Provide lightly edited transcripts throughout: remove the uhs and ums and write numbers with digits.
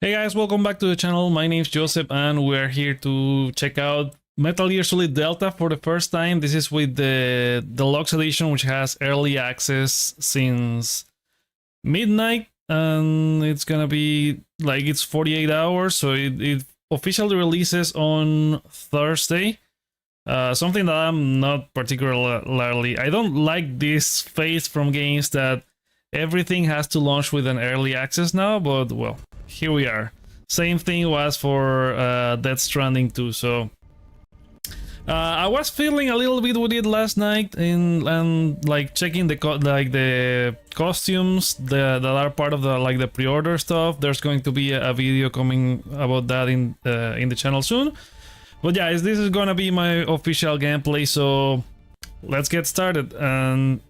Hey guys, welcome back to the channel. My name is Joseph and we're here to check out Metal Gear Solid Delta for the first time. This is with the Deluxe Edition, which has early access since midnight, and it's gonna be like it's 48 hours, so it officially releases on Thursday. Something that I'm not particularly... I don't like this phase from games that everything has to launch with an early access now, but well, here we are. Same thing was for Death Stranding 2, so I was feeling a little bit with it last night and like checking the costumes that are part of the pre-order stuff. There's going to be a video coming about that in the channel soon. But yeah, this is gonna be my official gameplay, so let's get started and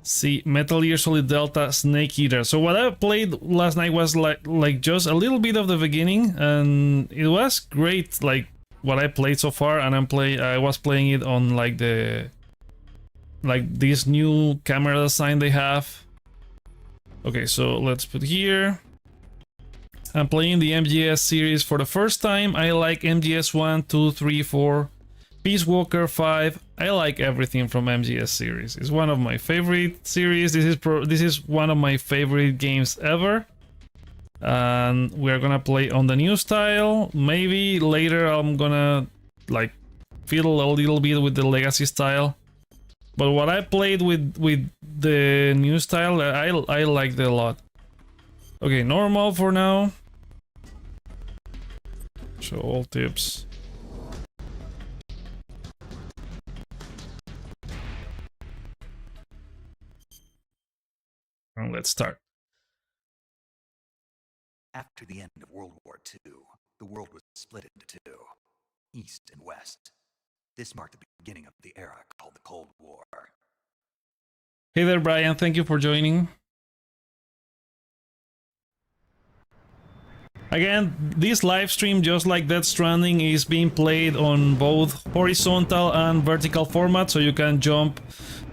see Metal Gear Solid Delta Snake Eater. So what I played last night was like just a little bit of the beginning, and it was great, like what I played so far. And I was playing it on like this new camera design they have. Okay, so let's put here. I'm playing the MGS series for the first time. I like MGS 1, 2, 3, 4, Peace Walker 5. I like everything from MGS series. It's one of my favorite series. This is one of my favorite games ever. And we're gonna play on the new style. Maybe later I'm gonna like fiddle a little bit with the legacy style. But what I played with the new style, I liked it a lot. Okay, normal for now. Show all tips. And let's start. After the end of World War II, the world was split into two, East and West. This marked the beginning of the era called the Cold War. Hey there, Brian. Thank you for joining. Again, this live stream, just like Death Stranding, is being played on both horizontal and vertical format, so you can jump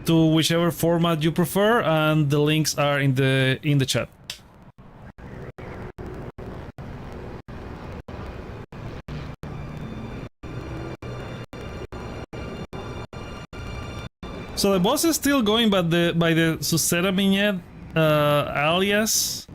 to whichever format you prefer, and the links are in the chat. So the boss is still going by the Susera Vignette alias.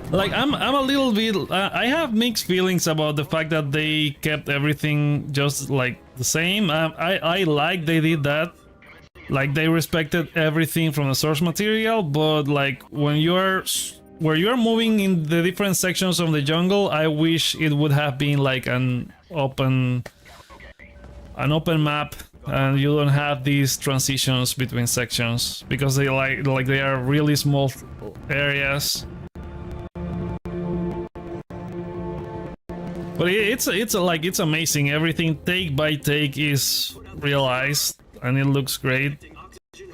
Like I'm a little bit. I have mixed feelings about the fact that they kept everything just like the same. I like they did that. Like they respected everything from the source material, but like when you're moving in the different sections of the jungle, I wish it would have been like an open map, and you don't have these transitions between sections because they they are really small areas. But it's amazing. Everything take by take is realized, and it looks great.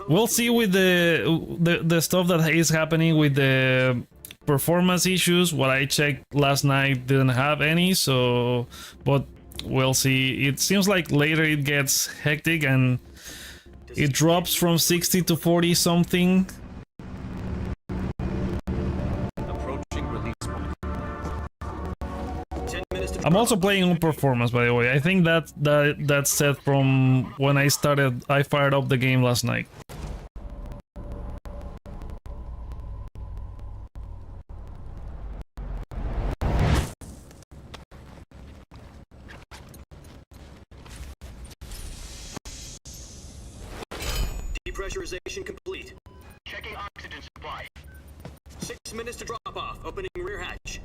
We'll see with the stuff that is happening with the performance issues. What I checked last night didn't have any, so but we'll see. It seems like later it gets hectic and it drops from 60 to 40 something. I'm also playing on performance, by the way. I think that's set from when I fired up the game last night. Depressurization complete. Checking oxygen supply. 6 minutes to drop off. Opening rear hatch.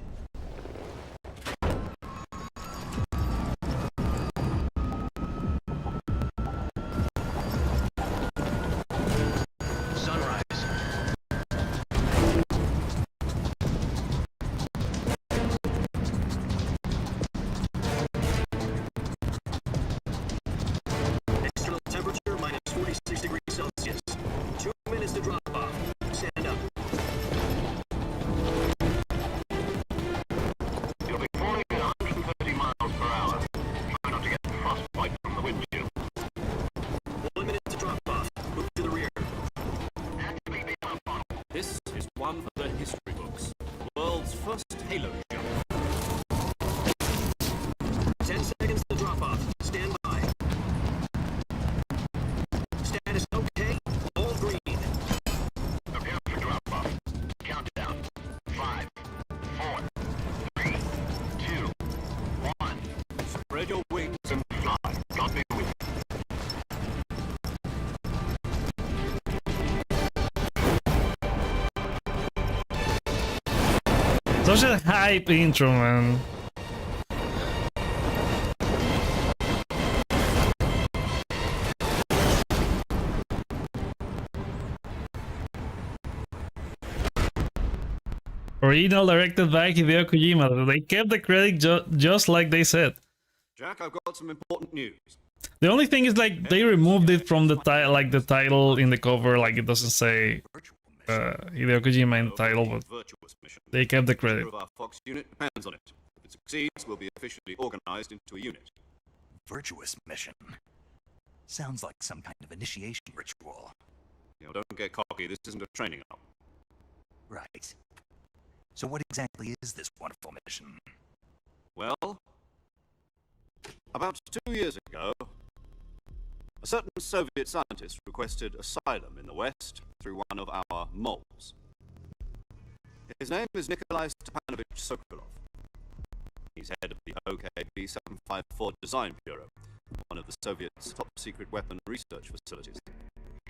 payload jump. 10 seconds to drop off. Stand by. Status okay. All green. Prepare for drop off. Countdown. 5, 4, 3, 2, 1. Spread your wings and fly. God be with you. Such a hype intro, man. Original directed by Hideo Kojima. They kept the credit just like they said. Jack, I've got some important news. The only thing is, like, they removed it from the title, like the title in the cover, like it doesn't say Hideo Kojima in the title, but Virtuous mission. they kept the credit. Of our Fox unit depends on it. If it succeeds, we'll be officially organized into a unit. Virtuous mission. Sounds like some kind of initiation ritual. You know, don't get cocky. This isn't a training op. Right. So what exactly is this wonderful mission? Well, about 2 years ago, a certain Soviet scientist requested asylum in the West through one of our moles. His name is Nikolai Stepanovich Sokolov. He's head of the OKB 754 Design Bureau, one of the Soviets' top-secret weapon research facilities,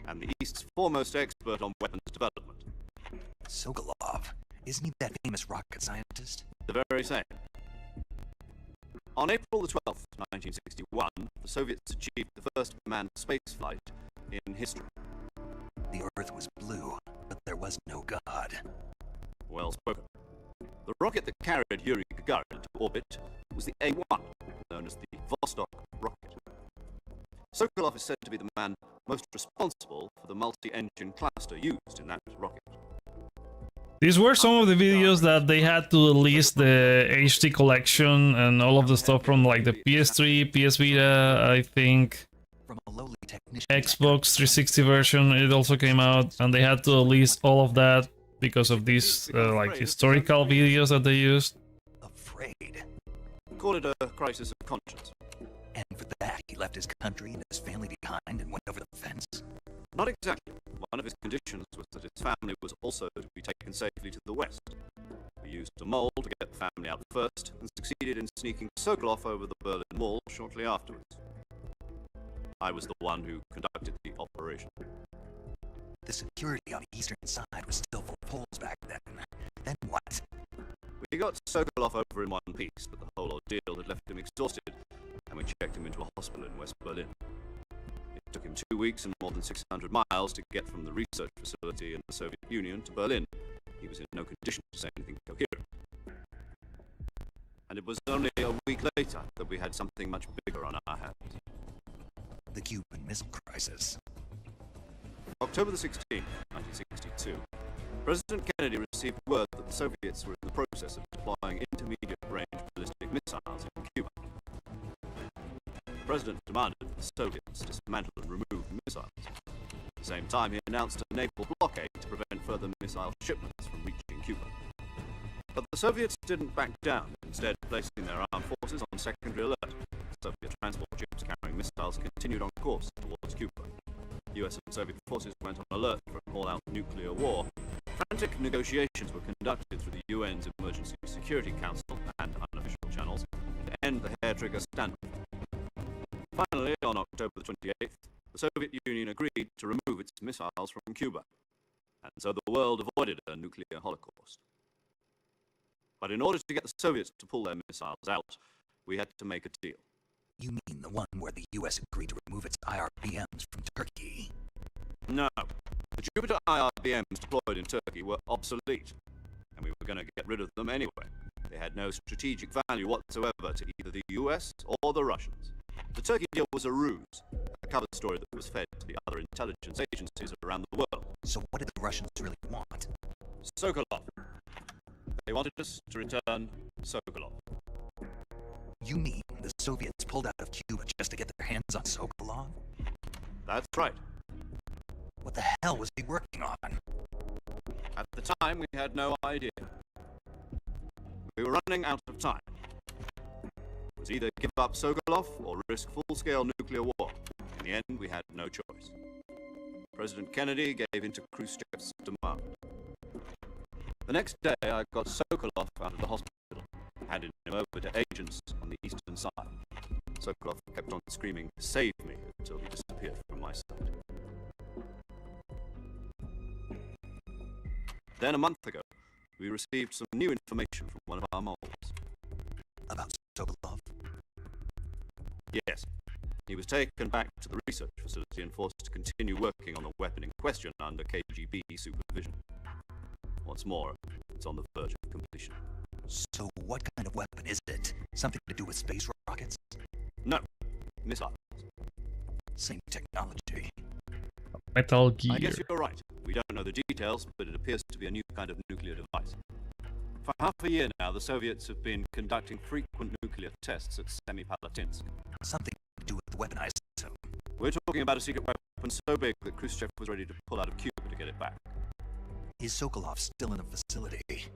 and the East's foremost expert on weapons development. Sokolov. Isn't he that famous rocket scientist? The very same. On April the 12th, 1961, the Soviets achieved the first manned spaceflight in history. The Earth was blue, but there was no God. Well spoken. The rocket that carried Yuri Gagarin into orbit was the A-1, known as the Vostok rocket. Sokolov is said to be the man most responsible for the multi-engine cluster used in that rocket. These were some of the videos that they had to release the HD collection and all of the stuff from like the PS3, PS Vita, I think, From a lowly technician. Xbox 360 version. It also came out, and they had to release all of that because of these like historical videos that they used. Afraid. Call it a crisis of conscience. And for that, he left his country and his family behind and went over the fence. Not exactly. One of his conditions was that his family was also to be taken safely to the west. We used a mole to get the family out first, and succeeded in sneaking Sokolov over the Berlin Wall shortly afterwards. I was the one who conducted the operation. The security on the eastern side was still full of holes back then. Then what? We got Sokolov over in one piece, but the whole ordeal had left him exhausted, and we checked him into a hospital in West Berlin. It took him 2 weeks and more than 600 miles to get from the research facility in the Soviet Union to Berlin. He was in no condition to say anything coherent. And it was only a week later that we had something much bigger on our hands. The Cuban Missile Crisis. October the 16th, 1962, President Kennedy received word that the Soviets were in the process of deploying intermediate-range ballistic missiles in Cuba. The President demanded that the Soviets dismantle and remove the missiles. At the same time, he announced a naval blockade to prevent further missile shipments from reaching Cuba. But the Soviets didn't back down, instead placing their armed forces on secondary alert. Soviet transport ships carrying missiles continued on course towards Cuba. US and Soviet forces went on alert for an all-out nuclear war. Frantic negotiations were conducted through the UN's Emergency Security Council and unofficial channels to end the hair-trigger standoff. Finally, on October the 28th, the Soviet Union agreed to remove its missiles from Cuba, and so the world avoided a nuclear holocaust. But in order to get the Soviets to pull their missiles out, we had to make a deal. You mean the one where the US agreed to remove its IRBMs from Turkey? No, the Jupiter IRBMs deployed in Turkey were obsolete, and we were going to get rid of them anyway. They had no strategic value whatsoever to either the US or the Russians. The Turkey deal was a ruse, a cover story that was fed to the other intelligence agencies around the world. So what did the Russians really want? Sokolov. They wanted us to return Sokolov. You mean the Soviets pulled out of Cuba just to get their hands on Sokolov? That's right. What the hell was he working on? At the time, we had no idea. were running out of time. It was either give up Sokolov or risk full-scale nuclear war. In the end, we had no choice. President Kennedy gave in to Khrushchev's demand. The next day, I got Sokolov out of the hospital, handed him over to agents on the eastern side. Sokolov kept on screaming, "Save me," until he disappeared from my sight. Then a month ago, we received some new information from one of our moles. About Sokolov? Yes. He was taken back to the research facility and forced to continue working on the weapon in question under KGB supervision. What's more, it's on the verge of completion. So what kind of weapon is it? Something to do with space rockets? No. Missiles. Same technology. Metal Gear. I guess you're right. We don't know the details, but it appears to be a new kind of nuclear device. For half a year now, the Soviets have been conducting frequent nuclear tests at Semipalatinsk. Something to do with the weapon, I assume. We're talking about a secret weapon so big that Khrushchev was ready to pull out of Cuba to get it back. Is Sokolov still in the facility?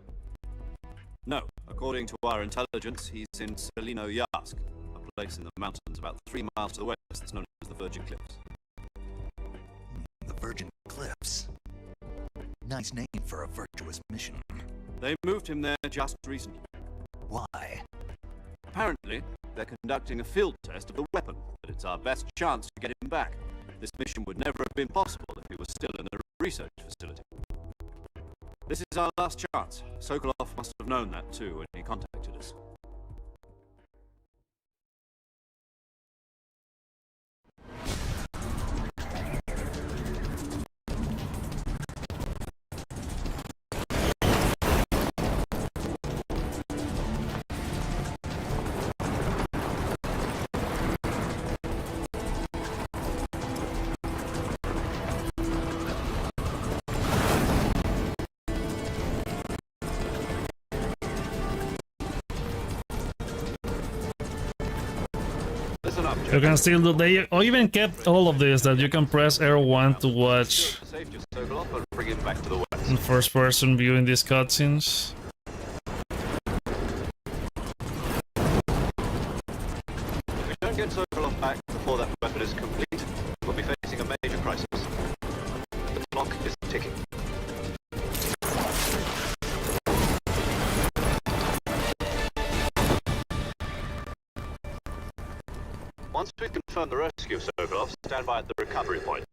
No. According to our intelligence, he's in Selino-Yarsk, a place in the mountains about 3 miles to the west that's known as the Virgin Cliffs. The Virgin Cliffs. Nice name for a virtuous mission. They moved him there just recently. Why? Apparently, they're conducting a field test of the weapon, but it's our best chance to get him back. This mission would never have been possible if he was still in the research facility. This is our last chance. Sokolov must have known that too when he contacted us. Listen up, You can still do. They even kept all of this that you can press R1 to watch Save your Sokolov and bring him back to the west. in first person view in these cutscenes. If we don't get Sokolov back before that weapon is complete, we'll be facing a major crisis. The clock is ticking. Once we've confirmed the rescue of Sokolov, stand by at the recovery point.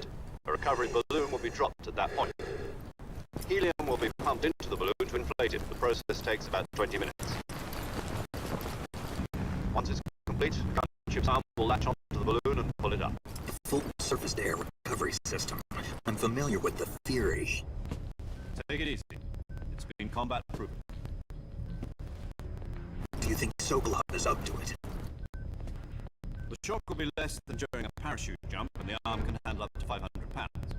A recovery balloon will be dropped at that point. Helium will be pumped into the balloon to inflate it. The process takes about 20 minutes. Once it's complete, the gunship's arm will latch onto the balloon and pull it up. Full surface to air recovery system. I'm familiar with the theory. Take it easy. It's been combat proven. Do you think Sokolov is up to it? The shock will be less than during a parachute jump, and the arm can handle up to 500 pounds.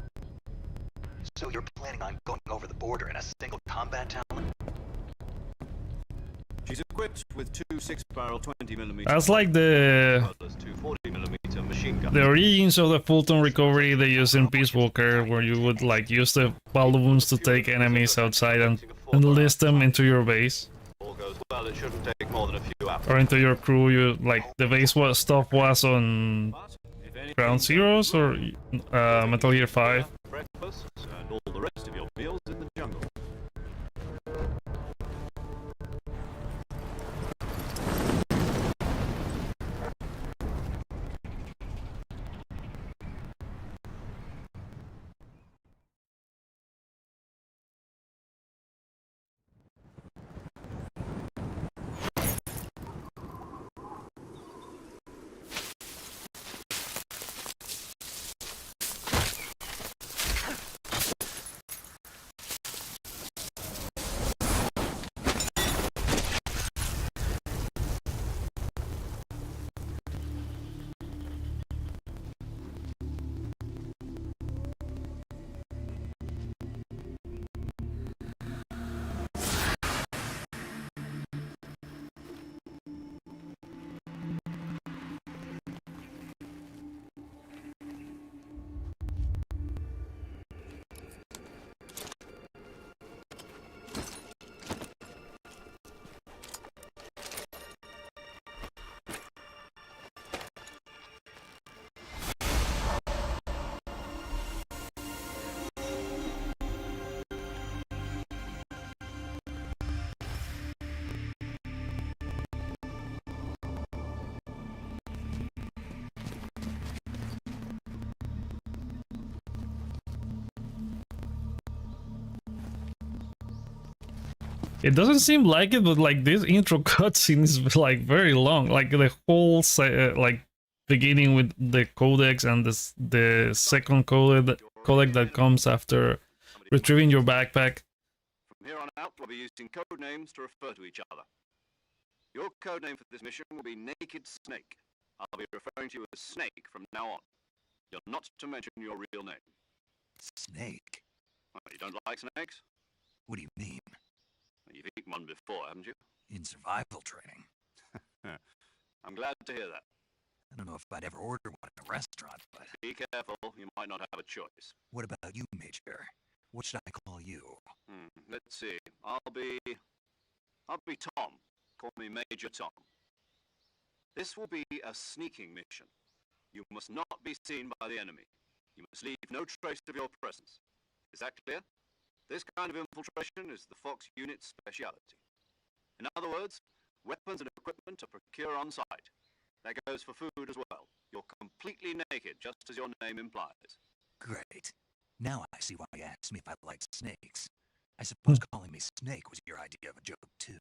So you're planning on going over the border in a single combat talon? She's equipped with two 6-barrel 20mm. That's like the 240mm machine guns. origins of the Fulton recovery they use in Peace Walker, where you would like use the balloons to take enemies outside and enlist them into your base. All goes well, it shouldn't take more than a few hours. Or into your crew. You like the base stuff was on But if anything Ground Zeroes or Metal Gear 5. breakfast and all the rest of your meals in the jungle. It doesn't seem like it, but like this intro cutscene is like very long. Like the whole like beginning with the codex and the second codec that comes after retrieving your backpack. From here on out, we'll be using code names to refer to each other. Your code name for this mission will be Naked Snake. I'll be referring to you as Snake from now on. You're not to mention your real name. Snake? Oh, you don't like snakes? What do you mean? You've eaten one before, haven't you? In survival training? I'm glad to hear that. I don't know if I'd ever order one in a restaurant, but... Be careful, you might not have a choice. What about you, Major? What should I call you? Let's see. I'll be Tom. Call me Major Tom. This will be a sneaking mission. You must not be seen by the enemy. You must leave no trace of your presence. Is that clear? This kind of infiltration is the Fox unit's speciality. In other words, weapons and equipment are procured on site. That goes for food as well. You're completely naked, just as your name implies. Great. Now I see why you asked me if I liked snakes. I suppose calling me Snake was your idea of a joke, too.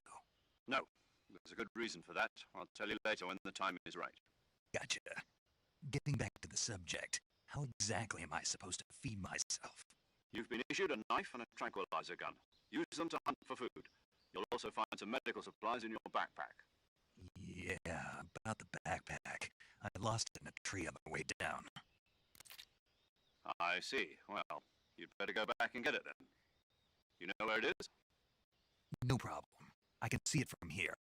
No, there's a good reason for that. I'll tell you later when the time is right. Gotcha. Getting back to the subject, how exactly am I supposed to feed myself? You've been issued a knife and a tranquilizer gun. Use them to hunt for food. You'll also find some medical supplies in your backpack. Yeah, about the backpack. I lost it in a tree on the way down. I see. Well, you'd better go back and get it then. You know where it is? No problem. I can see it from here.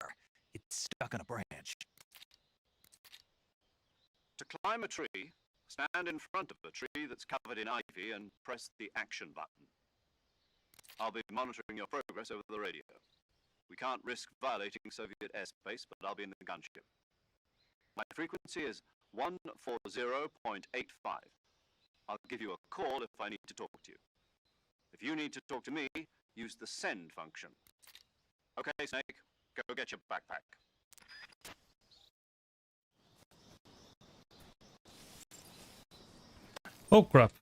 It's stuck on a branch. To climb a tree, stand in front of the tree that's covered in ivy and press the action button. I'll be monitoring your progress over the radio. We can't risk violating Soviet airspace, but I'll be in the gunship. My frequency is 140.85. I'll give you a call if I need to talk to you. If you need to talk to me, use the send function. Okay, Snake, go get your backpack. Oh crap.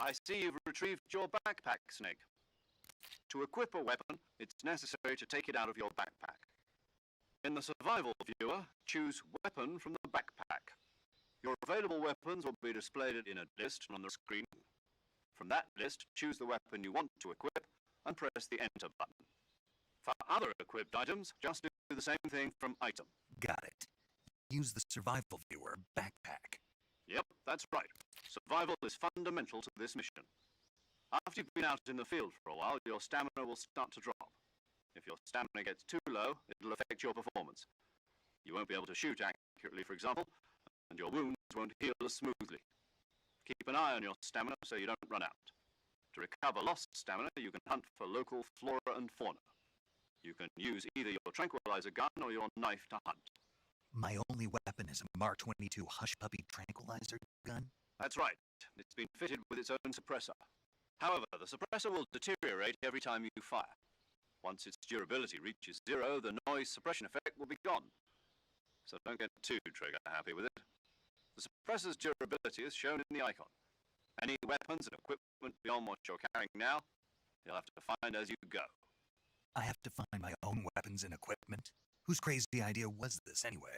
I see you've retrieved your backpack, Snake. To equip a weapon, it's necessary to take it out of your backpack. In the survival viewer, choose Weapon from the backpack. Your available weapons will be displayed in a list on the screen. From that list, choose the weapon you want to equip and press the Enter button. For other equipped items, just do the same thing from Item. Got it. Use the survival viewer backpack. Yep, that's right. Survival is fundamental to this mission. After you've been out in the field for a while, your stamina will start to drop. If your stamina gets too low, it'll affect your performance. You won't be able to shoot accurately, for example, and your wounds won't heal as smoothly. Keep an eye on your stamina so you don't run out. To recover lost stamina, you can hunt for local flora and fauna. You can use either your tranquilizer gun or your knife to hunt. My only weapon is a Mark 22 Hush Puppy tranquilizer gun? That's right. It's been fitted with its own suppressor. However, the suppressor will deteriorate every time you fire. Once its durability reaches 0, the noise suppression effect will be gone. So don't get too trigger happy with it. The suppressor's durability is shown in the icon. Any weapons and equipment beyond what you're carrying now, you'll have to find as you go. I have to find my own weapons and equipment? Whose crazy idea was this anyway?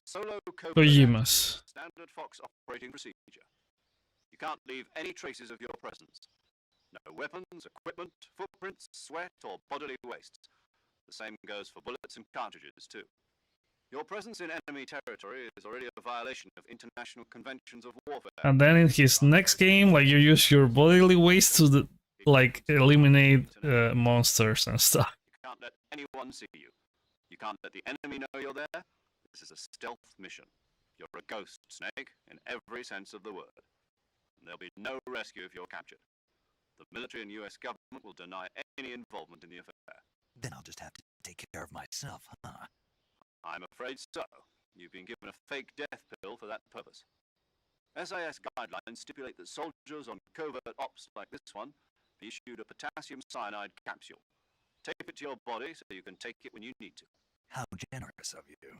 Solo code Kojima's. standard Fox operating procedure. You can't leave any traces of your presence. No weapons, equipment, footprints, sweat, or bodily wastes. The same goes for bullets and cartridges, too. Your presence in enemy territory is already a violation of international conventions of warfare. And then in his next game, like you use your bodily waste to like eliminate monsters and stuff. You can't let anyone see you. You can't let the enemy know you're there. This is a stealth mission. You're a ghost, Snake, in every sense of the word. And there'll be no rescue if you're captured. The military and US government will deny any involvement in the affair. Then I'll just have to take care of myself, huh? I'm afraid so. You've been given a fake death pill for that purpose. SAS guidelines stipulate that soldiers on covert ops like this one be issued a potassium cyanide capsule. Tape it to your body so you can take it when you need to. How generous of you.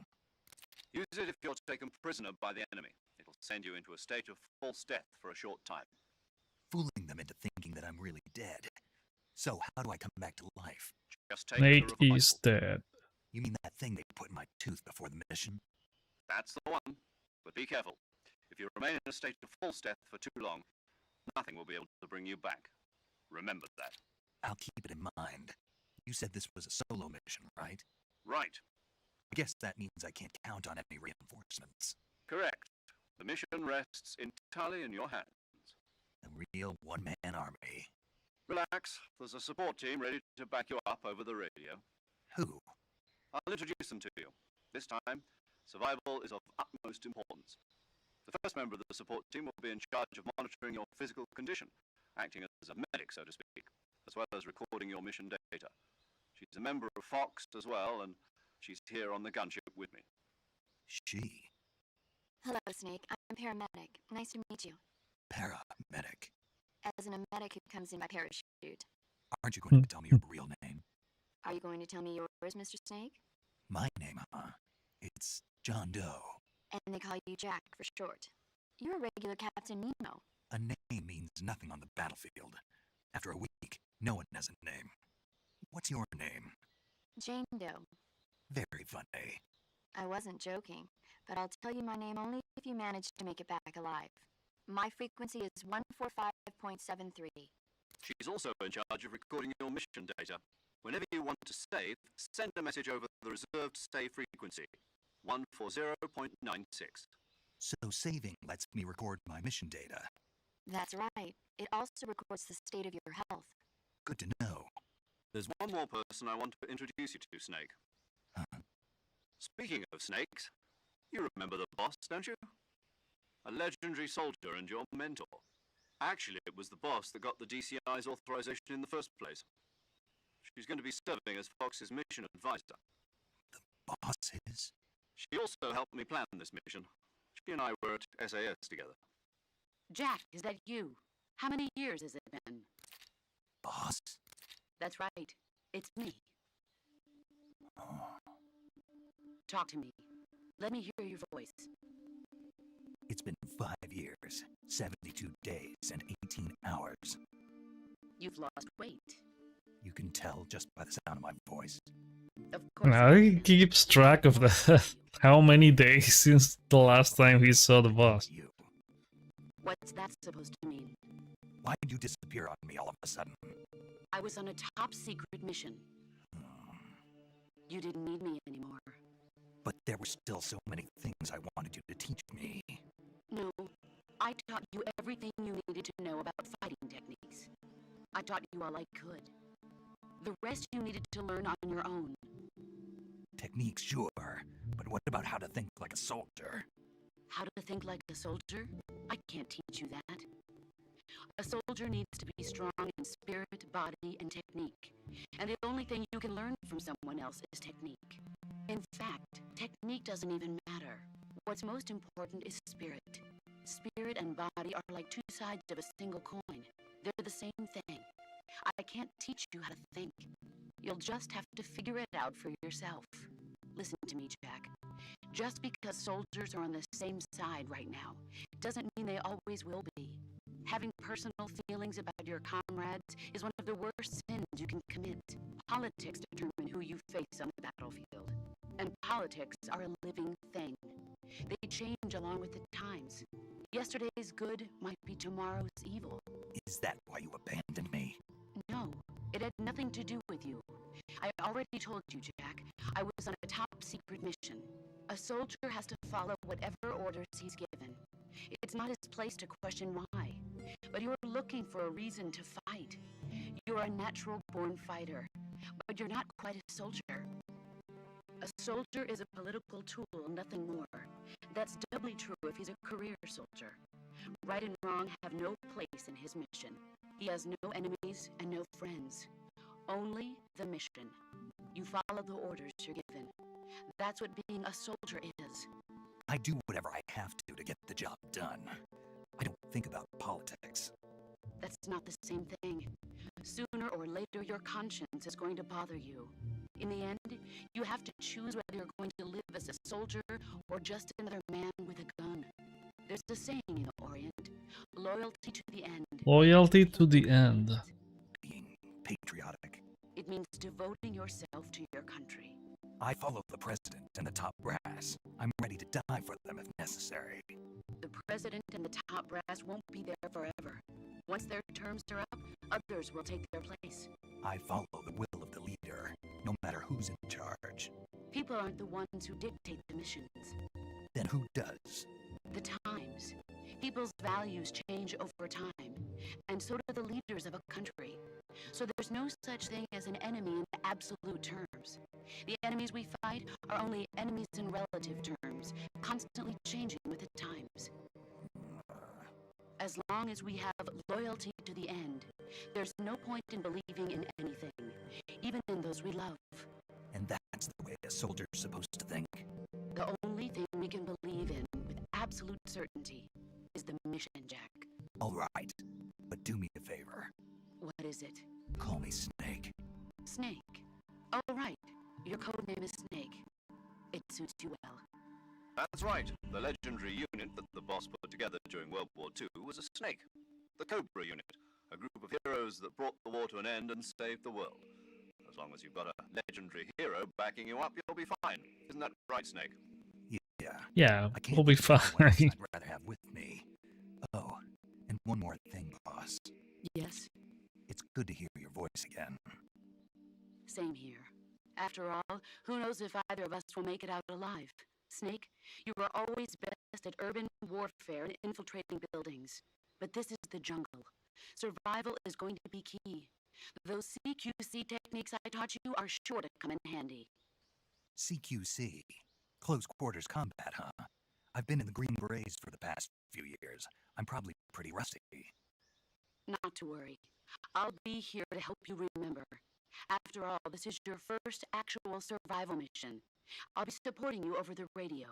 Use it if you're taken prisoner by the enemy. It'll send you into a state of false death for a short time. Fooling them into thinking that I'm really dead. So how do I come back to life? Just take Snake the revival. is dead. You mean that thing they put in my tooth before the mission? That's the one. But be careful. If you remain in a state of false death for too long, nothing will be able to bring you back. Remember that. I'll keep it in mind. You said this was a solo mission, right? Right. I guess that means I can't count on any reinforcements. Correct. The mission rests entirely in your hands. A real one-man army. Relax. There's a support team ready to back you up over the radio. Who? I'll introduce them to you. This time, survival is of utmost importance. The first member of the support team will be in charge of monitoring your physical condition, acting as a medic, so to speak, as well as recording your mission data. She's a member of Fox as well, and she's here on the gunship with me. She. Hello, Snake. I'm paramedic. Nice to meet you. Paramedic. As in a medic who comes in by parachute. Aren't you going to tell me your real name? Are you going to tell me yours, Mr. Snake? My name, huh? It's John Doe. And they call you Jack for short. You're a regular Captain Nemo. A name means nothing on the battlefield. After a week, no one has a name. What's your name? Jane Doe. Very funny. I wasn't joking, but I'll tell you my name only if you manage to make it back alive. My frequency is 145.73. She's also in charge of recording your mission data. Whenever you want to save, send a message over the reserved save frequency, 140.96. So saving lets me record my mission data. That's right. It also records the state of your health. Good to know. There's one more person I want to introduce you to, Snake. Huh? Speaking of snakes, you remember the boss, don't you? A legendary soldier and your mentor. Actually, it was the boss that got the DCI's authorization in the first place. She's going to be serving as Fox's mission advisor. The boss is? She also helped me plan this mission. She and I were at SAS together. Jack, is that you? How many years has it been? Boss? That's right. It's me. Oh. Talk to me. Let me hear your voice. It's been 5 years, 72 days, and 18 hours. You've lost weight. You can tell just by the sound of my voice. Of course. Now he keeps track of the how many days since the last time he saw the boss. You. What's that supposed to mean? Why did you disappear on me all of a sudden? I was on a top secret mission. You didn't need me anymore. But there were still so many things I wanted you to teach me. No, I taught you everything you needed to know about fighting techniques. I taught you all I could. The rest you needed to learn on your own. Techniques, sure. But what about how to think like a soldier? How to think like a soldier? I can't teach you that. A soldier needs to be strong in spirit, body, and technique. And the only thing you can learn from someone else is technique. In fact, technique doesn't even matter. What's most important is spirit. Spirit and body are like two sides of a single coin. They're the same thing. I can't teach you how to think. You'll just have to figure it out for yourself. Listen to me, Jack. Just because soldiers are on the same side right now, doesn't mean they always will be. Having personal feelings about your comrades is one of the worst sins you can commit. Politics determine who you face on the battlefield. And politics are a living thing. They change along with the times. Yesterday's good might be tomorrow's evil. Is that why you abandoned me? No, it had nothing to do with you. I already told you, Jack. I was on a top secret mission. A soldier has to follow whatever orders he's given. It's not his place to question why. But you're looking for a reason to fight. You're a natural-born fighter, but you're not quite a soldier. A soldier is a political tool, nothing more. That's doubly true if he's a career soldier. Right and wrong have no place in his mission. He has no enemies and no friends. Only the mission. You follow the orders you're given. That's what being a soldier is. I do whatever I have to get the job done. I don't think about politics. That's not the same thing. Sooner or later, your conscience is going to bother you. In the end, you have to choose whether you're going to live as a soldier or just another man with a gun. There's a saying in the Orient, loyalty to the end. Loyalty to the end. Being patriotic. It means devoting yourself to your country. I follow the president and the top brass. I'm ready to die for them if necessary. The president and the top brass won't be there forever. Once their terms are up, others will take their place. I follow the will of the leader, no matter who's in charge. People aren't the ones who dictate the missions. Then who does? The times. People's values change over time, and so do the leaders of a country. So there's no such thing as an enemy in absolute terms. The enemies we fight are only enemies in relative terms, constantly changing with the times. As long as we have loyalty to the end, there's no point in believing in anything, even in those we love. And that's the way a soldier's supposed to think. The only thing we can believe in with absolute certainty is the mission, Jack. All right, but do me a favor. What is it? Call me Snake. Snake. Oh, right. Your code name is Snake. It suits you well. That's right. The legendary unit that the boss put together during World War II was a snake. The Cobra unit, a group of heroes that brought the war to an end and saved the world. As long as you've got a legendary hero backing you up, you'll be fine. Isn't that right, Snake? Yeah. Yeah, I can't we'll be think of anyone else fine. I'd rather have with me. Oh, and one more thing, boss. Yes, It's good to hear your voice again. same here. After all, who knows if either of us will make it out alive? Snake, you were always best at urban warfare and infiltrating buildings. But this is the jungle. Survival is going to be key. Those CQC techniques I taught you are sure to come in handy. CQC. Close quarters combat, huh? I've been in the Green Berets for the past few years. I'm probably pretty rusty. Not to worry. I'll be here to help you remember. After all, this is your first actual survival mission. I'll be supporting you over the radio.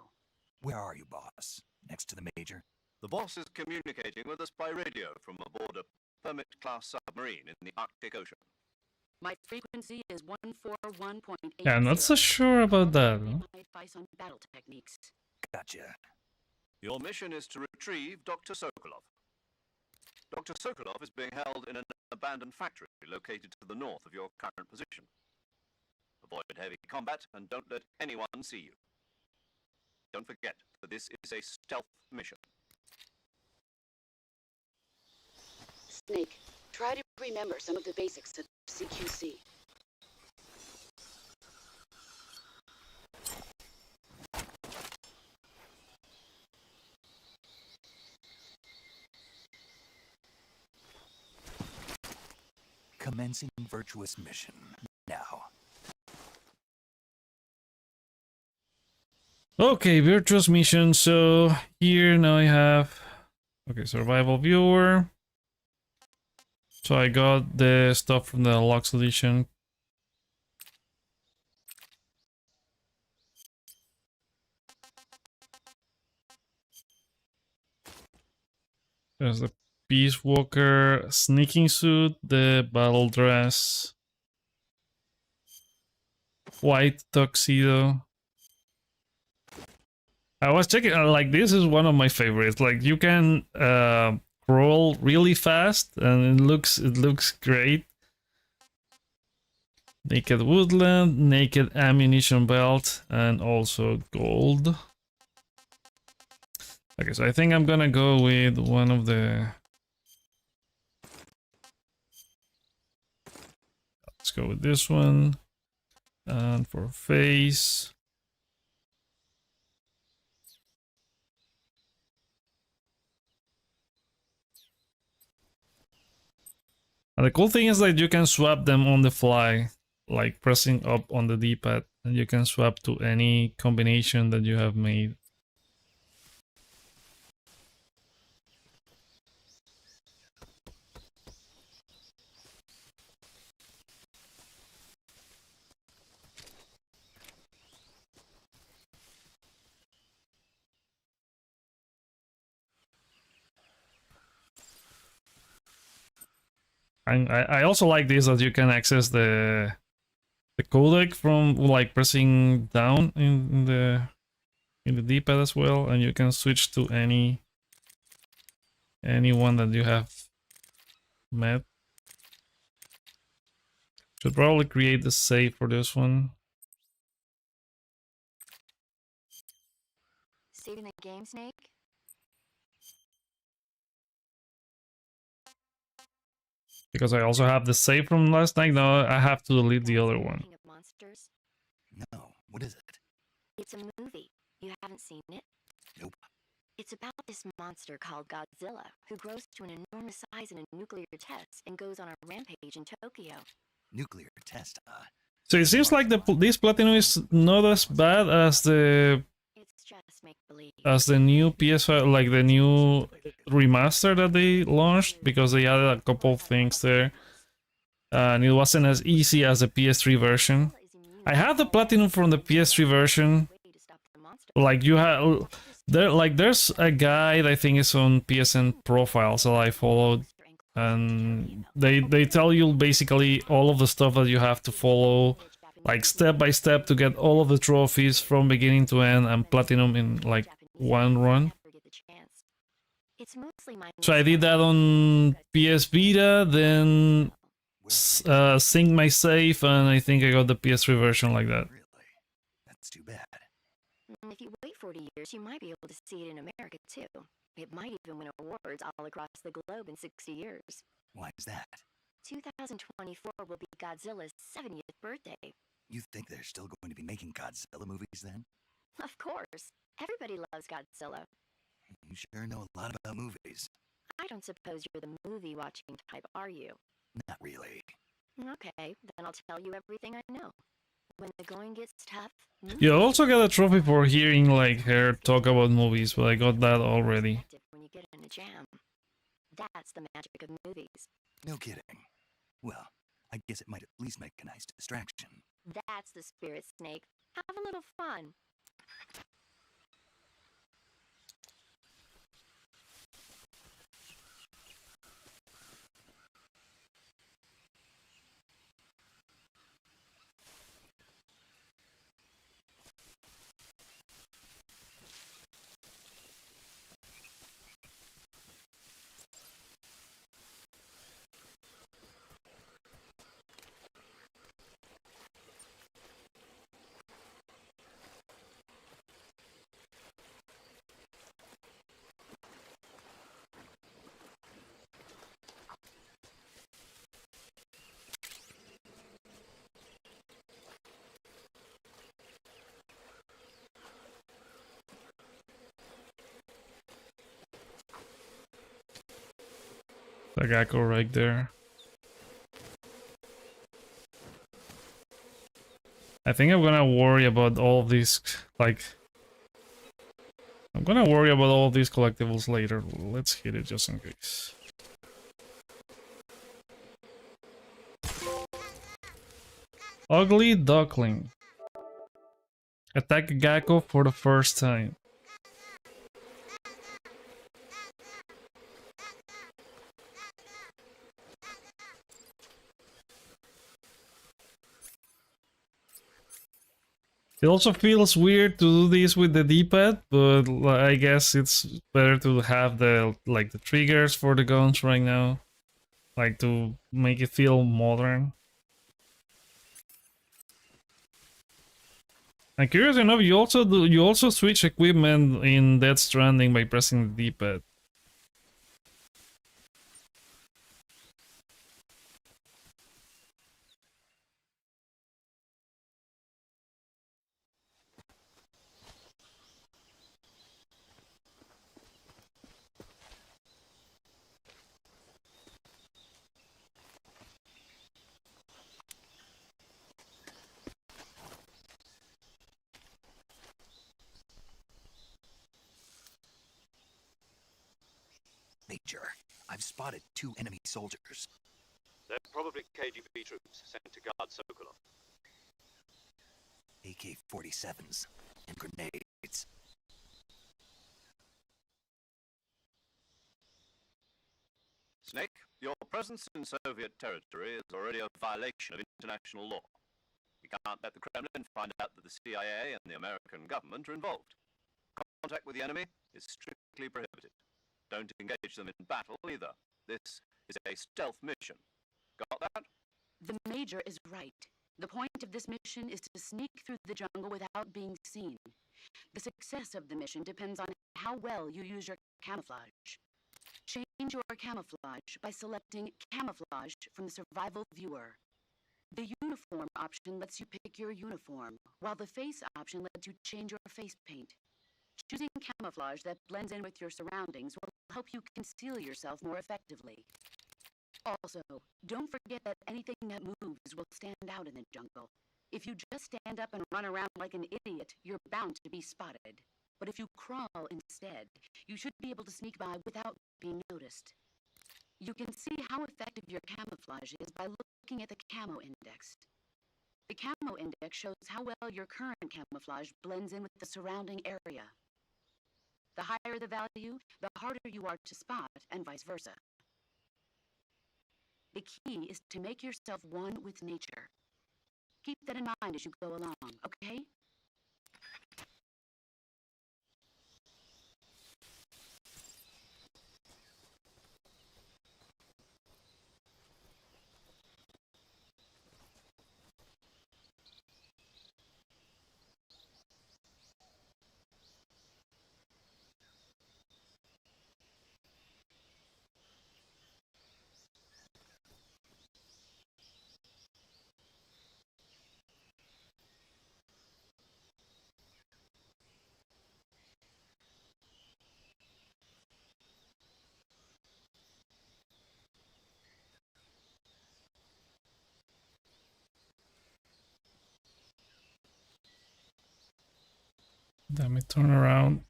Where are you, boss? Next to the major? The boss is communicating with us by radio from aboard a Permit-class submarine in the Arctic Ocean. My frequency is 141.8. Yeah, I'm not so sure about that. My advice on battle techniques. Gotcha. Your mission is to retrieve Dr. Sokolov. Dr. Sokolov is being held in an abandoned factory located to the north of your current position. Avoid heavy combat and don't let anyone see you. Don't forget that this is a stealth mission. Snake, try to remember some of the basics of CQC. Commencing virtuous mission. Now. Okay, virtuous mission. So here now I have, okay, survival viewer. So I got the stuff from the Lux edition. There's the Peace Walker sneaking suit, the battle dress, white tuxedo. I was checking, like, this is one of my favorites. Like, you can roll really fast, and it looks great. Naked woodland, naked ammunition belt, and also gold. Okay, so I think I'm gonna go with one of the. Let's go with this one, and for face. And the cool thing is that you can swap them on the fly, like pressing up on the D-pad, and you can swap to any combination that you have made. And I also like this, that you can access the codec from like pressing down in the D-pad as well, and you can switch to any one that you have met. Should probably create the save for this one. Saving the game, Snake? Because I also have the save from last night. Now I have to delete the other one. King of Monsters? No, what is it? It's a movie. You haven't seen it? Nope. It's about this monster called Godzilla, who grows to an enormous size in a nuclear test and goes on a rampage in Tokyo. Nuclear test, So it seems like this Platinum is not as bad as the It's just make-believe. new PS5, like the new remaster that they launched, because they added a couple things there, and it wasn't as easy as the PS3 version. I have the Platinum from the PS3 version. Like you have there's a guide, I think it's on PSN profiles that I followed, and they tell you basically all of the stuff that you have to follow, like step by step, to get all of the trophies from beginning to end and Platinum in like one run. So I did that on PS Vita, then synced my save, and I think I got the PS3 version like that. Really? That's too bad. If you wait 40 years, you might be able to see it in America too. It might even win awards all across the globe in 60 years. Why is that? 2024 will be Godzilla's 70th birthday. You think they're still going to be making Godzilla movies then? Of course. Everybody loves Godzilla. You sure know a lot about movies. I don't suppose you're the movie-watching type, are you? Not really. Okay, then I'll tell you everything I know. When the going gets tough... You also got a trophy for hearing like her talk about movies, but I got that already. When you get in a jam. That's the magic of movies. No kidding. Well, I guess it might at least make a nice distraction. That's the spirit, Snake. Have a little fun. The gecko right there. I think I'm gonna worry about all of these, like... I'm gonna worry about all of these collectibles later. Let's hit it just in case. Ugly Duckling. Attack a gecko for the first time. It also feels weird to do this with the D-pad, but I guess it's better to have the the triggers for the guns right now, like to make it feel modern. And curious enough, you also switch equipment in Death Stranding by pressing the D-pad. Major, I've spotted 2 enemy soldiers. They're probably KGB troops sent to guard Sokolov. AK-47s and grenades. Snake, your presence in Soviet territory is already a violation of international law. You can't let the Kremlin find out that the CIA and the American government are involved. Contact with the enemy is strictly prohibited. Don't engage them in battle either. This is a stealth mission. Got that? The Major is right. The point of this mission is to sneak through the jungle without being seen. The success of the mission depends on how well you use your camouflage. Change your camouflage by selecting Camouflage from the Survival Viewer. The Uniform option lets you pick your uniform, while the Face option lets you change your face paint. Choosing camouflage that blends in with your surroundings will help you conceal yourself more effectively. Also, don't forget that anything that moves will stand out in the jungle. If you just stand up and run around like an idiot, you're bound to be spotted. But if you crawl instead, you should be able to sneak by without being noticed. You can see how effective your camouflage is by looking at the Camo Index. The Camo Index shows how well your current camouflage blends in with the surrounding area. The higher the value, the harder you are to spot, and vice versa. The key is to make yourself one with nature. Keep that in mind as you go along, okay? Let me turn around.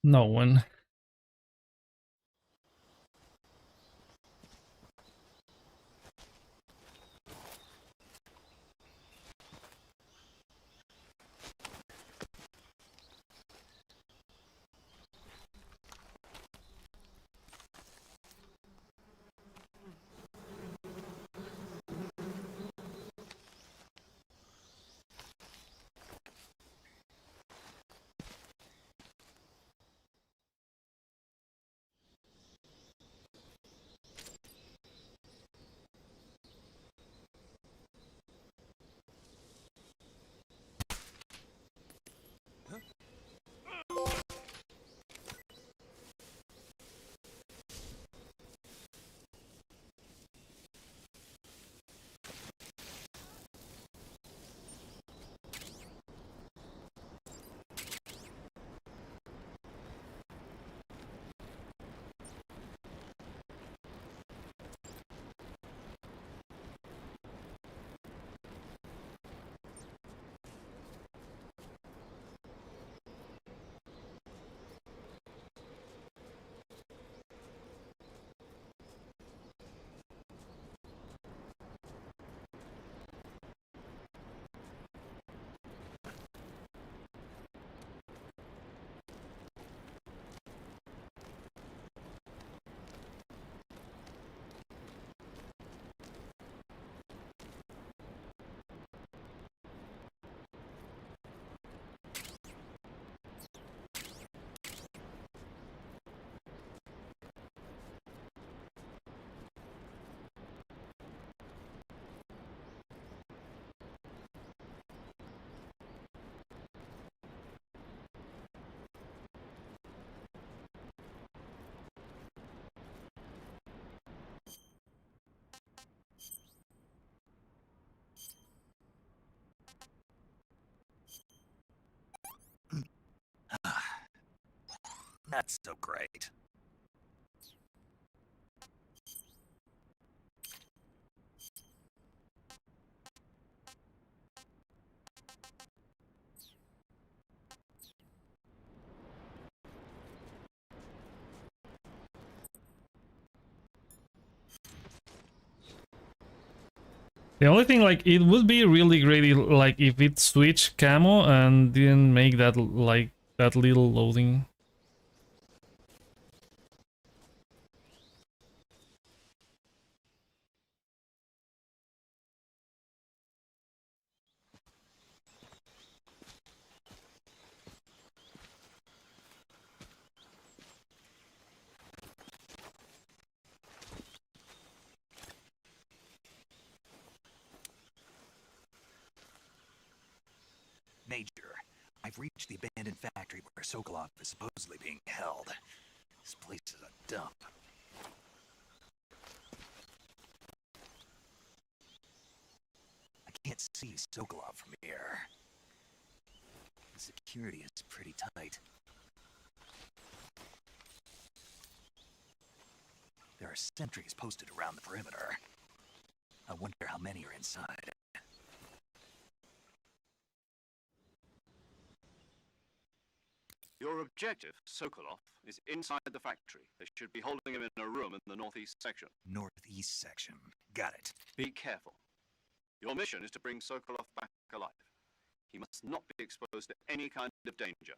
No one. Not so great. The only thing, like, it would be really great, like, if it switched camo and didn't make that, like, that little loading. Major, I've reached the abandoned factory where Sokolov is supposedly being held. This place is a dump. I can't see Sokolov from here. The security is pretty tight. There are sentries posted around the perimeter. I wonder how many are inside. Your objective, Sokolov, is inside the factory. They should be holding him in a room in the northeast section. Northeast section. Got it. Be careful. Your mission is to bring Sokolov back alive. He must not be exposed to any kind of danger.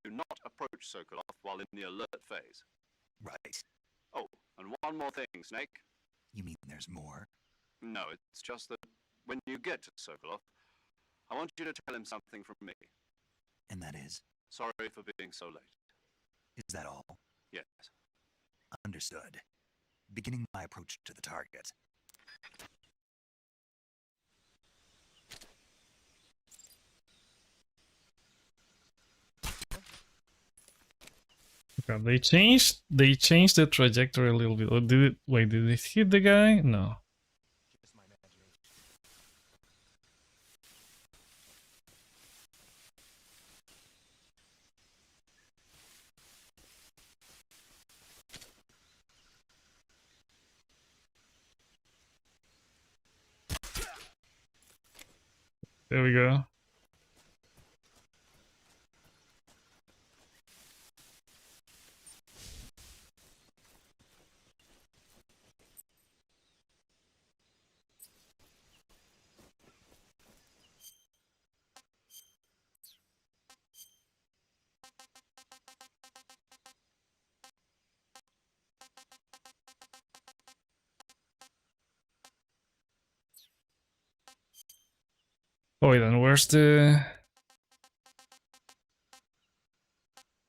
Do not approach Sokolov while in the alert phase. Right. Oh, and one more thing, Snake. You mean there's more? No, it's just that when you get to Sokolov, I want you to tell him something from me. And that is? Sorry for being so late. Is that all? Yes. Understood. Beginning my approach to the target. Okay, they changed the trajectory a little bit. Or did it, wait, did it hit the guy? No. There we go. Oh, wait, then where's the...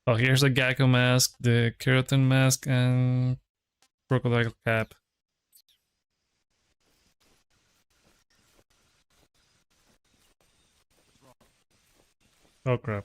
Oh, here's the gecko mask, the keratin mask, and crocodile cap. Oh crap.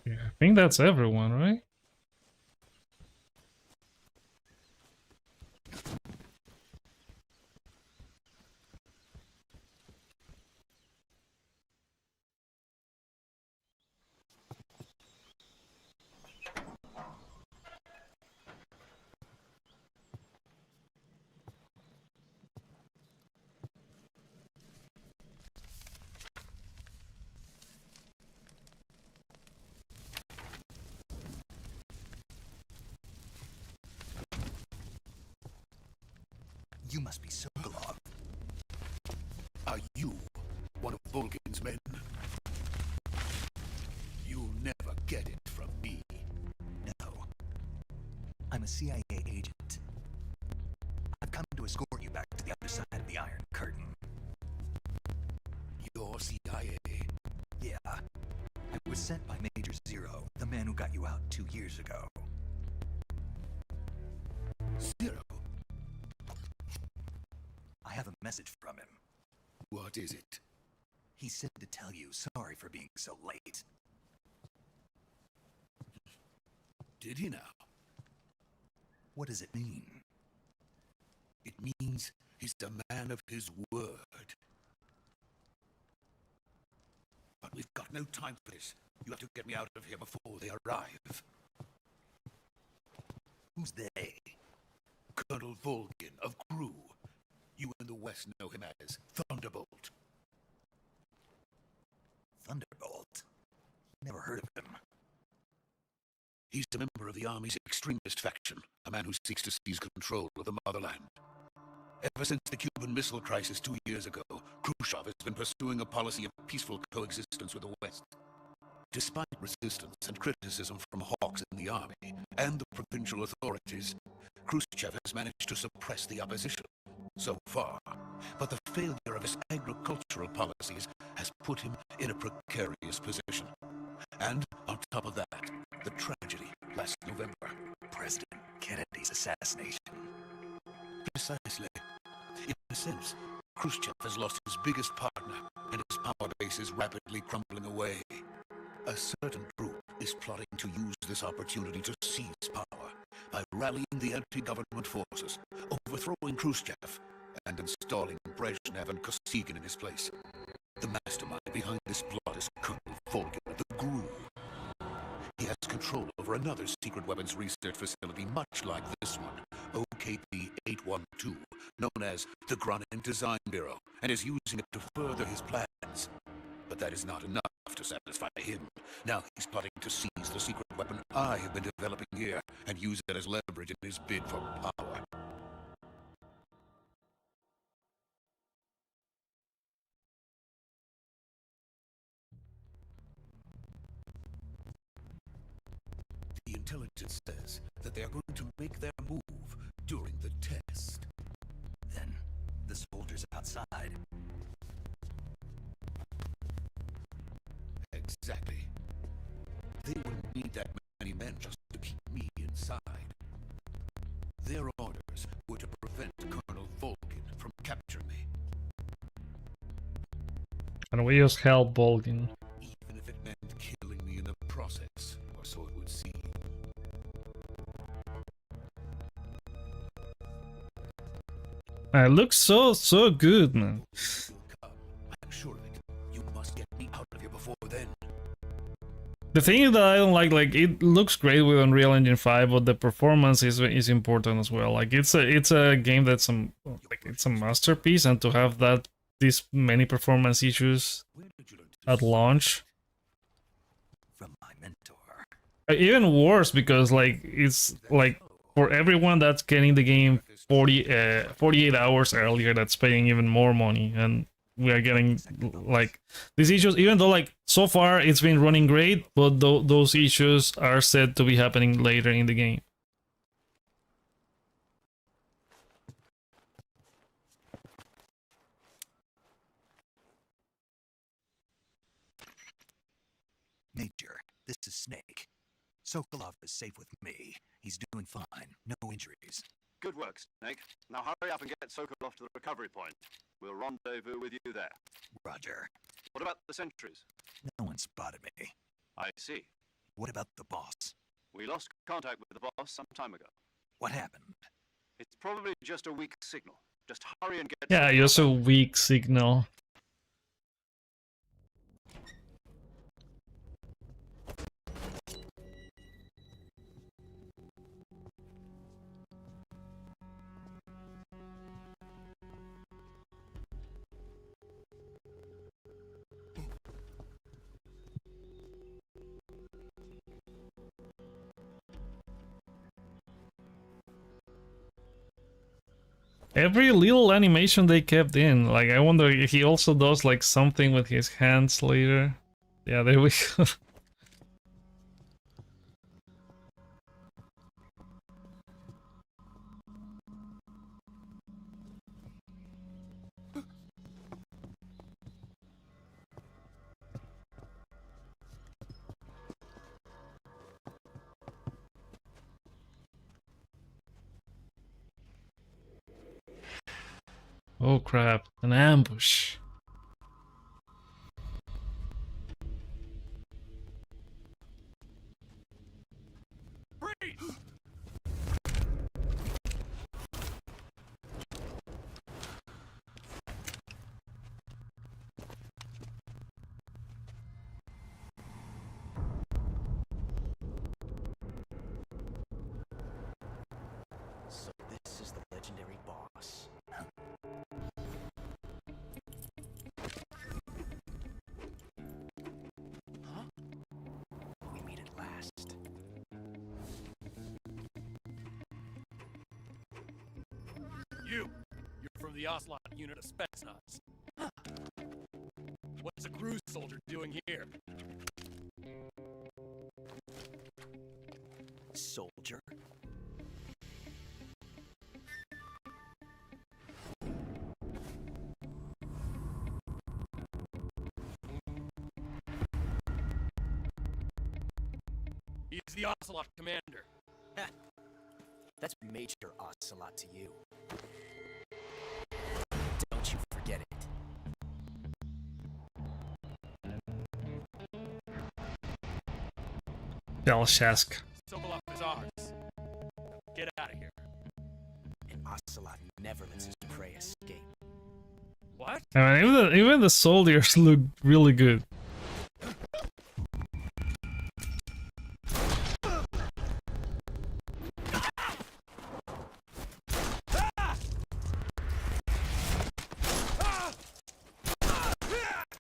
Yeah, I think that's everyone, right? You must be Sokolov. Are you one of Volgin's men? You'll never get it from me. No. I'm a CIA agent. I've come to escort you back to the other side of the Iron Curtain. You're CIA. Yeah. I was sent by Major Zero, the man who got you out 2 years ago. Zero? I have a message from him. What is it? He said to tell you sorry for being so late. Did he now? What does it mean? It means he's a man of his word. But we've got no time for this. You have to get me out of here before they arrive. Who's they? Colonel Volgin of Gru. You in the West know him as Thunderbolt. Thunderbolt? Never heard of him. He's a member of the Army's extremist faction, a man who seeks to seize control of the motherland. Ever since the Cuban Missile Crisis 2 years ago, Khrushchev has been pursuing a policy of peaceful coexistence with the West. Despite resistance and criticism from hawks in the army and the provincial authorities, Khrushchev has managed to suppress the opposition so far. But the failure of his agricultural policies has put him in a precarious position. And on top of that, the tragedy last November. President Kennedy's assassination. Precisely. In a sense, Khrushchev has lost his biggest partner, and his power base is rapidly crumbling away. A certain group is plotting to use this opportunity to seize power by rallying the anti-government forces, overthrowing Khrushchev, and installing Brezhnev and Kosygin in his place. The mastermind behind this plot is Colonel Volgin of the GRU. He has control over another secret weapons research facility much like this one, OKB-812, known as the Groningen Design Bureau, and is using it to further his plans. But that is not enough to satisfy him. Now he's plotting to seize the secret weapon I have been developing here and use it as leverage in his bid for power. The intelligence says that they are going to make their move during the test. Then, the soldiers outside. Exactly. They wouldn't need that many men just to keep me inside. Their orders were to prevent Colonel Volgin from capturing me. And we just help Bolgin. Even if it meant killing me in the process. process, or so it would seem. It looks so good, man. I'm sure of it. You must get me out of here before then. The thing that I don't like it looks great with Unreal Engine 5, but the performance is important as well. Like it's a game that's it's a masterpiece, and to have these many performance issues at launch, From my mentor. even worse because it's like for everyone that's getting the game 48 hours earlier, that's paying even more money, and we are getting like these issues, even though like so far it's been running great, but those issues are said to be happening later in the game. Major, this is Snake. Sokolov is safe with me. He's doing fine. No injuries. Good work, Snake. Now hurry up and get Sokolov to the recovery point. We'll rendezvous with you there. Roger. What about the sentries? No one spotted me. I see. What about the boss? We lost contact with the boss some time ago. What happened? It's probably just a weak signal. Just hurry and get... Yeah, Sokolov just a out. weak signal. Every little animation they kept in, like I wonder if he also does like something with his hands later. Yeah, there we go. Oh crap, an ambush. So this is the legendary boss. Huh? We meet at last. You're from the Ocelot unit of Spetsnaz. Huh. What's a cruise soldier doing here? Soldier? He's the Ocelot commander. That's Major Ocelot to you. Don't you forget it. Belshask. Sokolov is ours. Get out of here. And Ocelot never lets his prey escape. What? I mean, even the soldiers look really good.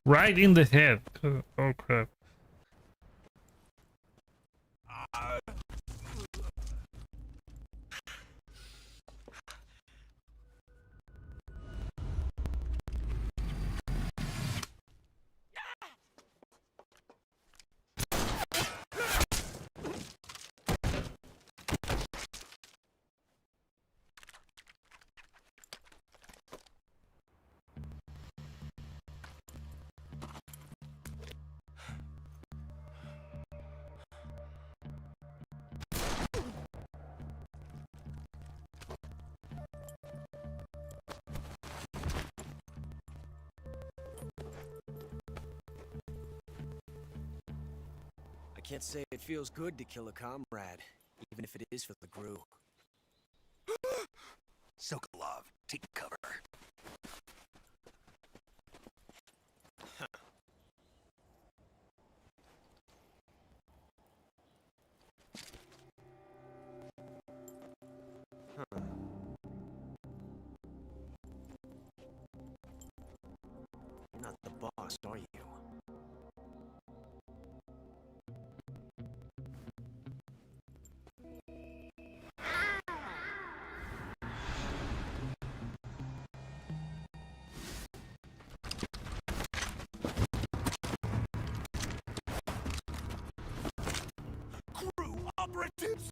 Right in the head. Oh crap. Can't say it feels good to kill a comrade, even if it is for the Gru. Sokolov, take cover. You're not the boss, are you? Crew operatives!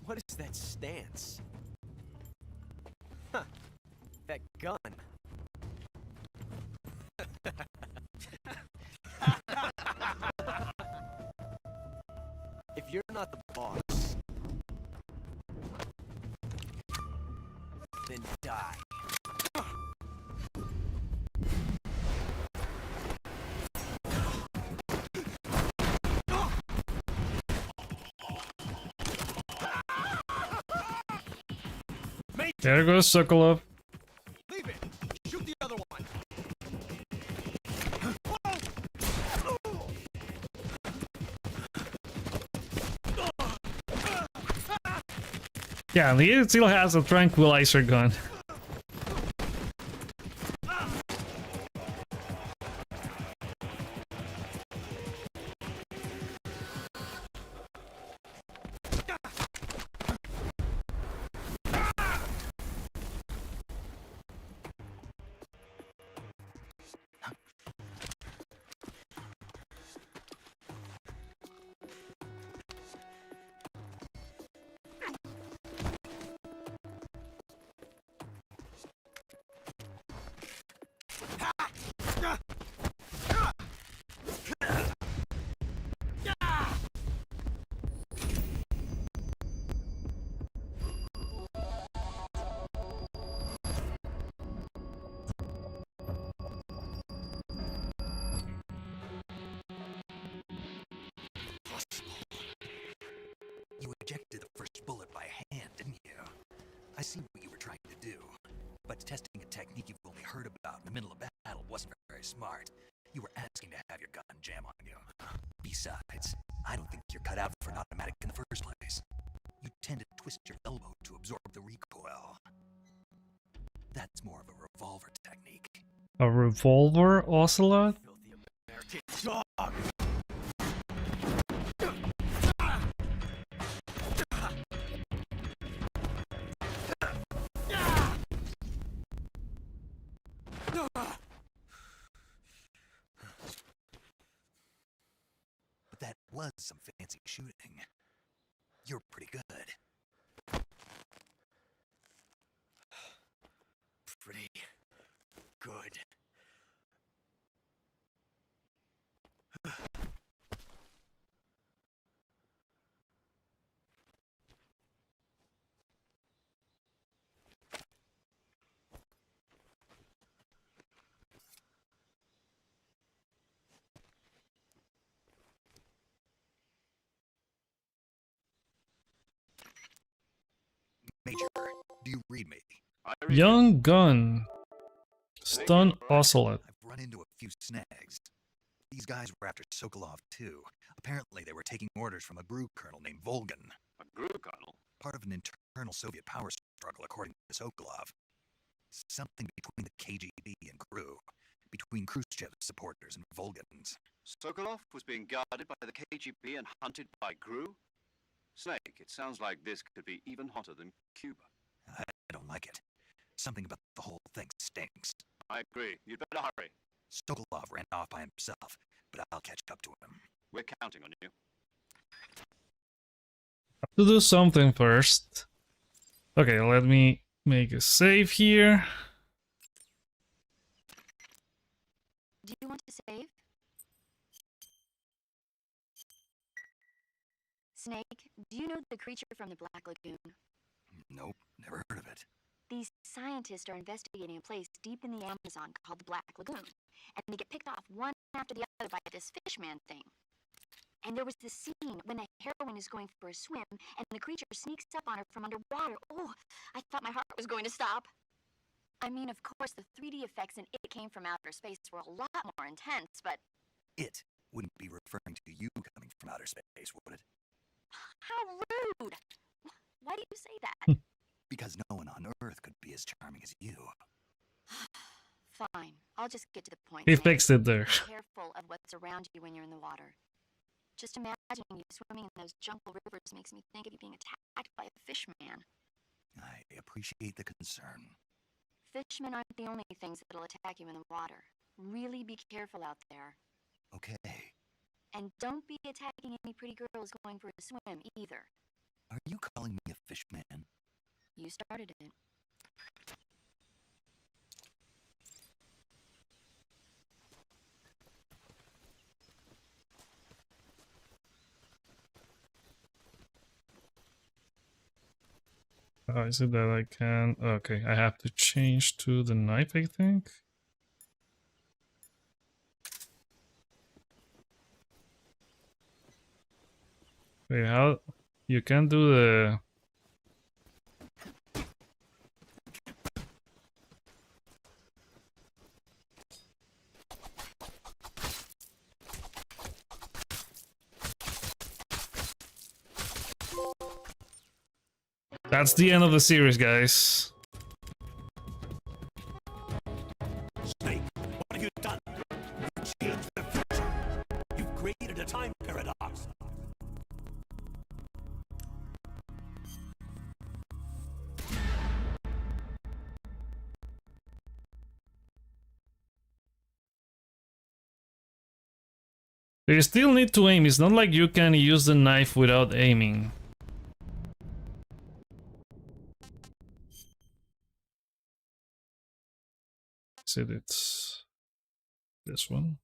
What is that stance? Huh. That gun. If you're not the boss, then die. There goes Sokolov. Leave it! Shoot the other one! Yeah, he still has a tranquilizer gun. You ejected the first bullet by hand, didn't you? I see what you were trying to do. But testing a technique you've only heard about in the middle of battle wasn't very smart. You were asking to have your gun jam on you. Besides, I don't think you're cut out for an automatic in the first place. You tend to twist your elbow to absorb the recoil. That's more of a revolver technique. A revolver, Ocelot? Filthy American dog! But that was some fancy shooting. You're pretty good. Pretty good. Major, do you read me? I read Young gun. Stun Ocelot. I've run into a few snags. These guys were after Sokolov too. Apparently they were taking orders from a GRU colonel named Volgan. a GRU colonel. Part of an internal Soviet power struggle according to Sokolov. Something between the KGB and GRU. Between Khrushchev's supporters and Volgan's. Sokolov was being guarded by the KGB and hunted by GRU? Snake, it sounds like this could be even hotter than Cuba. I don't like it. Something about the whole thing stinks. I agree. You'd better hurry. Sokolov ran off by himself, but I'll catch up to him. We're counting on you. Have to do something first. Okay, let me make a save here. Do you want to save? Snake, do you know the creature from the Black Lagoon? Nope, never heard of it. These scientists are investigating a place deep in the Amazon called the Black Lagoon, and they get picked off one after the other by this fishman thing. And there was this scene when the heroine is going for a swim, and the creature sneaks up on her from underwater. Oh, I thought my heart was going to stop. I mean, of course, the 3D effects in It Came from Outer Space were a lot more intense, but... It wouldn't be referring to you coming from outer space, would it? How rude! Why do you say that? Because no one on Earth could be as charming as you. Fine, I'll just get to the point. He Sam. fixed it there. Be careful of what's around you when you're in the water. Just imagining you swimming in those jungle rivers makes me think of you being attacked by a fishman. I appreciate the concern. Fishmen aren't the only things that'll attack you in the water. Really be careful out there. Okay. And don't be attacking any pretty girls going for a swim, either. Are you calling me a fishman? You started it. Oh, is it that I can... Okay, I have to change to the knife, I think. Wait, how... You can do the... That's the end of the series, guys. Snake, what have you done? You've changed the future. You've created a time paradox. You still need to aim. It's not like you can use the knife without aiming. Is it's this one?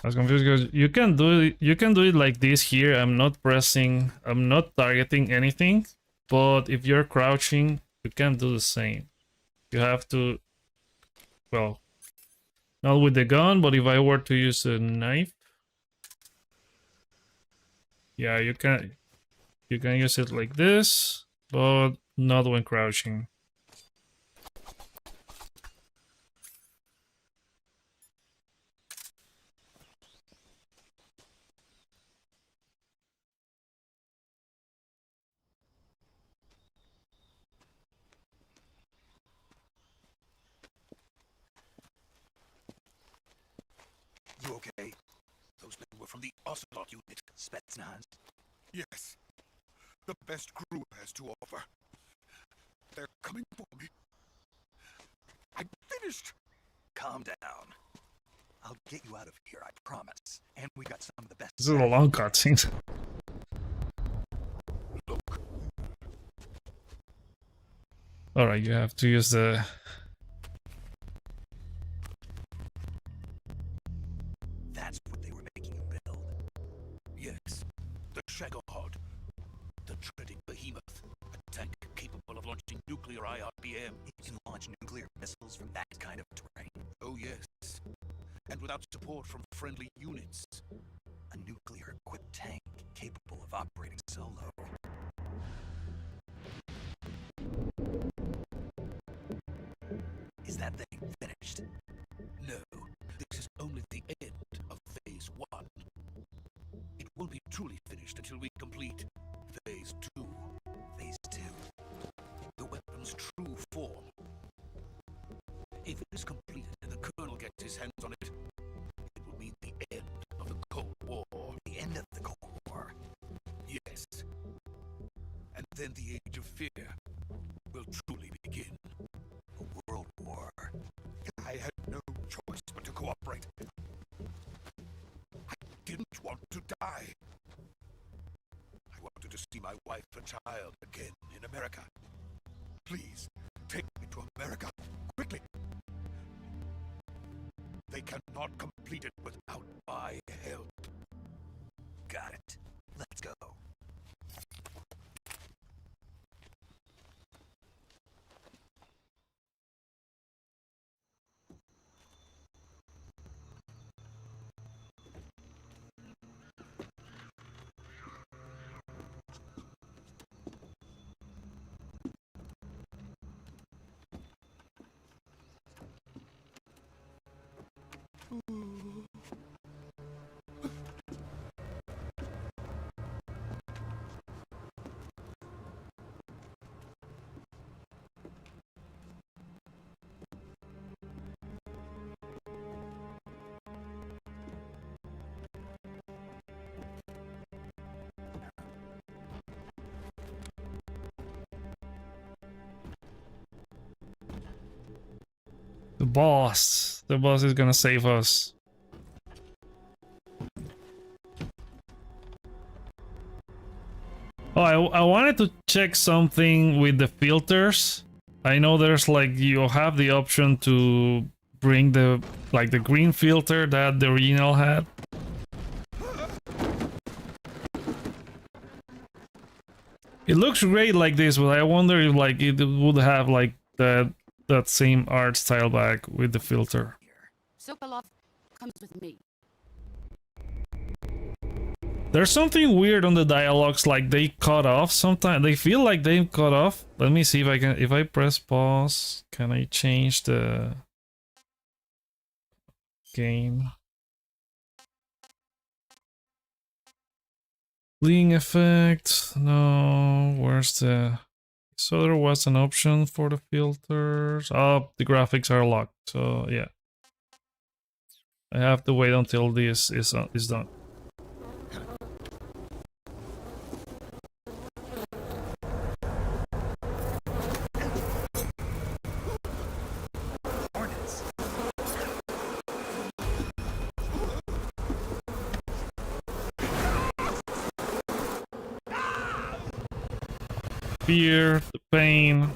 I was confused because you can do it like this here. I'm not targeting anything, but if you're crouching, you can't do the same. You have to, well, not with the gun, but if I were to use a knife, yeah, you can use it like this, but not when crouching. You okay? Those men were from the Ocelot unit. Spetsnaz? Yes. The best crew has to offer. They're coming for me. I'm finished. Calm down. I'll get you out of here, I promise. And we got some of the best. This is a long cutscene. Look. Alright, you have to use the... That's what they were making you build. Yes. The Shagahod. The dreaded behemoth. A tank capable of launching nuclear IRBM. It can launch nuclear missiles from that kind of terrain. Oh yes. And without support from friendly units. A nuclear-equipped tank capable of operating solo. Is that thing finished? No. This is only the end of Phase 1. It won't be truly finished until we complete Phase 2. Phase 2. The weapon's true form. If it is completed and the Colonel gets his hands on it, it will mean the end of the Cold War. The end of the Cold War. Yes. then the age of fear will truly begin. A world war. I had no choice but to cooperate. I didn't want to die. I wanted to see my wife and child again in America. Please, take me to America, quickly. They cannot complete it without my help. Got it. Let's go. The boss is gonna save us. Oh, I wanted to check something with the filters. I know there's like, you have the option to bring the green filter that the original had. It looks great like this, but I wonder if like it would have like that same art style back with the filter. Sokolov comes with me. There's something weird on the dialogues, like they cut off sometimes. They feel like they cut off. Let me see if I can. If I press pause, can I change the game? Bleeding effect. No. Where's the? So there was an option for the filters. Oh, the graphics are locked. So yeah, I have to wait until this is done. Fear, the pain.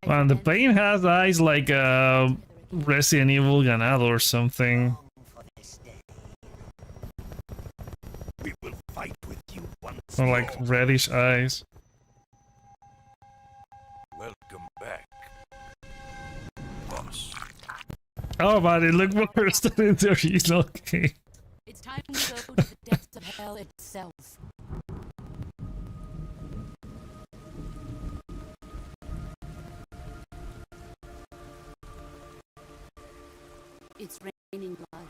Man, the pain has eyes like Resident Evil Ganado or something. We will fight with you once Or like more. reddish eyes. Welcome back, boss. Oh, but it looked worse than in the original game. It's time we go to the depths of hell itself. It's raining blood.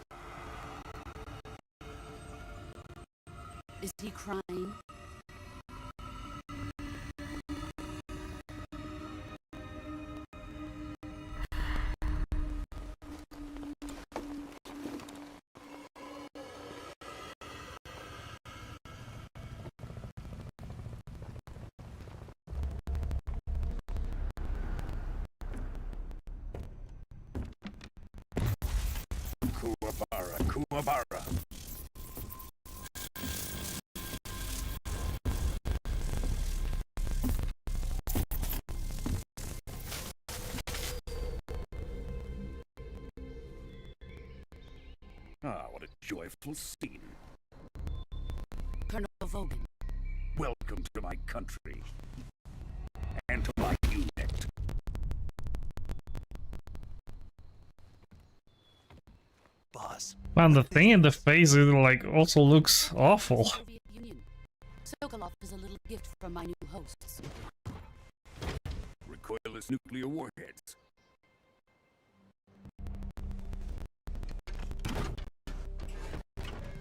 Is he crying? Kuwabara. Ah, what a joyful scene. Colonel Vogan. Welcome to my country. And to my unit. Boss. Man, the thing in the face is like also looks awful. Soviet Union. Sokolov is a little gift from my new hosts. recoilless nuclear warheads.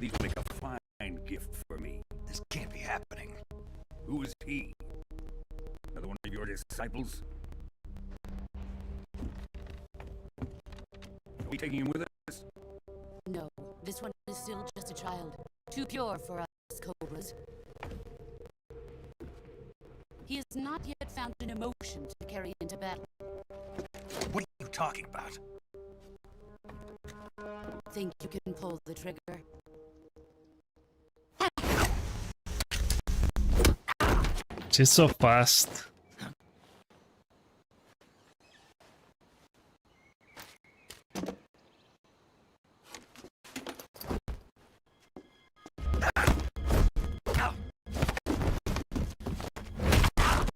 These make a fine gift for me. This can't be happening. Who is he? Another one of your disciples? Are we taking him with us? No, this one is still just a child. Too pure for us Cobras. He has not yet found an emotion to carry into battle. What are you talking about? Think you can pull the trigger? She's so fast.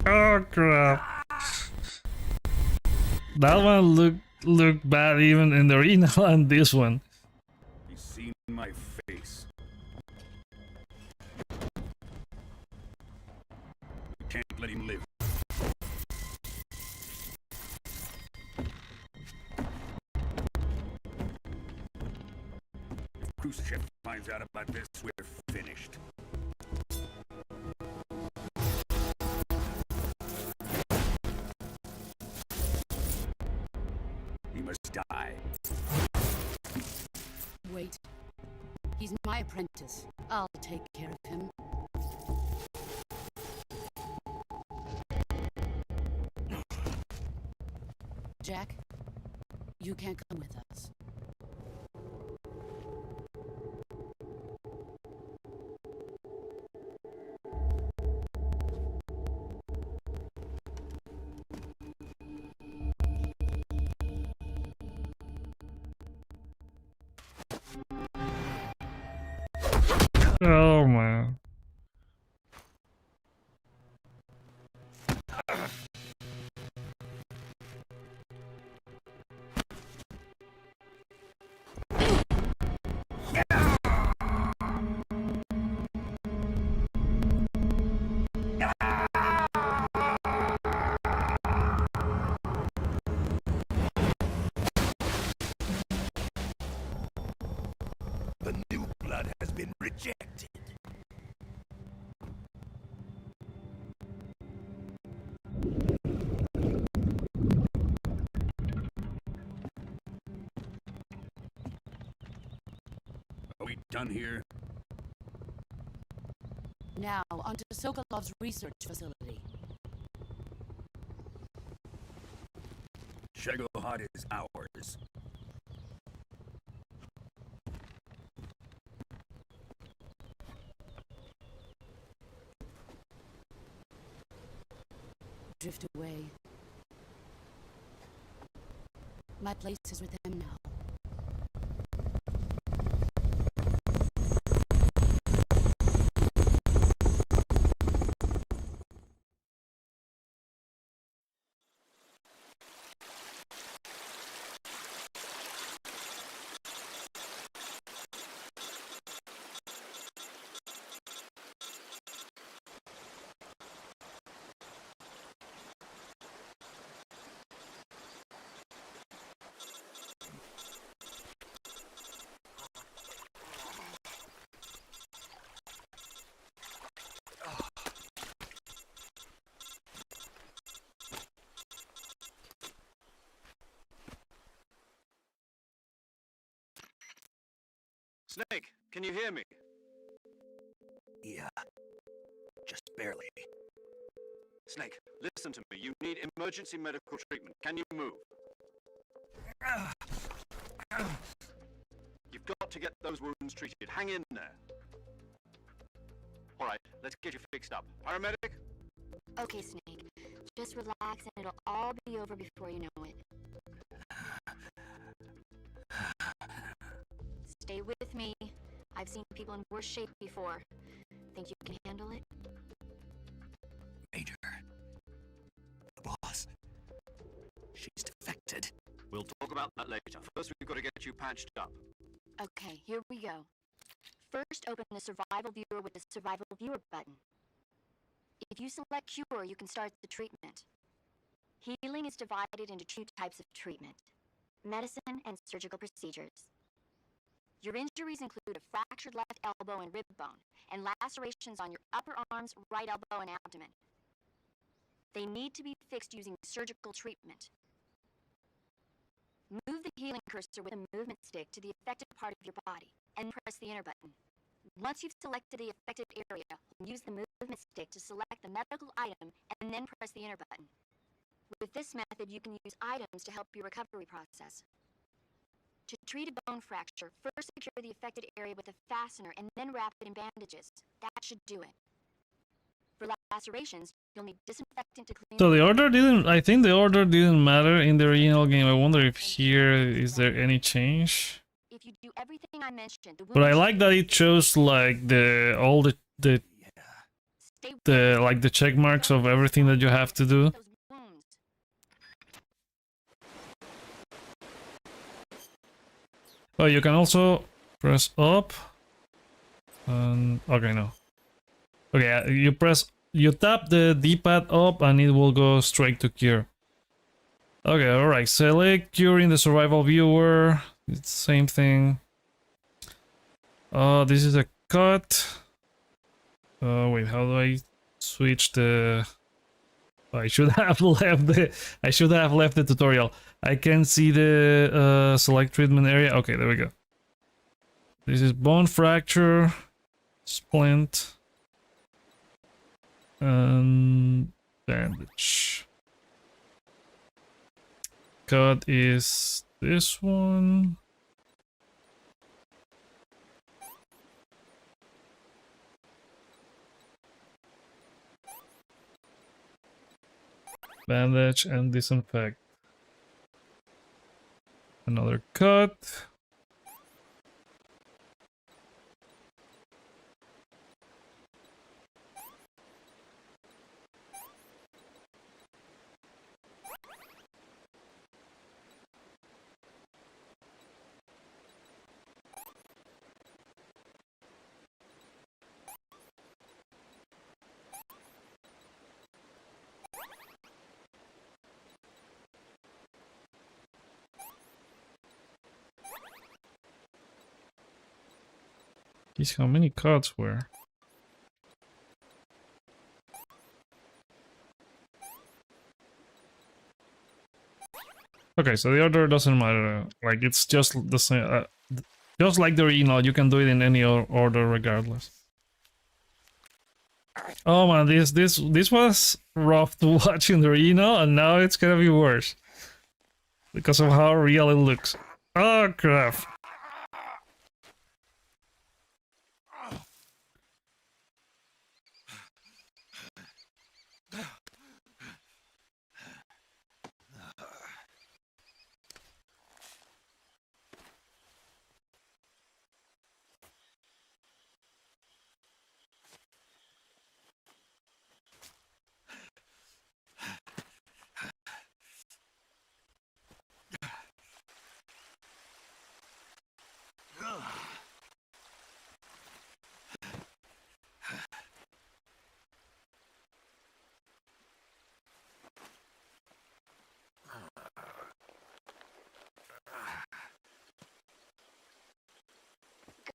Oh crap. That one looked bad even in the original and this one. He's seen my face. We can't let him live. If Khrushchev finds out about this, we're finished. He must die. Wait. He's my apprentice. I'll take care of him. Jack, you can't come with us. Oh man. The new blood has been rejected. Are we done here? Now, onto Sokolov's research facility. Shagohod is ours. Drift away. My place is with them now. Snake, can you hear me? Yeah. Just barely. Snake, listen to me. You need emergency medical treatment. Can you move? You've got to get those wounds treated. Hang in there. All right, let's get you fixed up. Paramedic? Okay, Snake. Just relax and it'll all be over before you know it. Stay with me. I've seen people in worse shape before. Think you can handle it? Major. The boss. She's defected. We'll talk about that later. First, we've got to get you patched up. Okay, here we go. First, open the survival viewer with the survival viewer button. If you select cure, you can start the treatment. Healing is divided into two types of treatment: medicine and surgical procedures. Your injuries include a fractured left elbow and rib bone, and lacerations on your upper arms, right elbow, and abdomen. They need to be fixed using surgical treatment. Move the healing cursor with a movement stick to the affected part of your body, and press the enter button. Once you've selected the affected area, use the movement stick to select the medical item, and then press the enter button. With this method, you can use items to help your recovery process. To treat a bone fracture, first secure the affected area with a fastener and then wrap it in bandages. That should do it. For lacerations, you'll need disinfectant to clean. So the order didn't, I think the order didn't matter in the original game. I wonder if here is there any change. If you do everything I mentioned, the But I like that it shows like the all the like the check marks of everything that you have to do. Oh, you can also press up. And okay, no. Okay, you tap the D-pad up and it will go straight to cure. Okay, alright, select cure in the survival viewer. It's the same thing. This is a cut. Wait, how do I switch the... I should have left the tutorial. I can see the select treatment area. Okay, there we go. This is bone fracture, splint, and bandage. Cut is this one. Bandage and disinfect. Another cut. Geez, how many cuts were? Okay, so the order doesn't matter. Like, it's just the same. Just like the original, you can do it in any order regardless. Oh man, this was rough to watch in the original, and now it's gonna be worse because of how real it looks. Oh crap!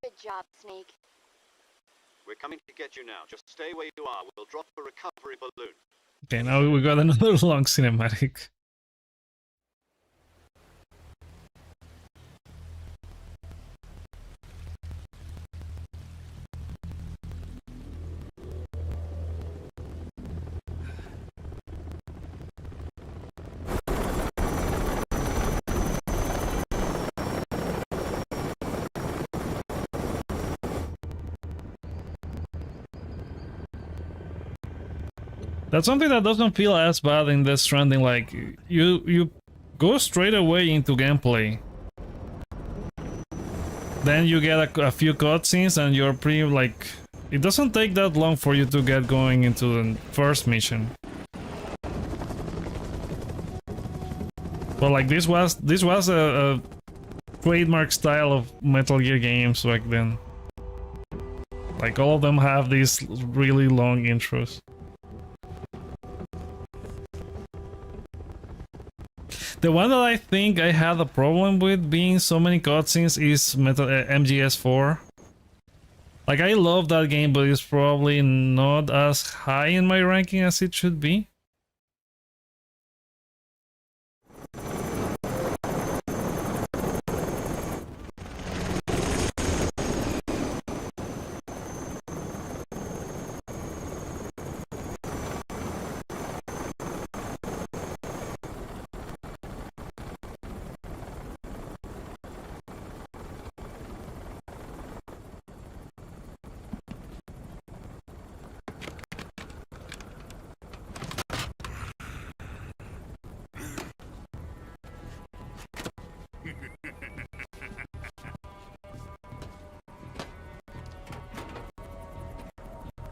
Good job, Snake. We're coming to get you now. Just stay where you are. We'll drop a recovery balloon. Okay, now we got another long cinematic. That's something that doesn't feel as bad in Death Stranding. Like, you go straight away into gameplay. Then you get a few cutscenes and you're pretty, like... It doesn't take that long for you to get going into the first mission. But like, this was a trademark style of Metal Gear games back then. Like, all of them have these really long intros. The one that I think I had a problem with being so many cutscenes is MGS4. Like, I love that game, but it's probably not as high in my ranking as it should be.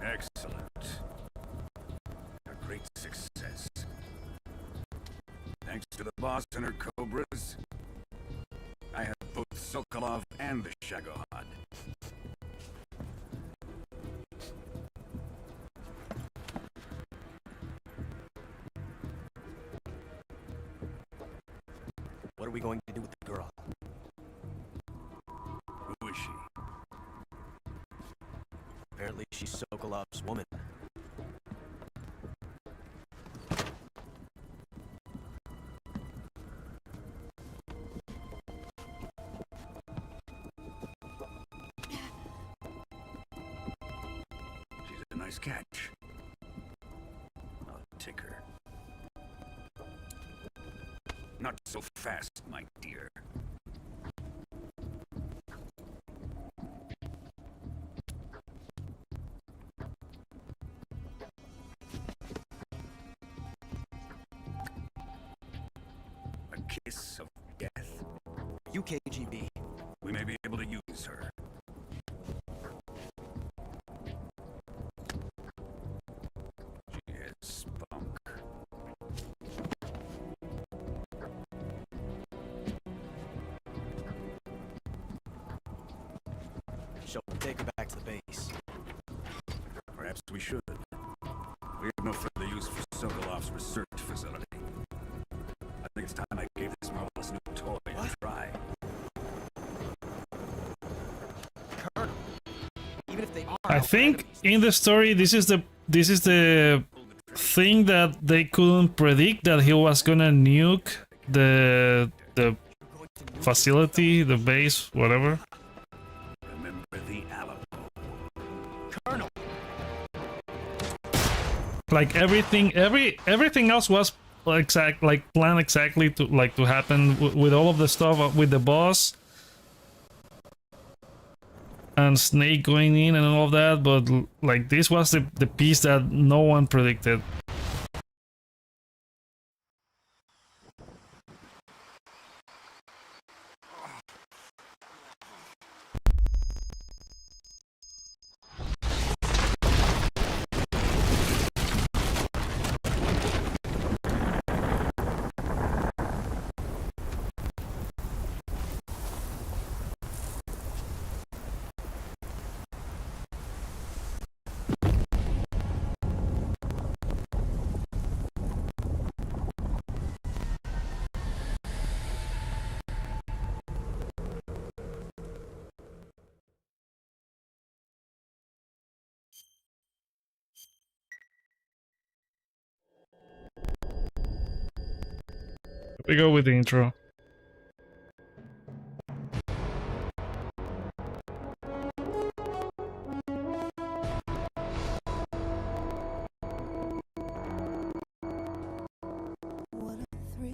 Excellent. A great success. Thanks to the boss and her cobras, I have both Sokolov and the Shagohod. What are we going to do with the girl? Who is she? Apparently she's Sokolov's woman. She's a nice catch. I'll take her. Not so fast, my dear. A kiss of death. UKGB. We may be able to use her. She has spunk. Shall we take her back to the base? Perhaps we should. We have no further use for Sokolov's research facility. I think it's time I gave this marvelous new toy a try. Colonel, even if they are I think in the story this is the thing that they couldn't predict, that he was gonna nuke the facility, the base, whatever. Remember the Alamo. Colonel. Like everything else was planned exactly to happen with all of the stuff with the boss and Snake going in and all of that, but like this was the piece that no one predicted. We go with the intro. What a thrill,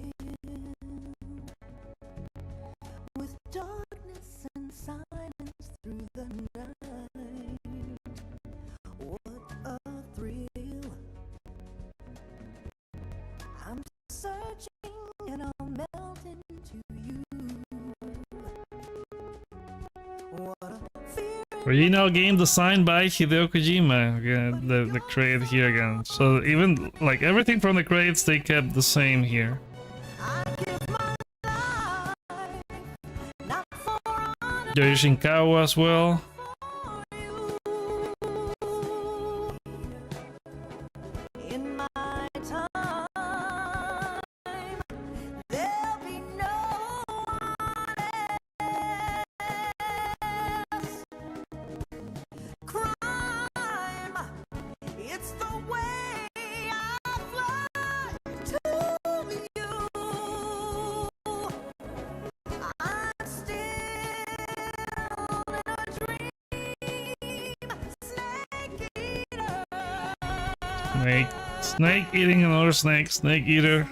with darkness and silence through the night. What a thrill, I'm searching and I'll melt into you. What a fear. Original game designed by Hideo Kojima. Again, the crate here again. So even like everything from the crates, they kept the same here. I give my life, not for honor, Yoyo Shinkawa as well. for you. In my time, there Snake. Snake eating another snake. Snake eater.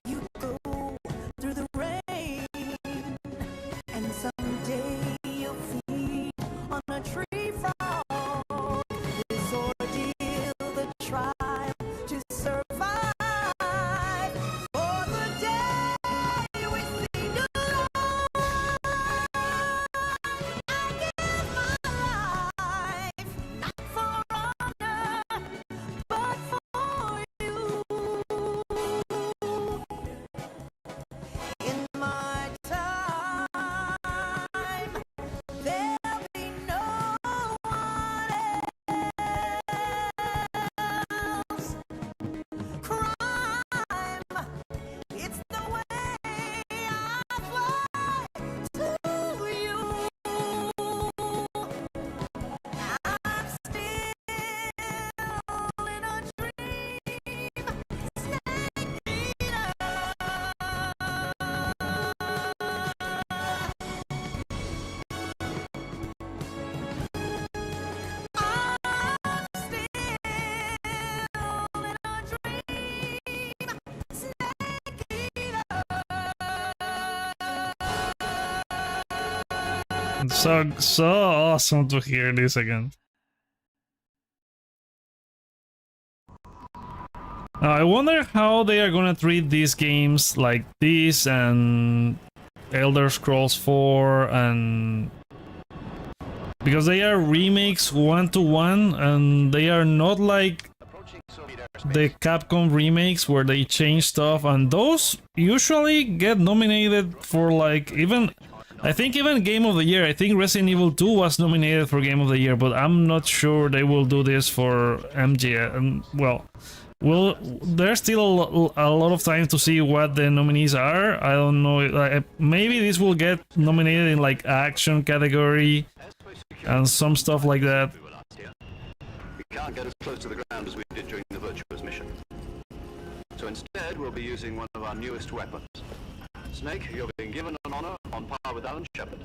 You go through the rain, and someday you'll feed on a tree frog. This ordeal, the trial to survive. For the day we sing alone, I give my life, not for honor, but for you. In my time, there'll be no one else. Crime, it's the way I fly to you. I'm still in a dream, snake eater. I'm still in a dream, snake eater. It's so awesome to hear this again. Now, I wonder how they are gonna treat these games like this and Elder Scrolls 4 and because they are remakes 1-to-1 and they are not like the Capcom remakes where they change stuff, and those usually get nominated for like I think even Game of the Year. I think Resident Evil 2 was nominated for Game of the Year, but I'm not sure they will do this for MGS. Well, there's still a lot of time to see what the nominees are. I don't know. Maybe this will get nominated in like action category and some stuff like that. We can't get as close to the ground as we did during the Virtuous mission. So instead, we'll be using one of our newest weapons. Snake, you're being given an honor on par with Alan Shepard.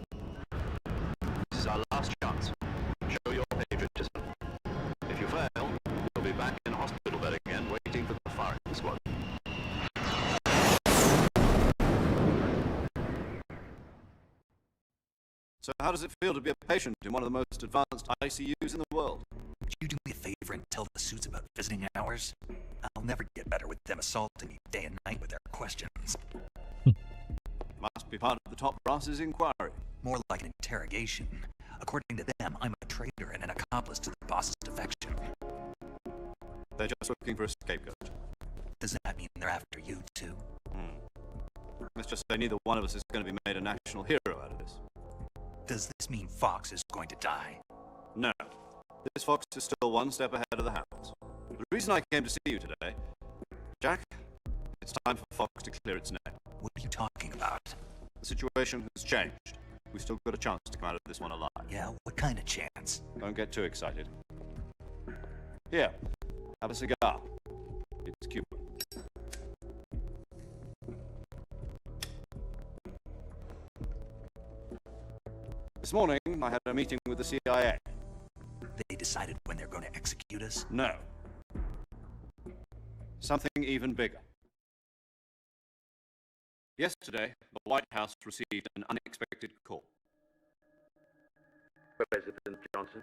This is our last chance. Show your patriotism. If you fail, you'll be back in hospital bed again, waiting for the firing squad. So how does it feel to be a patient in one of the most advanced ICUs in the world? Would you do me a favor and tell the suits about visiting hours? I'll never get better with them assaulting me day and night with their questions. Must be part of the top brass's inquiry. More like an interrogation. According to them, I'm a traitor and an accomplice to the boss's defection. They're just looking for a scapegoat. Does that mean they're after you, too? Let's just say neither one of us is going to be made a national hero out of this. Does this mean Fox is going to die? No. This fox is still one step ahead of the hounds. The reason I came to see you today, Jack, it's time for Fox to clear its name. What are you talking about? The situation has changed. We've still got a chance to come out of this one alive. Yeah, what kind of chance? Don't get too excited. Here, have a cigar. It's Cuban. This morning, I had a meeting with the CIA. They decided when they're going to execute us? No. Something even bigger. Yesterday, the White House received an unexpected call. President Johnson?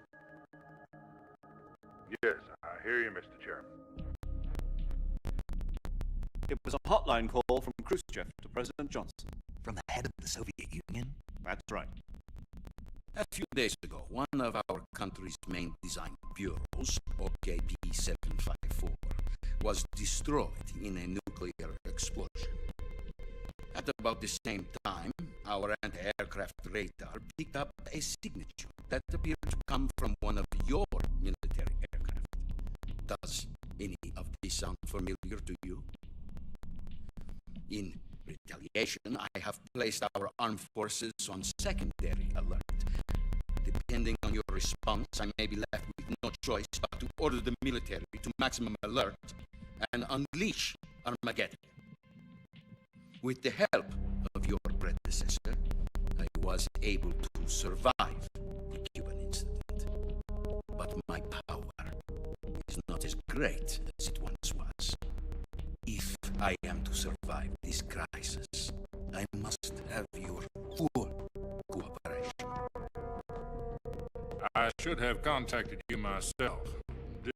Yes, I hear you, Mr. Chairman. It was a hotline call from Khrushchev to President Johnson. From the head of the Soviet Union? That's right. A few days ago, one of our country's main design bureaus, OKP 754, was destroyed in a nuclear explosion. At about the same time, our anti-aircraft radar picked up a signature that appeared to come from one of your military aircraft. Does any of this sound familiar to you? In retaliation, I have placed our armed forces on secondary alert. Depending on your response, I may be left with no choice but to order the military to maximum alert and unleash Armageddon. With the help of your predecessor, I was able to survive the Cuban incident. But my power is not as great as it once was. If I am to survive this crisis, I must have your full cooperation. I should have contacted you myself.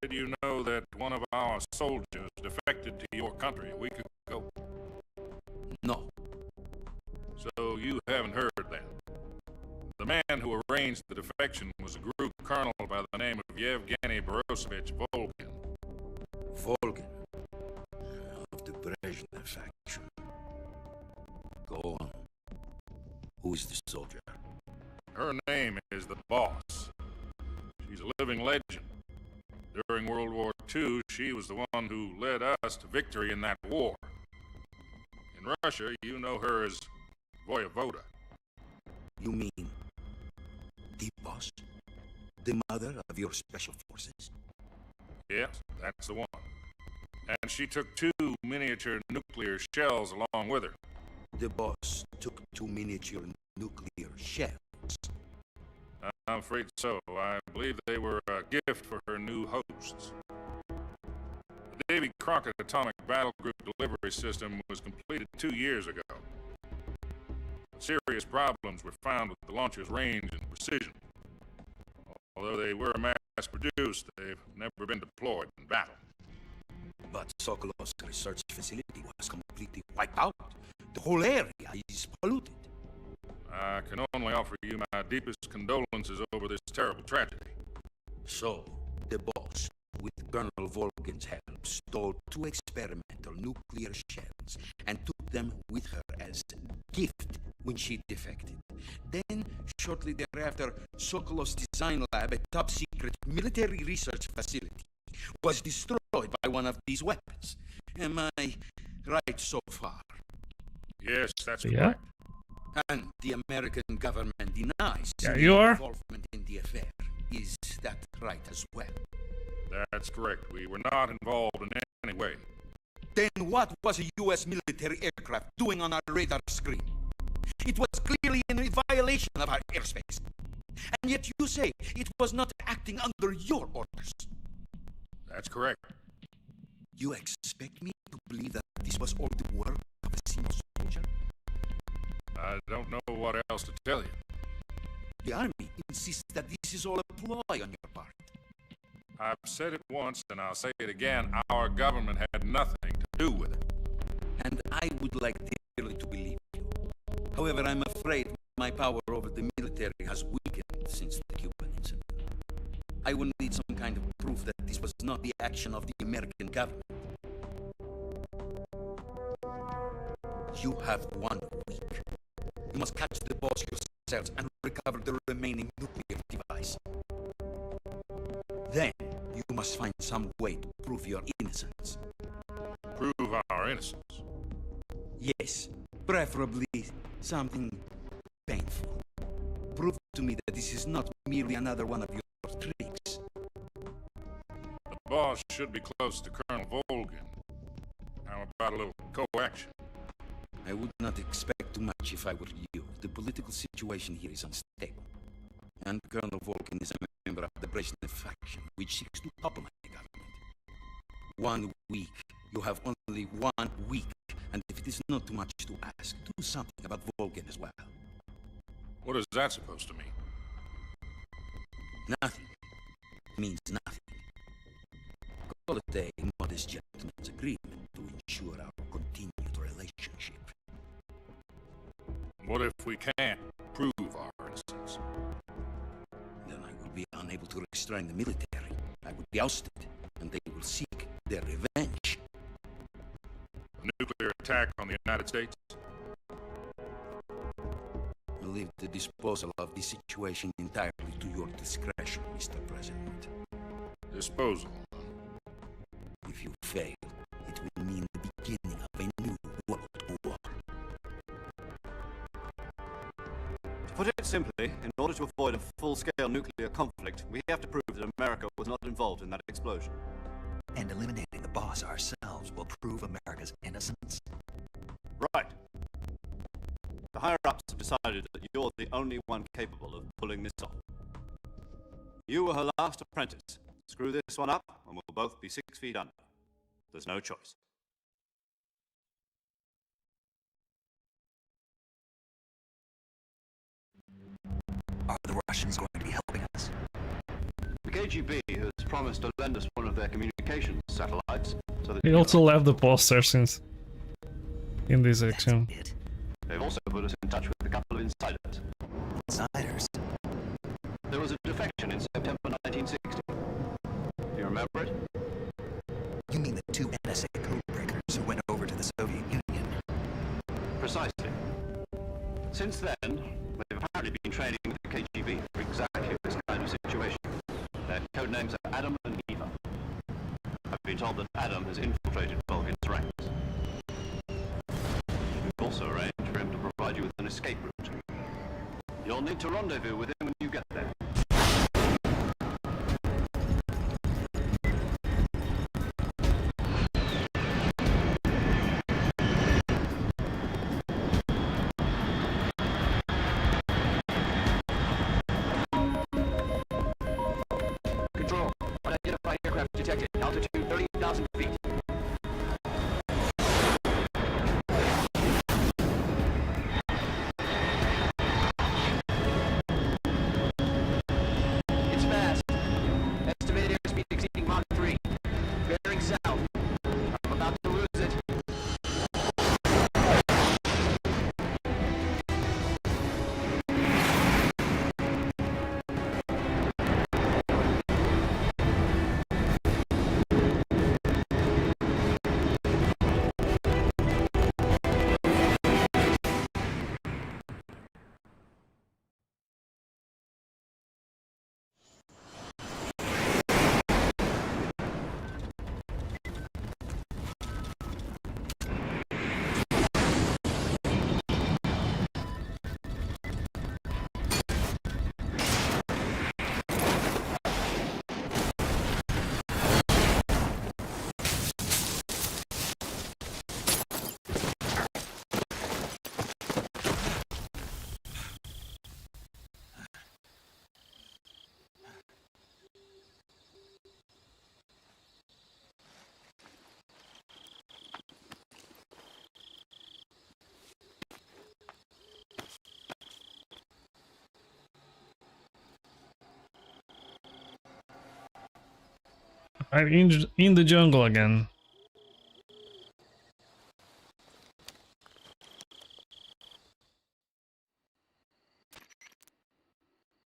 Did you know that one of our soldiers defected to your country a week ago? No. So you haven't heard then. The man who arranged the defection was a group colonel by the name of Yevgeny Borosovich Volgin. Volgin. Of the Brezhnev faction. Go on. Who is the soldier? Her name is the Boss. She's a living legend. During World War II, she was the one who led us to victory in that war. In Russia, you know her as Voyevoda. You mean the Boss? The mother of your special forces? Yes, that's the one. And she took 2 miniature nuclear shells along with her. The Boss took 2 miniature nuclear shells. I'm afraid so. I believe they were a gift for her new hosts. The Davy Crockett Atomic Battle Group delivery system was completed 2 years ago. Serious problems were found with the launcher's range and precision. Although they were mass-produced, they've never been deployed in battle. But Sokolov's research facility was completely wiped out. The whole area is polluted. I can only offer you my deepest condolences over this terrible tragedy. So, the Boss, with Colonel Volgin's help, stole 2 experimental nuclear shells and took them with her as a gift when she defected. Then, shortly thereafter, Sokolov's design lab, a top-secret military research facility, was destroyed by one of these weapons. Am I right so far? Yes, that's Yeah. correct. And the American government denies You are. involvement in the affair. Is that right as well? That's correct. We were not involved in any way. Then what was a U.S. military aircraft doing on our radar screen? It was clearly in violation of our airspace. And yet you say it was not acting under your orders. That's correct. You expect me to believe that this was all the work of a single soldier? I don't know what else to tell you. The Army insists that this is all a ploy on your part. I've said it once and I'll say it again. Our government had nothing to do with it. And I would like dearly to believe you. However, I'm afraid my power over the military has weakened since the Cuban incident. I will need some kind of proof that this was not the action of the American government. You have 1 week. You must catch the Boss yourselves and recover the remaining nuclear device. Then, you must find some way to prove your innocence. Prove our innocence. Yes, preferably something painful. Prove to me that this is not merely another one of your tricks. The Boss should be close to Colonel Volgin. How about a little coaction? I would not expect too much if I were you. The political situation here is unstable. And Colonel Volgin is a member of the Brezhnev faction, which seeks to topple my government. 1 week. You have only 1 week. And if it is not too much to ask, do something about Volgin as well. What is that supposed to mean? Nothing. Means nothing. Call it a modest gentleman's agreement to ensure our continued relationship. What if we can't prove our innocence? Then I will be unable to restrain the military. I will be ousted, and they will seek their revenge. A nuclear attack on the United States? I leave the disposal of the situation entirely to your discretion, Mr. President. Disposal. If you fail, it will mean the beginning of a new world war. To put it simply, in order to avoid a full-scale nuclear conflict, we have to prove that America was not involved in that explosion. And eliminating the Boss ourselves will prove America's innocence. Right. The higher-ups have decided that you're the only one capable of pulling this off. You were her last apprentice, Screw this one up, and we'll both be 6 feet under. There's no choice. Are the Russians going to be helping us? The KGB has promised to lend us one of their communications satellites, so that He also left the poster since in this section. It. they've also put us in touch with a couple of insiders. Insiders. There was a defection in September 1960. Do you remember it? You mean the 2 NSA codebreakers who went over to the Soviet Union? Precisely. Since then, they've apparently been training with the KGB for exactly this kind of situation. Their codenames are Adam and Eva. I've been told that Adam has infiltrated Vulcan's ranks. We've also arranged for him to provide you with an escape route. You'll need to rendezvous with him when you get there. Control. Unidentified aircraft detected. Altitude 30,000 feet. It's fast. Estimated airspeed exceeding Mach 3. Bearing south. I'm about to lose it. I'm in the jungle again.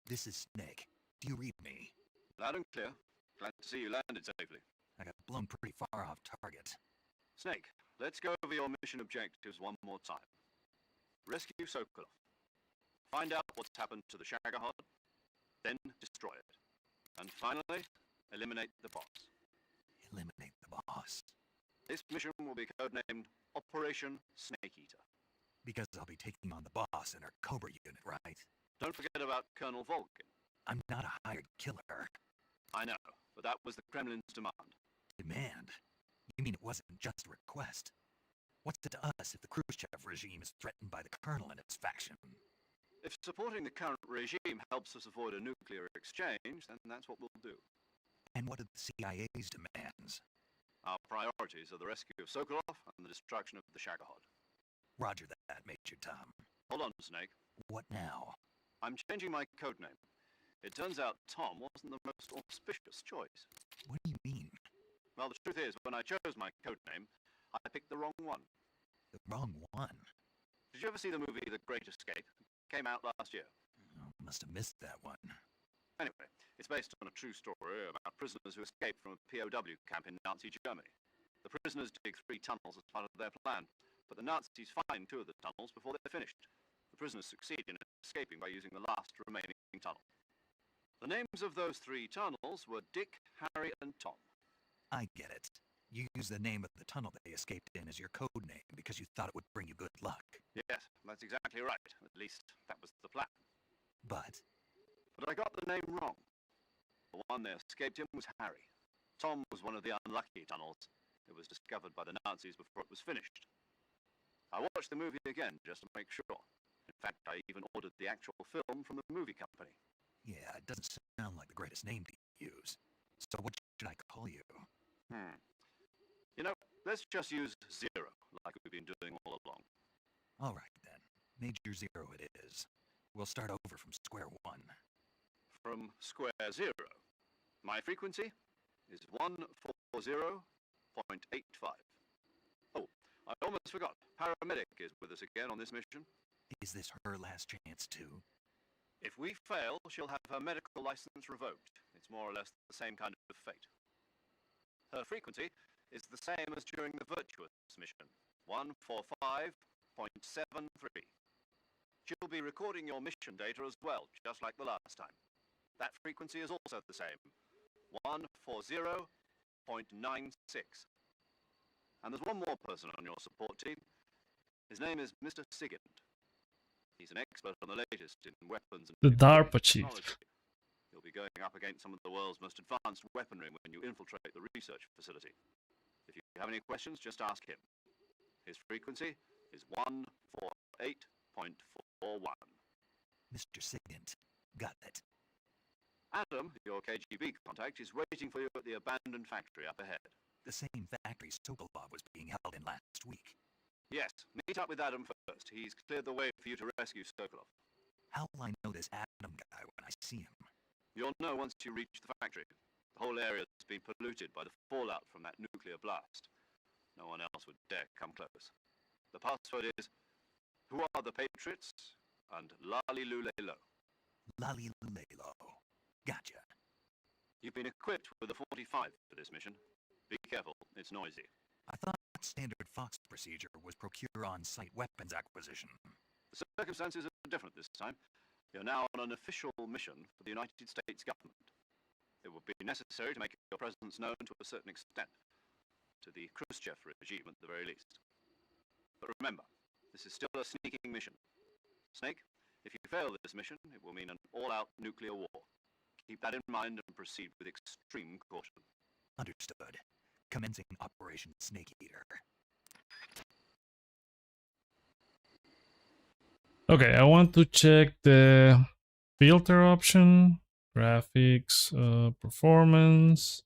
This is Snake. Do you read me? Loud and clear. Glad to see you landed safely. I got blown pretty far off target. Snake, let's go over your mission objectives one more time. Rescue Sokolov. Find out what's happened to the Shagohod, then destroy it. And finally, eliminate the boss. Eliminate the boss. This mission will be codenamed Operation Snake Eater. Because I'll be taking on the boss in our Cobra unit, right? Don't forget about Colonel Volkin. I'm not a hired killer. I know, but that was the Kremlin's demand. Demand? You mean it wasn't just a request? What's it to us if the Khrushchev regime is threatened by the Colonel and its faction? If supporting the current regime helps us avoid a nuclear exchange, then that's what we'll do. And what are the CIA's demands? Our priorities are the rescue of Sokolov and the destruction of the Shagohod. Roger that, Major Tom. Hold on, Snake. What now? I'm changing my codename. It turns out Tom wasn't the most auspicious choice. What do you mean? Well, the truth is, when I chose my codename, I picked the wrong one. The wrong one? Did you ever see the movie The Great Escape? It came out last year. Oh, must have missed that one. Anyway, it's based on a true story about prisoners who escaped from a POW camp in Nazi Germany. The prisoners dig 3 tunnels as part of their plan, but the Nazis find 2 of the tunnels before they're finished. The prisoners succeed in escaping by using the last remaining tunnel. The names of those 3 tunnels were Dick, Harry, and Tom. I get it. You used the name of the tunnel they escaped in as your code name because you thought it would bring you good luck. Yes, that's exactly right. At least, that was the plan. But I got the name wrong. The one they escaped in was Harry. Tom was one of the unlucky tunnels. It was discovered by the Nazis before it was finished. I watched the movie again just to make sure. In fact, I even ordered the actual film from the movie company. yeah, it doesn't sound like the greatest name to use. So what call you? You know, let's just use 0, like we've been doing all along. All right, then. Major 0 it is. We'll start over from square one. From square 0. My frequency is 140.85. Oh, I almost forgot. Paramedic is with us again on this mission. Is this her last chance, too? If we fail, she'll have her medical license revoked. It's more or less the same kind of fate. Her frequency is the same as during the Virtuous mission, 145.73. She'll be recording your mission data as well, just like the last time. That frequency is also the same, 140.96. And there's one more person on your support team. His name is Mr. Sigint. He's an expert on the latest in weapons and The DARPA chief. technology. You'll be going up against some of the world's most advanced weaponry when you infiltrate the research facility. If you have any questions, just ask him. His frequency is 148.41. Mr. Sigint. Got it. Adam, your KGB contact, is waiting for you at the abandoned factory up ahead. The same factory Sokolov was being held in last week. Yes, meet up with Adam first. He's cleared the way for you to rescue Sokolov. How will I know this Adam guy when I see him? You'll know once you reach the factory. The whole area has been polluted by the fallout from that nuclear blast. No one else would dare come close. The password is, "Who are the Patriots?" and Lali Lulelo. Lali Lulelo. Gotcha. You've been equipped with a 45 for this mission. Be careful, it's noisy. I thought standard Fox procedure was procure on-site weapons acquisition. The circumstances are different this time. You're now on an official mission for the United States government. It will be necessary to make your presence known to a certain extent, to the Khrushchev regime at the very least. But remember, this is still a sneaking mission. Snake, if you fail this mission, it will mean an all-out nuclear war. Keep that in mind and proceed with extreme caution. Understood. Commencing Operation Snake Eater. Okay, I want to check the filter option, graphics, performance,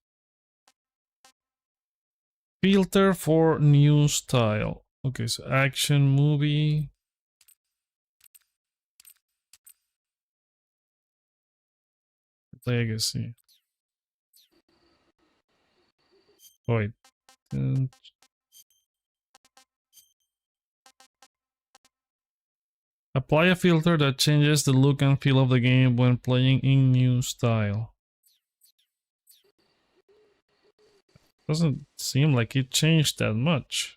filter for new style. Okay, so action movie. Legacy. Wait. Apply a filter that changes the look and feel of the game when playing in new style. Doesn't seem like it changed that much.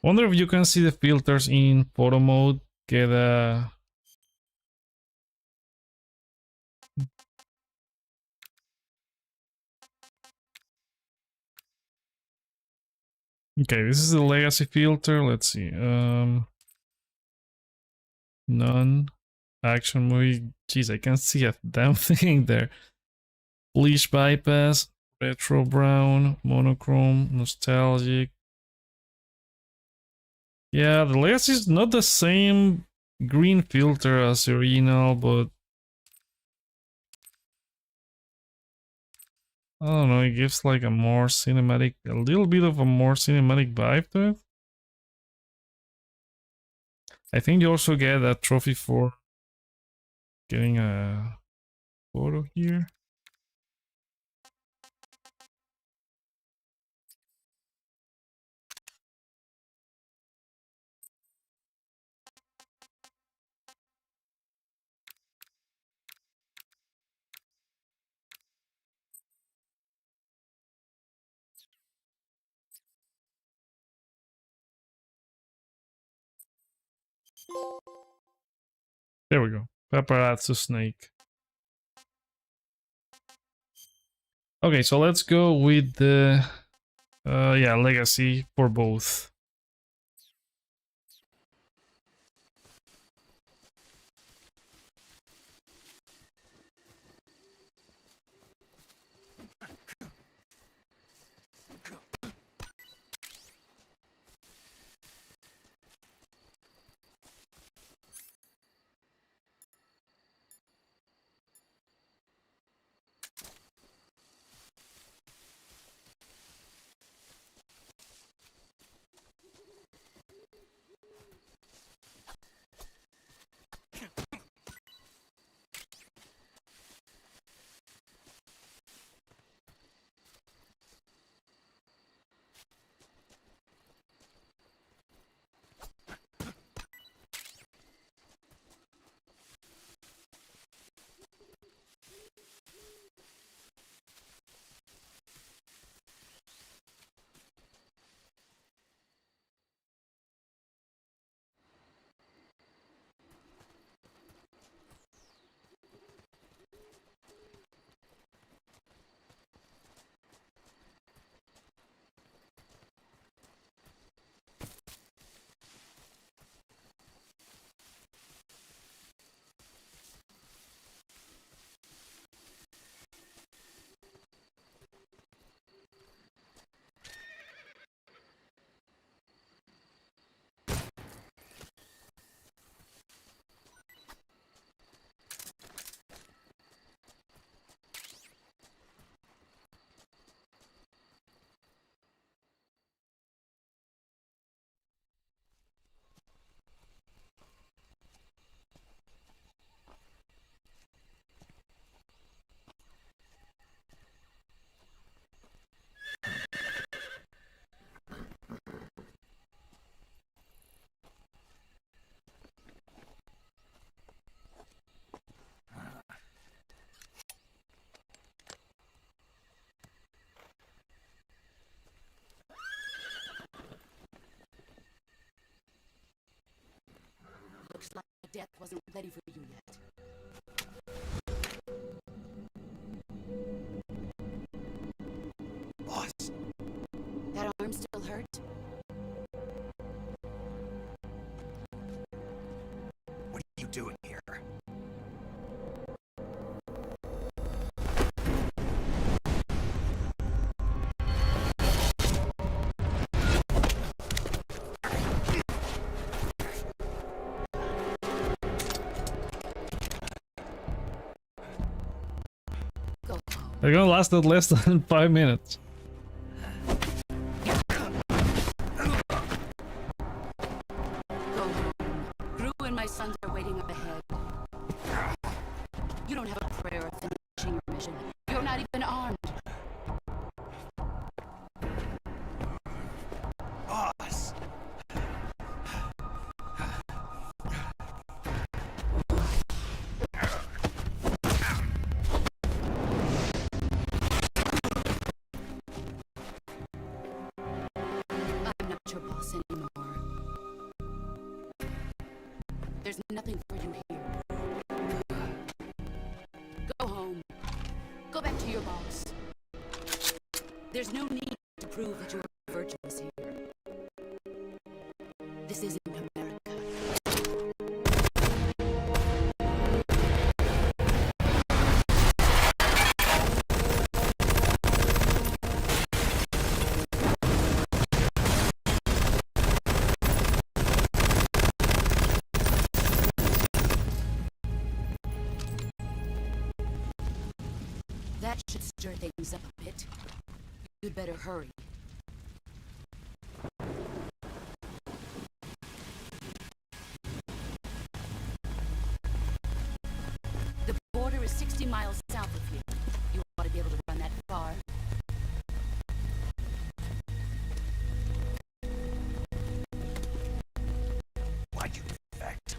Wonder if you can see the filters in photo mode. Get a... Okay, this is the legacy filter. Let's see. None. Action movie. Jeez, I can't see a damn thing there. Bleach bypass. Retro brown. Monochrome. Nostalgic. Yeah, the legacy is not the same green filter as the original, but I don't know, it gives like a more cinematic, a little bit of a more cinematic vibe to it. I think you also get a trophy for getting a photo here. There we go. Paparazzo snake. Okay, so let's go with the yeah, legacy for both. death wasn't ready for you yet. Boss, That arm still hurt? what are you doing here? Go. They're gonna last at less than 5 minutes. Go home. Gru and my sons are waiting up ahead. You don't have a prayer of finishing your mission. You're not even armed. Boss! I'm not your boss anymore. There's nothing for you here. Go home. Go back to your boss. There's no need to prove that you're virtuous here. This isn't America. That should stir things up a bit. You'd better hurry. The border is 60 miles south of here. You ought to be able to run that far. Why'd you defect?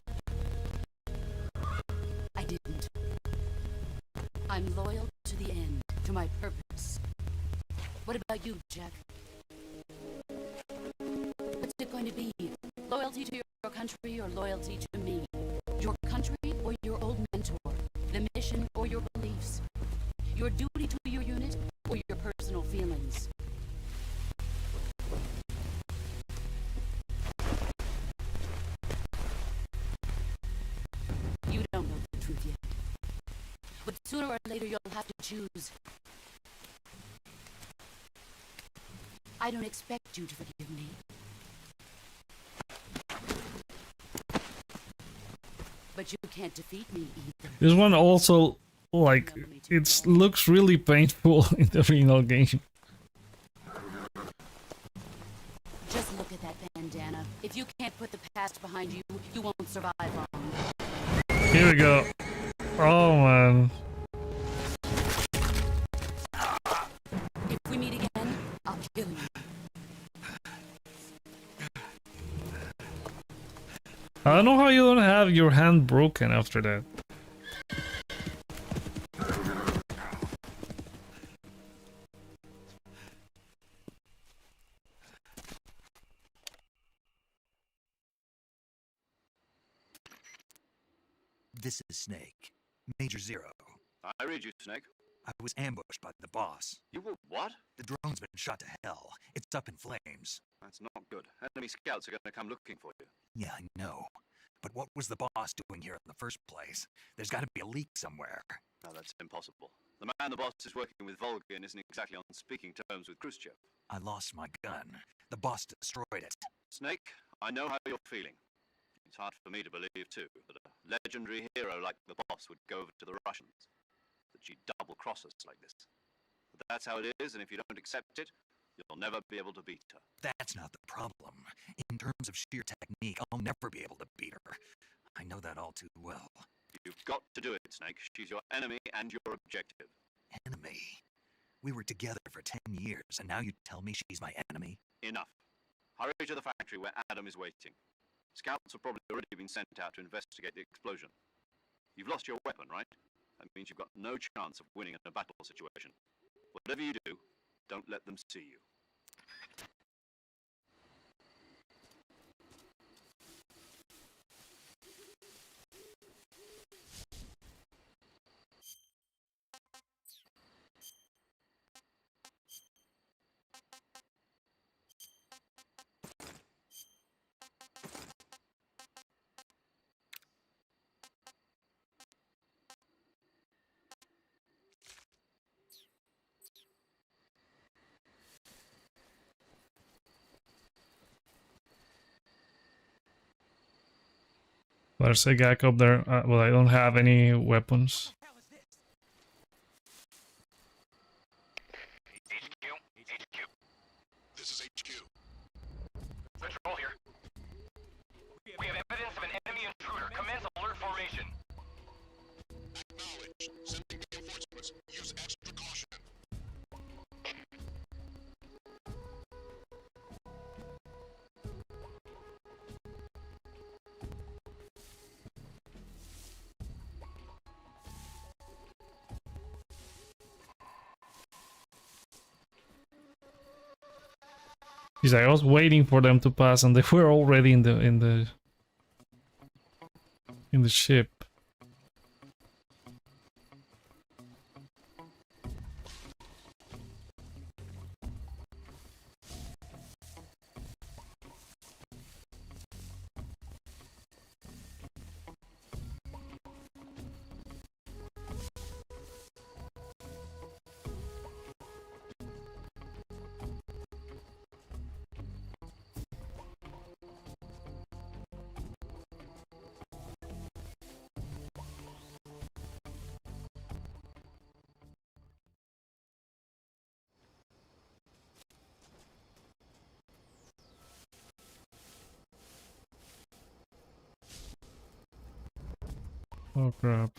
I didn't. I'm loyal to the end, to my purpose. What about you, Jack? What's it going to be? Loyalty to your country or loyalty to me? Your country or your old mentor? The mission or your beliefs? Your duty to your unit or your personal feelings? You don't know the truth yet. But sooner or later you'll have to choose. I don't expect you to forgive me. But you can't defeat me either. This one also, like, it looks really painful in the original game. Just look at that bandana. If you can't put the past behind you, you won't survive long. Here we go. Oh man. If we meet again, I'll kill you. I don't know how you don't have your hand broken after that. This is Snake. Major Zero. I read you, Snake. I was ambushed by the boss. You were what? The drone's been shot to hell. It's up in flames. That's not good. Enemy scouts are going to come looking for you. Yeah, I know. But what was the boss doing here in the first place? There's got to be a leak somewhere. No, that's impossible. The man the boss is working with Volgin isn't exactly on speaking terms with Khrushchev. I lost my gun. The boss destroyed it. Snake, I know how you're feeling. It's hard for me to believe, too, that a legendary hero like the boss would go over to the Russians. That she'd double-cross us like this. But that's how it is, and if you don't accept it, you'll never be able to beat her. That's not the problem. In terms of sheer technique, I'll never be able to beat her. I know that all too well. You've got to do it, Snake. She's your enemy and your objective. Enemy? We were together for 10 years, and now you tell me she's my enemy? Enough. Hurry to the factory where Adam is waiting. Scouts have probably already been sent out to investigate the explosion. You've lost your weapon, right? That means you've got no chance of winning in a battle situation. Whatever you do, don't let them see you. There's a guy up there. Well, I don't have any weapons. HQ. This is HQ. Control here. We have evidence of an enemy intruder. Commence alert formation. Acknowledged. Sending reinforcements. Use extra caution. Because I was waiting for them to pass, and they were already in the ship. Oh crap.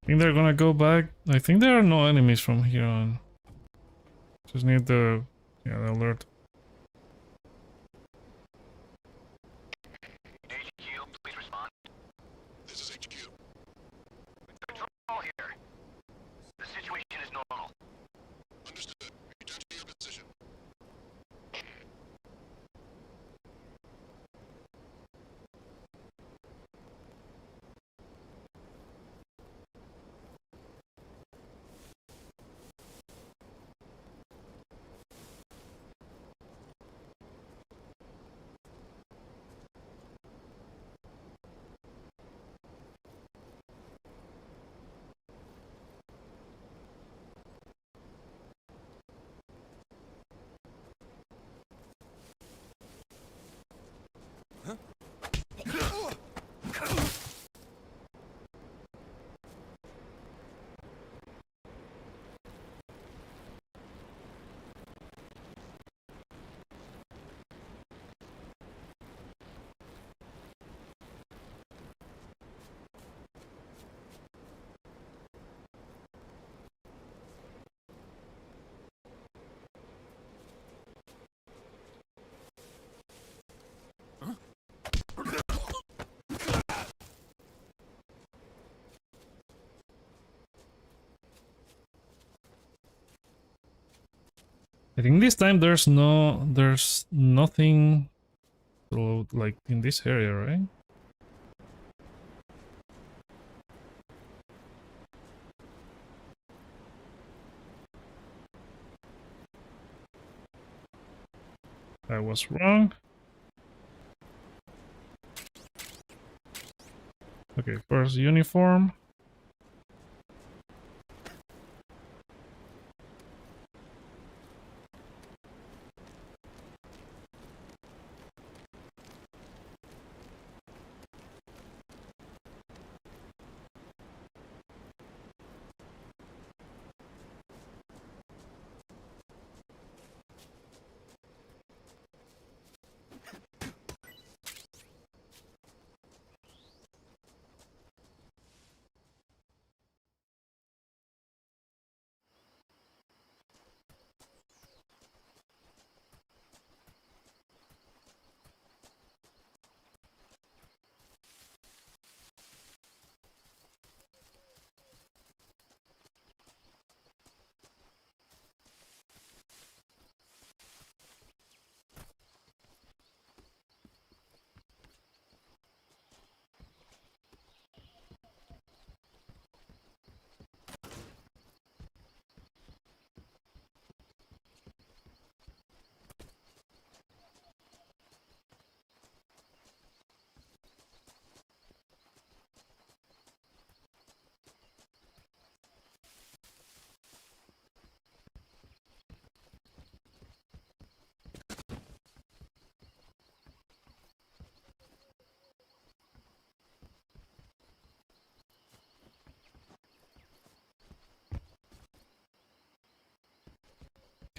I think they're gonna go back. I think there are no enemies from here on. Just need the the alert. HQ, please respond. This is HQ. Control here. The situation is normal. Understood. Return to your position. I think this time there's nothing like in this area, right? I was wrong. Okay, first uniform.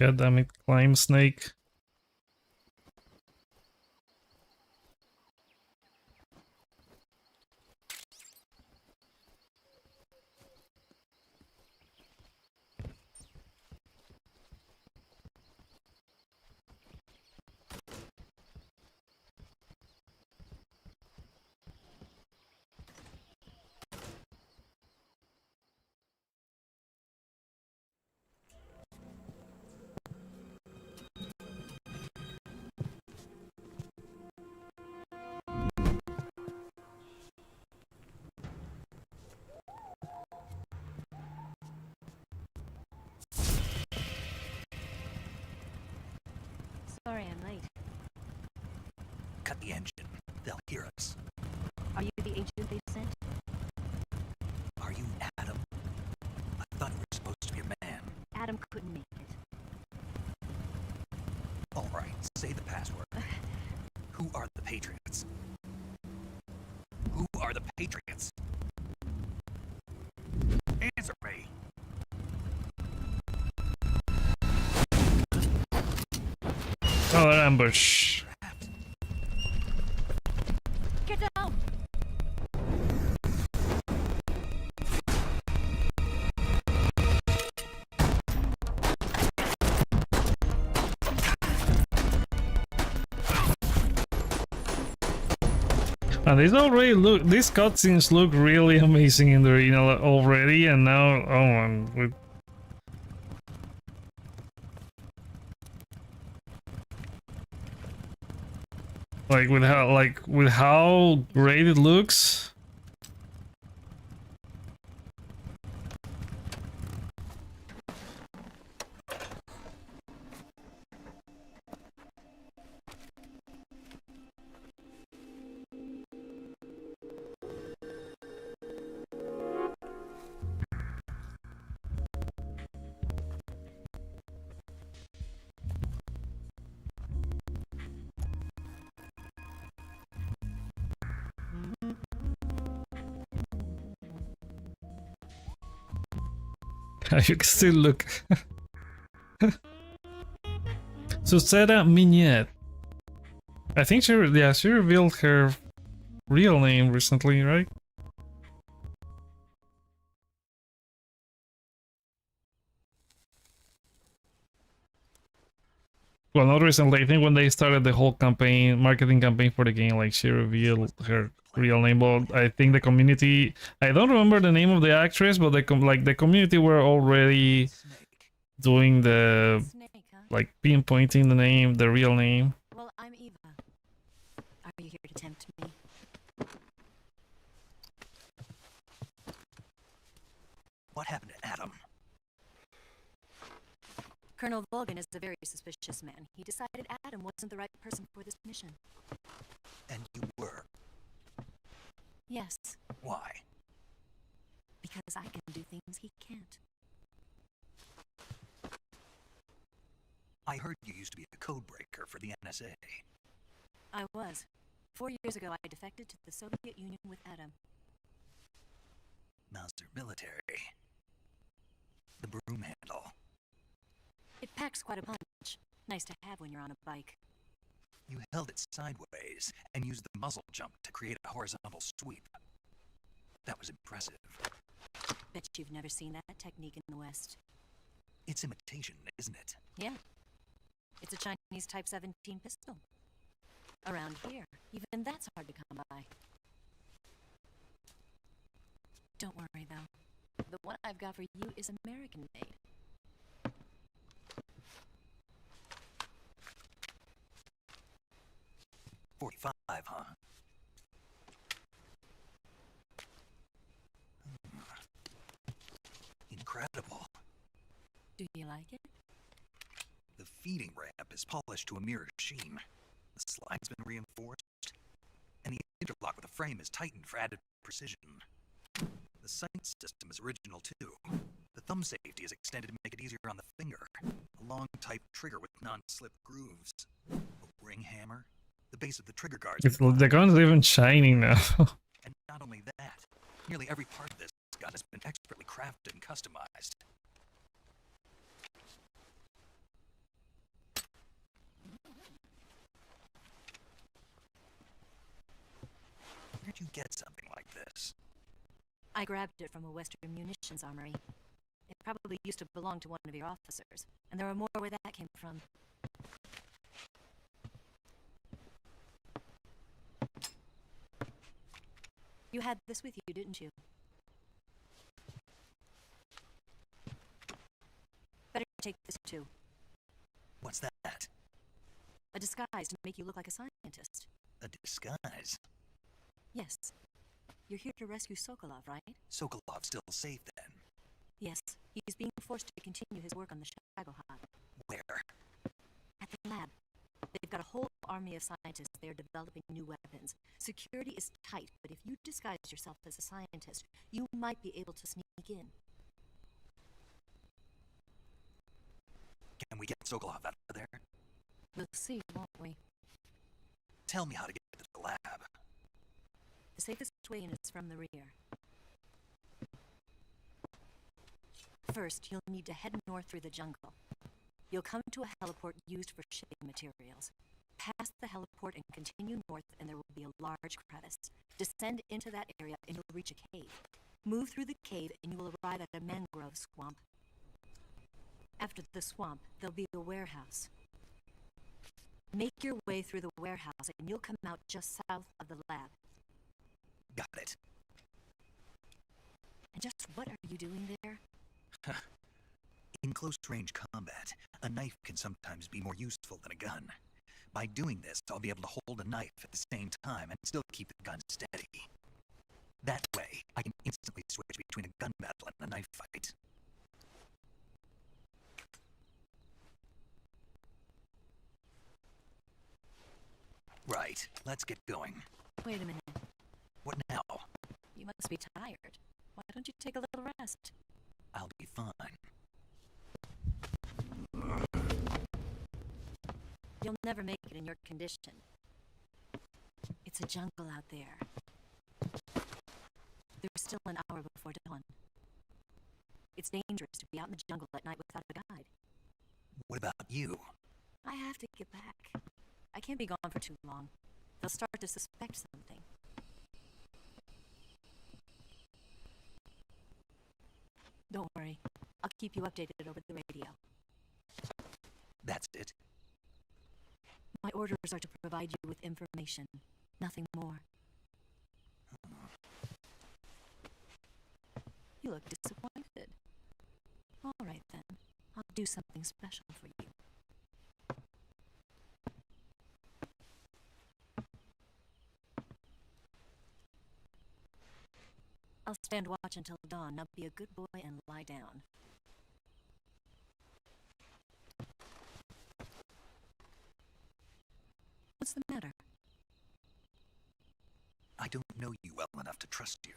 God damn it, climb snake. Sorry I'm late. Cut the engine. They'll hear us. Are you the agent they sent? Are you Adam? I thought you were supposed to be a man. Adam couldn't make it. All right, say the password. Who are the Patriots? Who are the Patriots? Answer me. Oh, that ambush. Get down! And these cutscenes look really amazing in the original already, and now, oh man, with how great it looks. You can still look. So Sarah Mignette. I think she revealed her real name recently, right? Well, not recently. I think when they started the whole campaign, marketing campaign for the game, like she revealed her real name. But I think the community, I don't remember the name of the actress, but the community were already doing the like pinpointing the name, the real name. Well, I'm Eva. Are you here to tempt me? What happened to Adam? Colonel Volgan is a very suspicious man. He decided Adam wasn't the right person for this mission. And you were. Yes, Why? because I can do things he can't. I heard you used to be a code breaker for the NSA. I was. 4 years ago, I defected to the Soviet Union with Adam. Mauser military. The broom handle. It packs quite a punch. Nice to have when you're on a bike. You held it sideways and used the muzzle jump to create a horizontal sweep. That was impressive. Bet you've never seen that technique in the West. It's imitation, isn't it? Yeah. It's a Chinese Type 17 pistol. Around here, even that's hard to come by. Don't worry, though. The one I've got for you is American-made. .45, huh? Incredible. Do you like it? The feeding ramp is polished to a mirror sheen. The slide's been reinforced, and the interlock with the frame is tightened for added precision. The sight system is original too. The thumb safety is extended to make it easier on the finger. A long type trigger with non-slip grooves. A ring hammer. The base of the trigger guard. The gun's even shining now. And not only that, nearly every part of this gun has been expertly crafted and customized. you get something like this? I grabbed it from a Western munitions armory. It probably used to belong to one of your officers, and there are more where that came from. You had this with you, didn't you? Better take this too. What's that? A disguise to make you look like a scientist. A disguise? Yes. You're here to rescue Sokolov, right? Sokolov's still safe then? Yes. He's being forced to continue his work on the Shagohod. Where? At the lab. They've got a whole army of scientists there developing new weapons. Security is tight, but if you disguise yourself as a scientist, you might be able to sneak in. Can we get Sokolov out of there? We'll see, won't we? Tell me how to get to the lab. The safest way in is from the rear. First, you'll need to head north through the jungle. You'll come to a heliport used for shipping materials. Pass the heliport and continue north, and there will be a large crevice. Descend into that area, and you'll reach a cave. Move through the cave, and you will arrive at a mangrove swamp. After the swamp, there'll be a warehouse. Make your way through the warehouse, and you'll come out just south of the lab. Got it. And just what are you doing there? In close-range combat, a knife can sometimes be more useful than a gun. By doing this, I'll be able to hold a knife at the same time and still keep the gun steady. That way, I can instantly switch between a gun battle and a knife fight. Right, let's get going. Wait a minute. What now? You must be tired. Why don't you take a little rest? I'll be fine. You'll never make it in your condition. It's a jungle out there. There's still an hour before dawn. It's dangerous to be out in the jungle at night without a guide. What about you? I have to get back. I can't be gone for too long. They'll start to suspect something. Don't worry. I'll keep you updated over the radio. That's it. My orders are to provide you with information. Nothing more. You look disappointed. All right, then. I'll do something special for you. I'll stand watch until dawn. Now be a good boy and lie down. What's the matter? I don't know you well enough to trust you.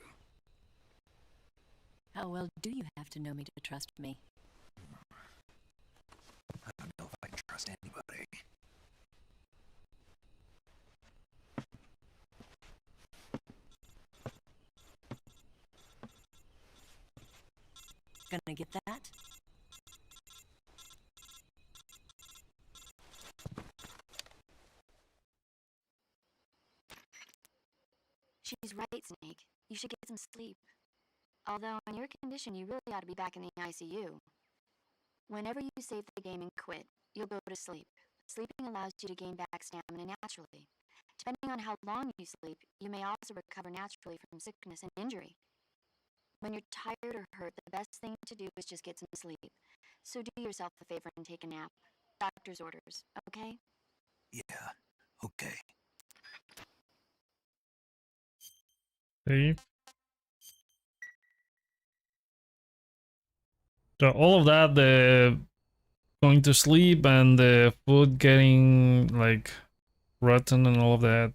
How well do you have to know me to trust me? I don't know if I can trust anybody. Gonna get that? She's right, Snake. You should get some sleep. Although, in your condition, you really ought to be back in the ICU. Whenever you save the game and quit, you'll go to sleep. Sleeping allows you to gain back stamina naturally. Depending on how long you sleep, you may also recover naturally from sickness and injury. When you're tired or hurt, the best thing to do is just get some sleep. So do yourself a favor and take a nap. Doctor's orders, okay? Yeah, okay. See? So all of that, the going to sleep and the food getting like rotten and all of that.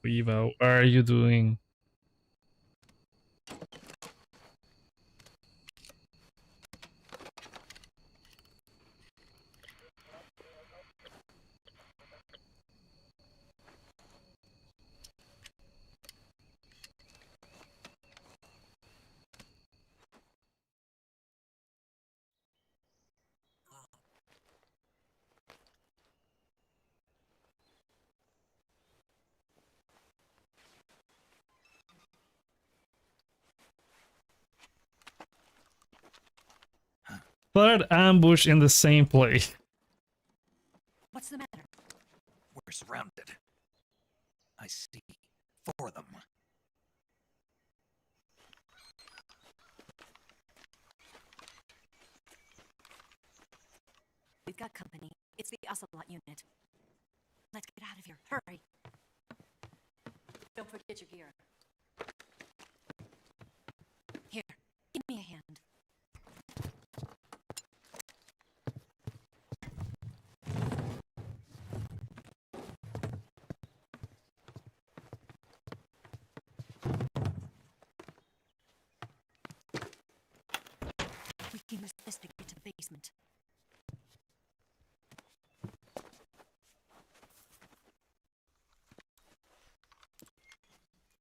Eva, what are you doing? Third ambush in the same place. What's the matter? We're surrounded. I see. 4 of them. We've got company. It's the Ocelot unit. Let's get out of here. Hurry. Don't forget your gear. Here, give me a hand. We can use this to get to the basement.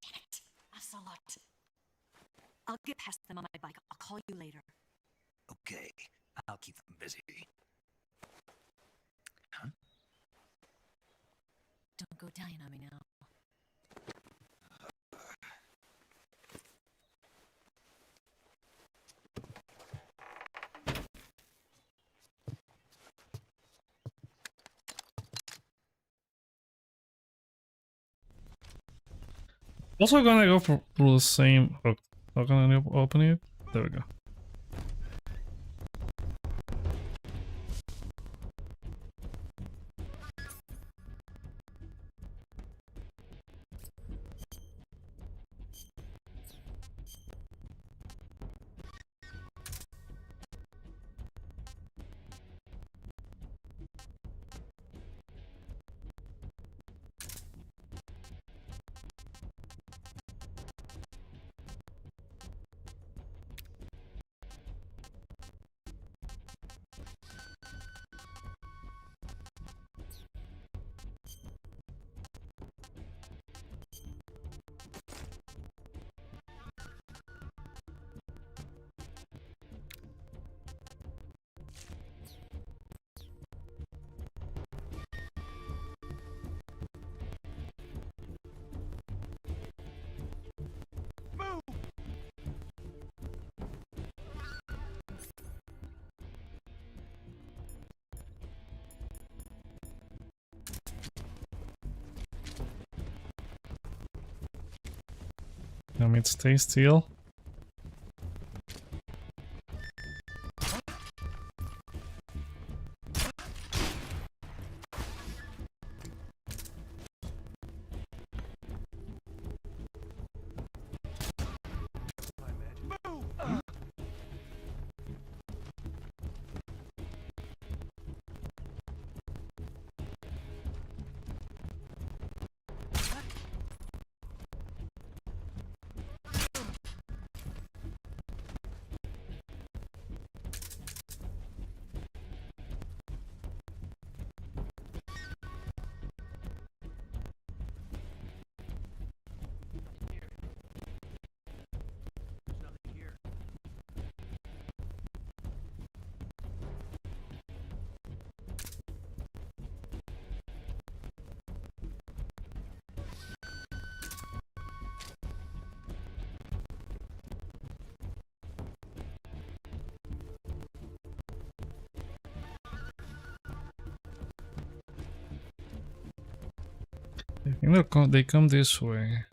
Damn it, Ocelot. I'll get past them on my bike. I'll call you later. Okay, I'll keep them busy. Huh? Don't go dying on me now. Also gonna go through the same. Oh, how can I open it? There we go. Let me stay still. I think they come this way.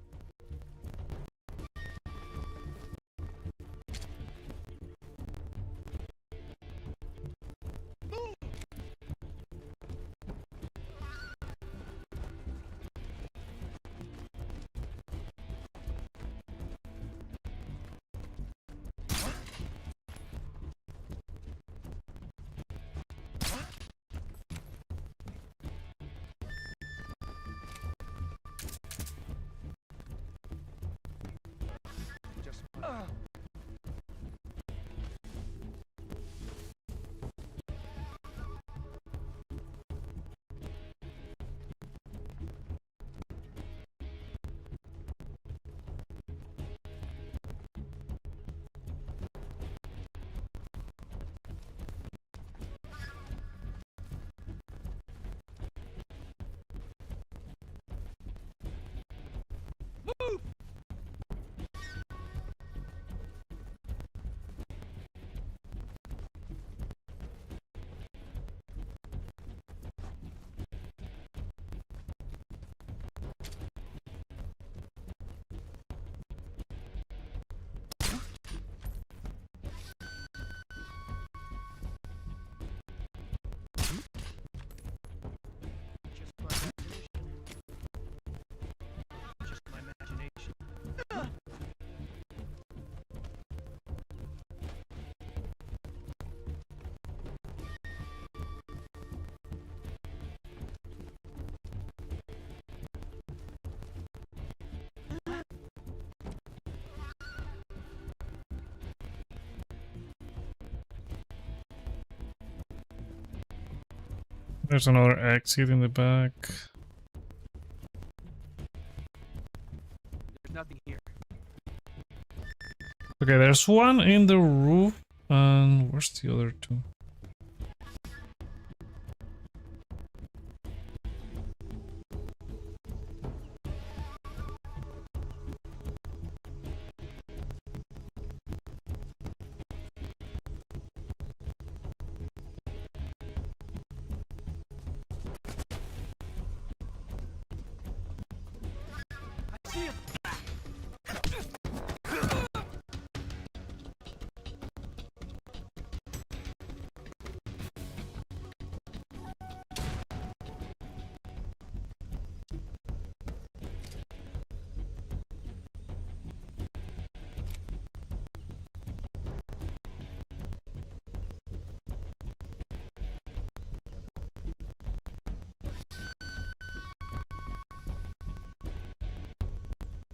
There's another exit in the back. There's nothing here. Okay, there's one in the roof, and where's the other two?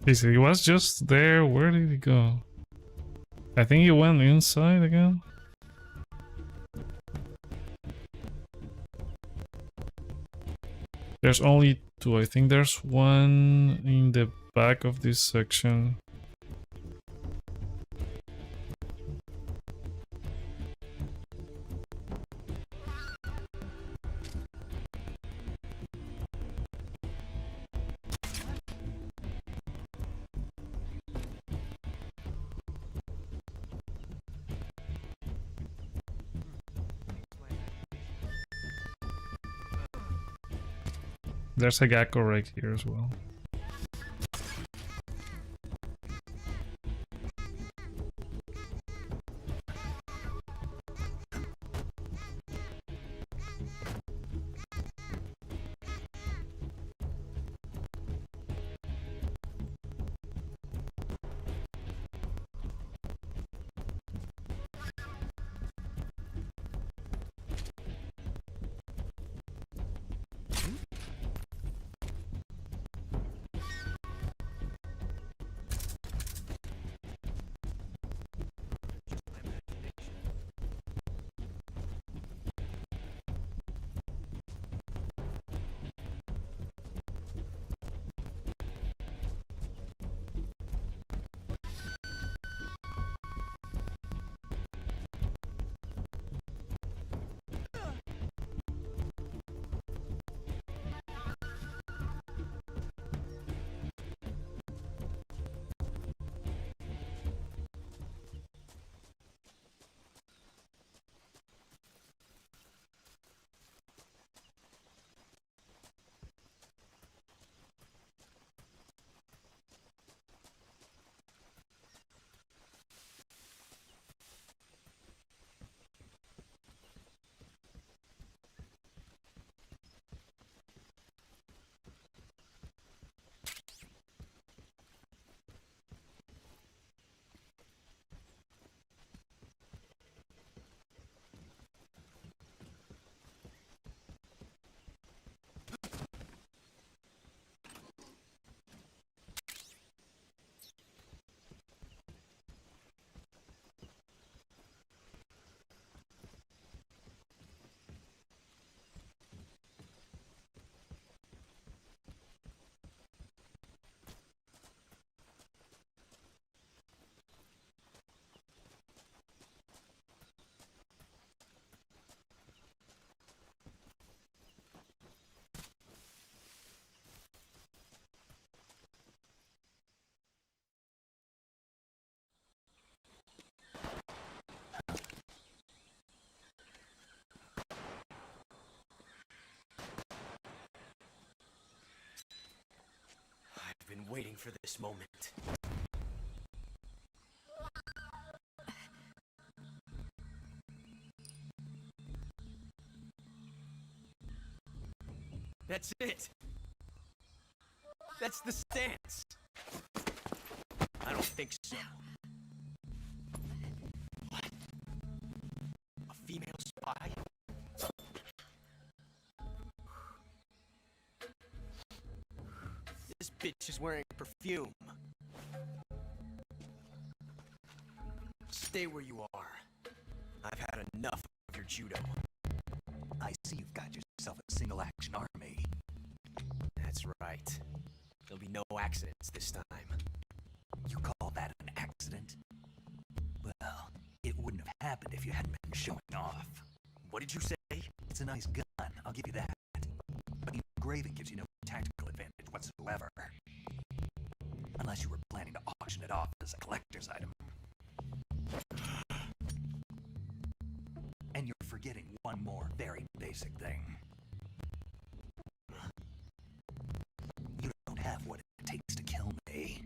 He was just there. Where did he go? I think he went inside again. There's only two. I think there's one in the back of this section. There's a gecko right here as well. I've been waiting for this moment. That's it. That's the stance. I don't think so. What? A female spy? This bitch is wearing perfume. Stay where you are. I've had enough of your judo. I see you've got yourself a single action army. That's right. There'll be no accidents this time. You call that an accident? Well, it wouldn't have happened if you hadn't been showing off. What did you say? It's a nice gun, I'll give you that. But the engraving gives you no tactical advantage whatsoever. Unless you were planning to auction it off as a collector's item. And you're forgetting one more very basic thing. You don't have what it takes to kill me.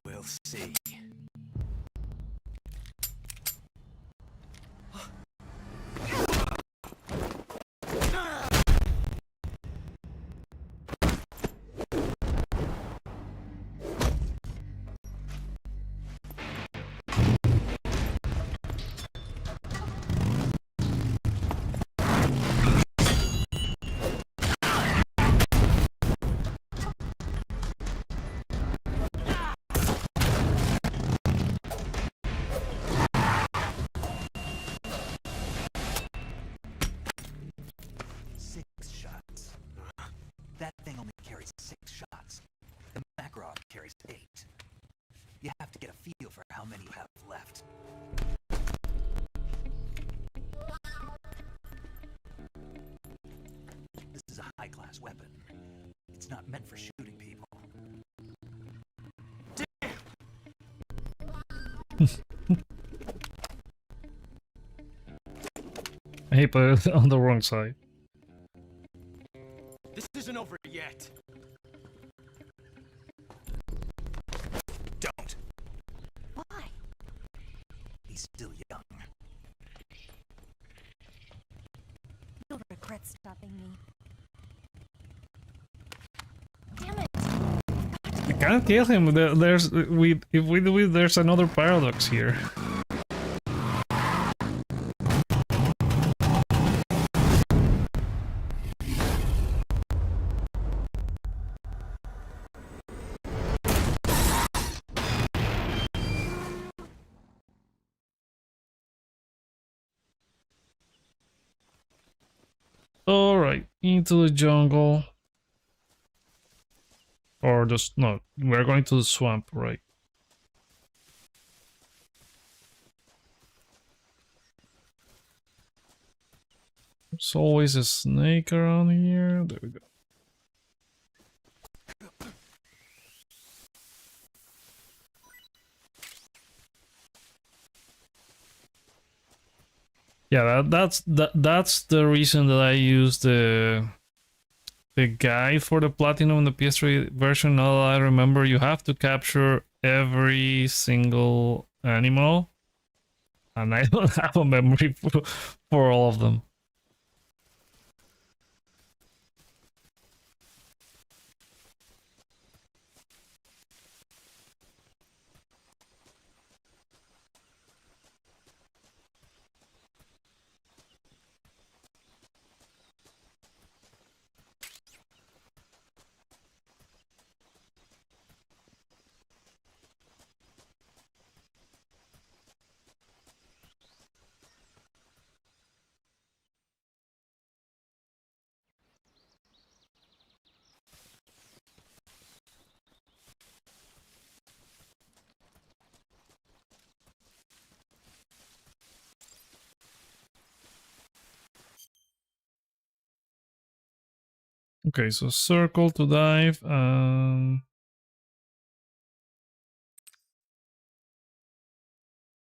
We'll see. That thing only carries 6 shots. The Makarov carries 8. You have to get a feel for how many you have left. This is a high-class weapon. It's not meant for shooting people. He put it on the wrong side. This isn't over yet. Don't. Why? He's still young. You'll regret stopping me. Damn it! I can't kill him. There's if we do it, there's another paradox here. Alright, into the jungle. Or just, no, we're going to the swamp, right? There's always a snake around here. There we go. Yeah, that's the reason that I use the guide for the platinum in the PS3 version. Now that I remember, you have to capture every single animal, and I don't have a memory for all of them. Okay, so circle to dive,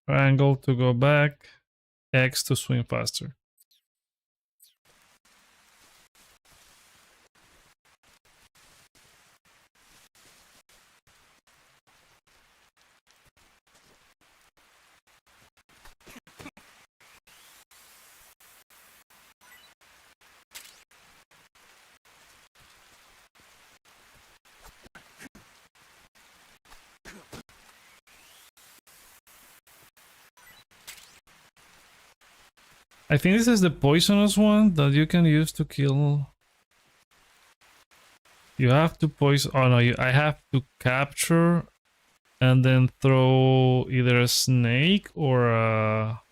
triangle to go back, X to swim faster. I think this is the poisonous one that you can use to kill. You have to poison. Oh no, I have to capture and then throw either a snake or a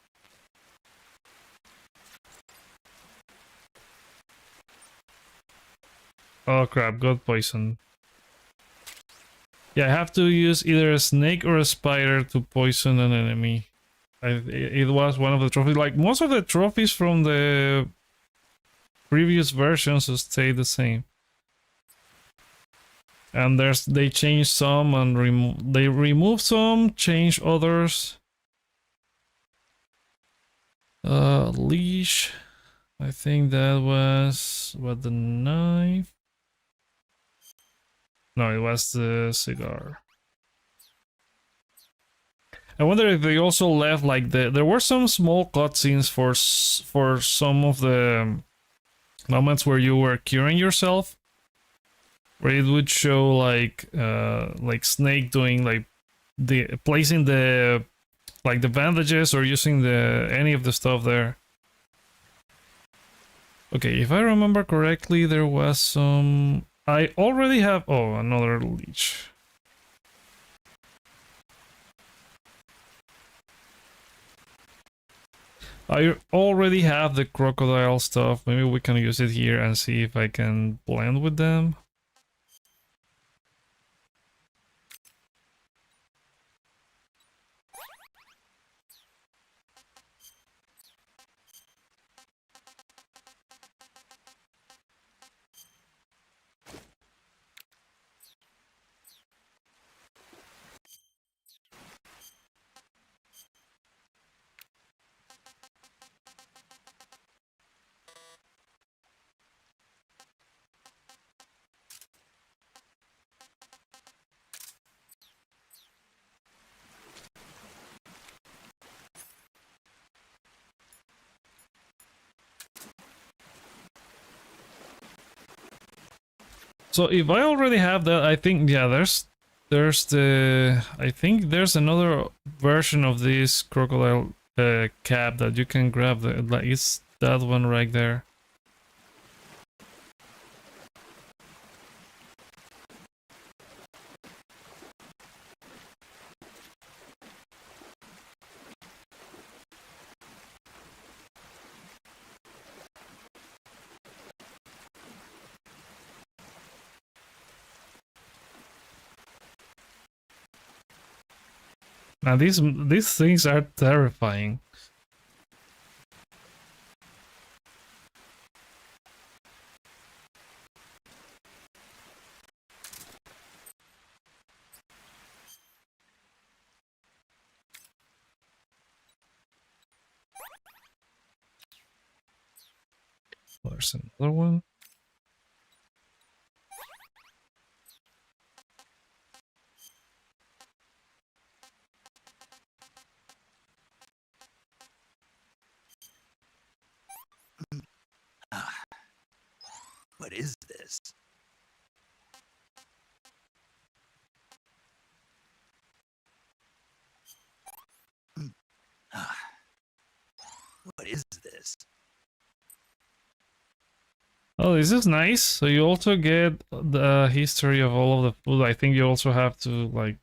Oh crap, got poisoned. Yeah, I have to use either a snake or a spider to poison an enemy. It was one of the trophies. Like, most of the trophies from the previous versions stay the same. And they changed some and they removed some, changed others. Leash. I think that was what, the knife? No, it was the cigar. I wonder if they also left like there were some small cutscenes for some of the moments where you were curing yourself, where it would show like Snake doing like placing the bandages or using any of the stuff there. Okay, if I remember correctly, there was some. I already have. Oh, another leech. I already have the crocodile stuff. Maybe we can use it here and see if I can blend with them. So if I already have that, I think, yeah, I think there's another version of this crocodile cap that you can grab. Like, it's that one right there. Now these things are terrifying. There's another one. What is this? What is this? Oh, this is nice. So you also get the history of all of the food. I think you also have to like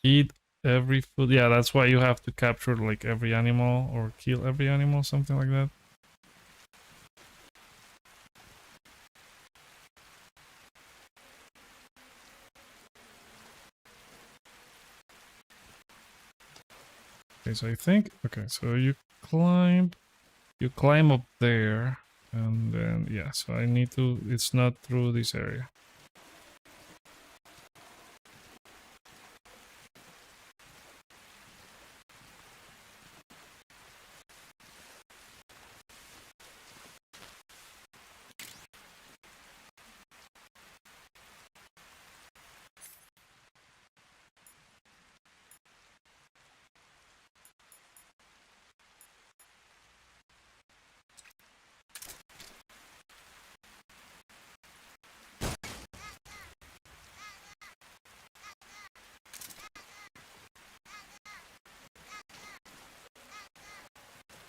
eat every food. Yeah, that's why you have to capture like every animal or kill every animal, something like that. Okay, so I think, okay, so you climb up there, and then, yeah, so I need to, it's not through this area.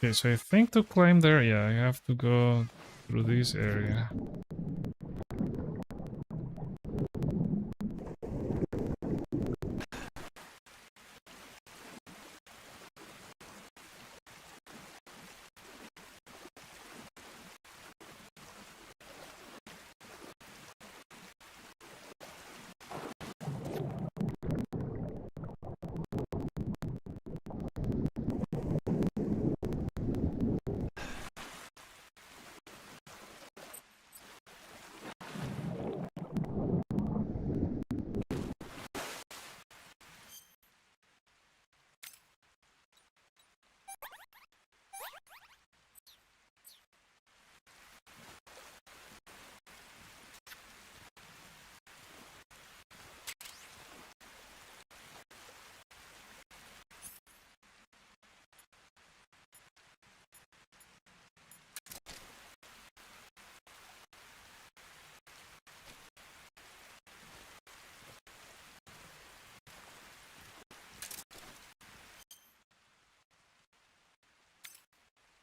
Okay, so I think to climb there, yeah, I have to go through this area.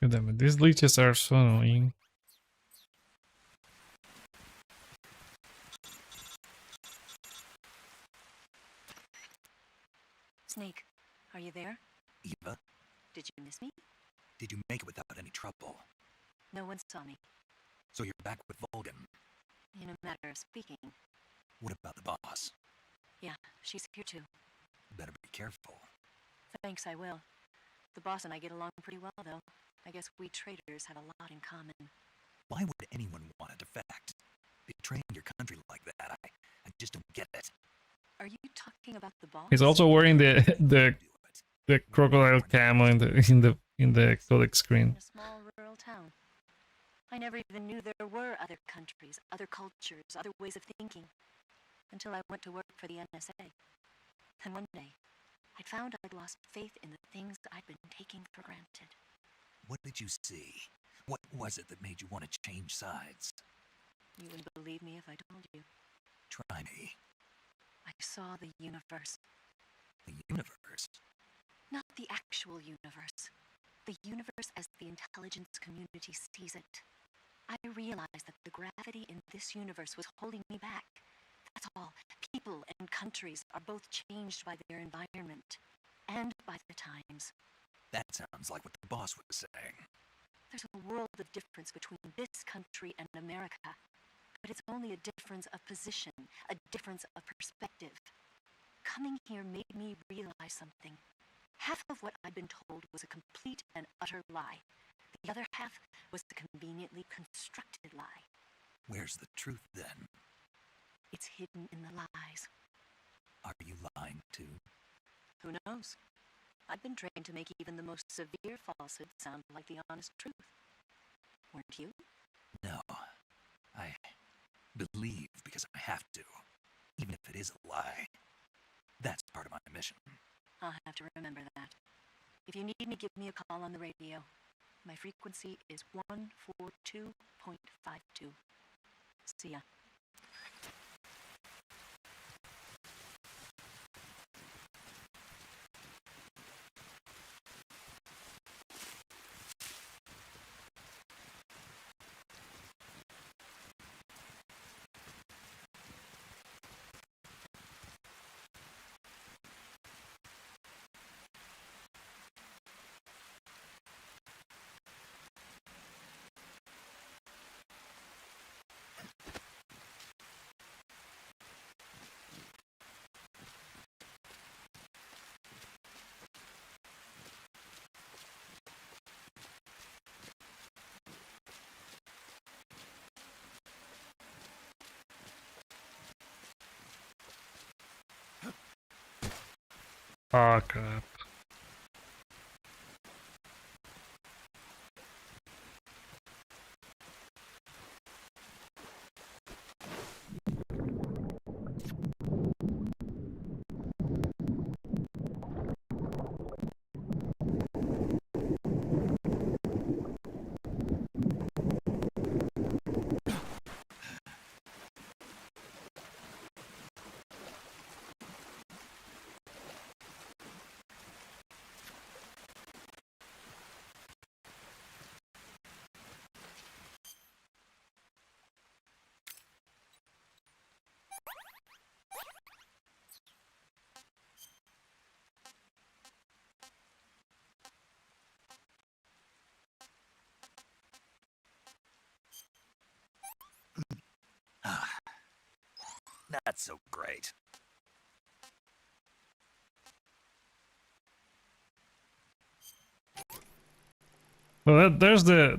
God damn it, these leeches are so annoying. Snake, are you there? Eva, Did you miss me? did you make it without any trouble? No one saw me. So you're back with Vulcan. In a matter of speaking. What about the boss? Yeah, she's here too. Better be careful. Thanks, I will. The boss and I get along pretty well, though. I guess we traders have a lot in common. Why would anyone want to defect? Betraying your country like that, I just don't get it. Are you talking about the boss? He's also wearing the crocodile camo in the codec screen. In a small rural town. I never even knew there were other countries, other cultures, other ways of thinking. Until I went to work for the NSA. And one day, I found I'd lost faith in the things I'd been taking for granted. What did you see? What was it that made you want to change sides? You wouldn't believe me if I told you. Try me. I saw the universe. The universe? Not the actual universe. The universe as the intelligence community sees it. I realized that the gravity in this universe was holding me back. That's all. People and countries are both changed by their environment. And by the times. That sounds like what the boss was saying. There's a world of difference between this country and America. But it's only a difference of position, a difference of perspective. Coming here made me realize something. Half of what I'd been told was a complete and utter lie. The other half was the conveniently constructed lie. Where's the truth, then? It's hidden in the lies. Are you lying, too? Who knows? I've been trained to make even the most severe falsehood sound like the honest truth. Weren't you? No. I believe because I have to, even if it is a lie. That's part of my mission. I'll have to remember that. If you need me, give me a call on the radio. My frequency is 142.52. See ya. Oh crap. That's so great. Well, there's the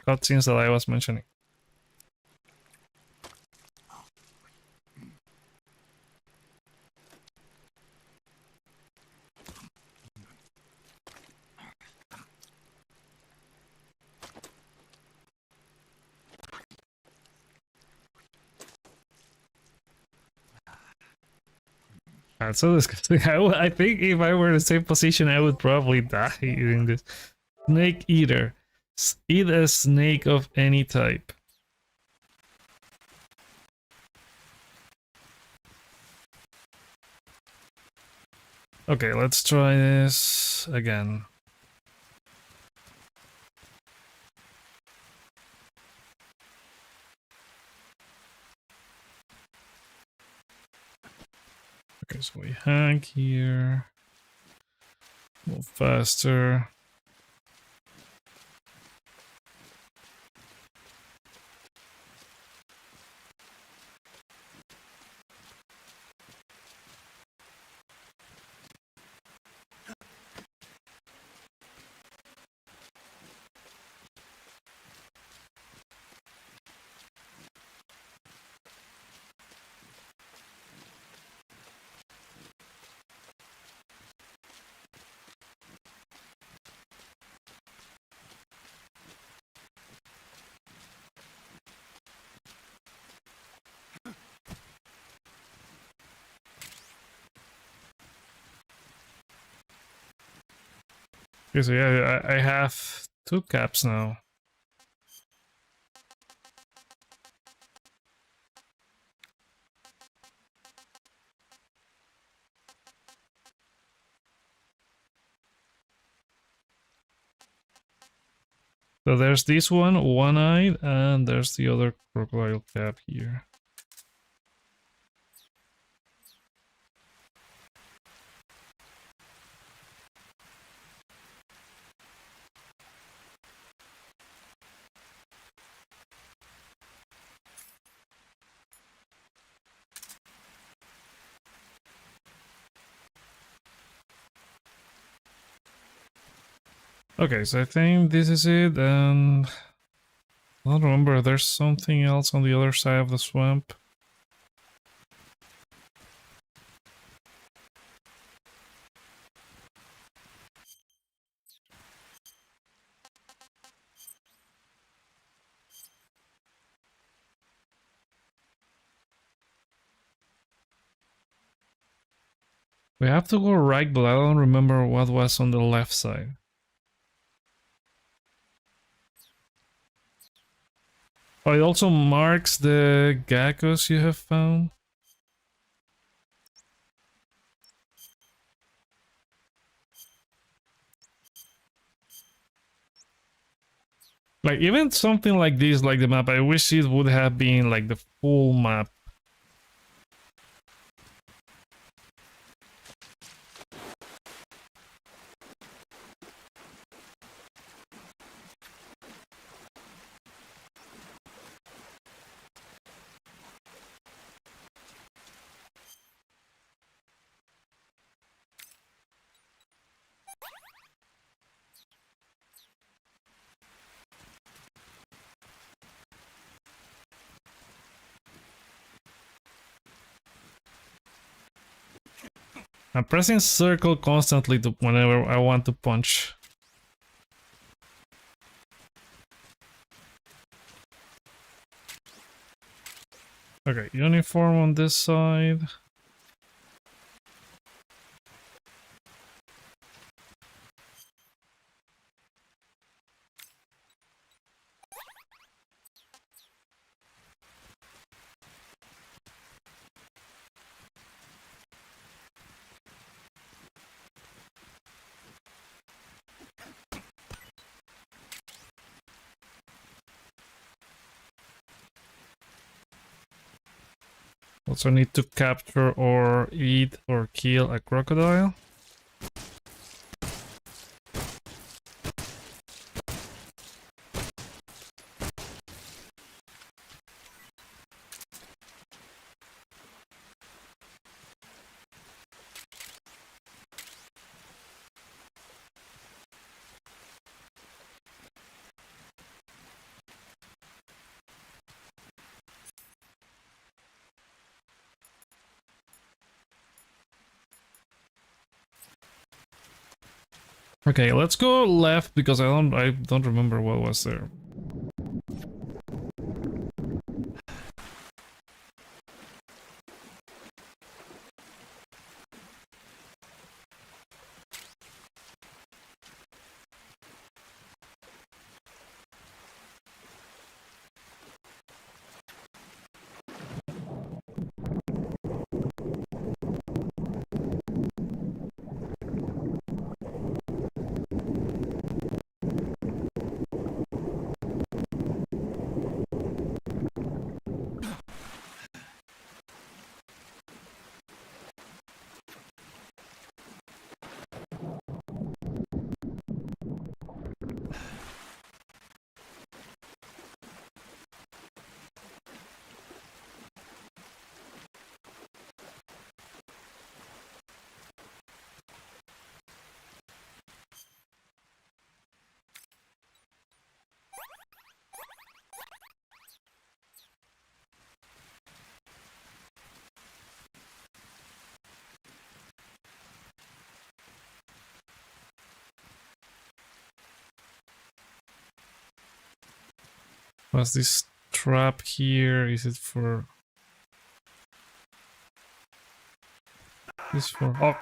cutscenes that I was mentioning. That's so disgusting. I think if I were in the same position, I would probably die eating this. Snake eater. Eat a snake of any type. Okay, let's try this again. Okay, so we hang here. Move faster. Okay, so yeah, I have 2 caps now. So there's this one, one-eyed, and there's the other crocodile cap here. Okay, so I think this is it, and I don't remember, there's something else on the other side of the swamp. We have to go right, but I don't remember what was on the left side. Oh, it also marks the geckos you have found. Like, even something like this, like the map, I wish it would have been like the full map. I'm pressing circle constantly to whenever I want to punch. Okay, uniform on this side. Also need to capture or eat or kill a crocodile. Okay, let's go left because I don't remember what was there. What's this trap here? Is it for... This for... Oh!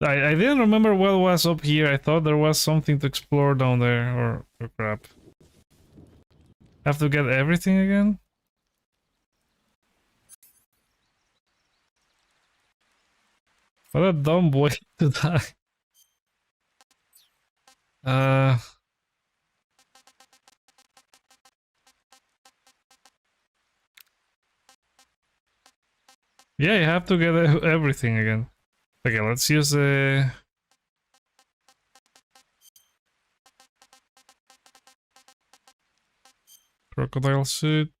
I didn't remember what was up here. I thought there was something to explore down there, or crap. Have to get everything again? What a dumb way to die. Yeah, you have to get everything again. Okay, let's use the... crocodile suit.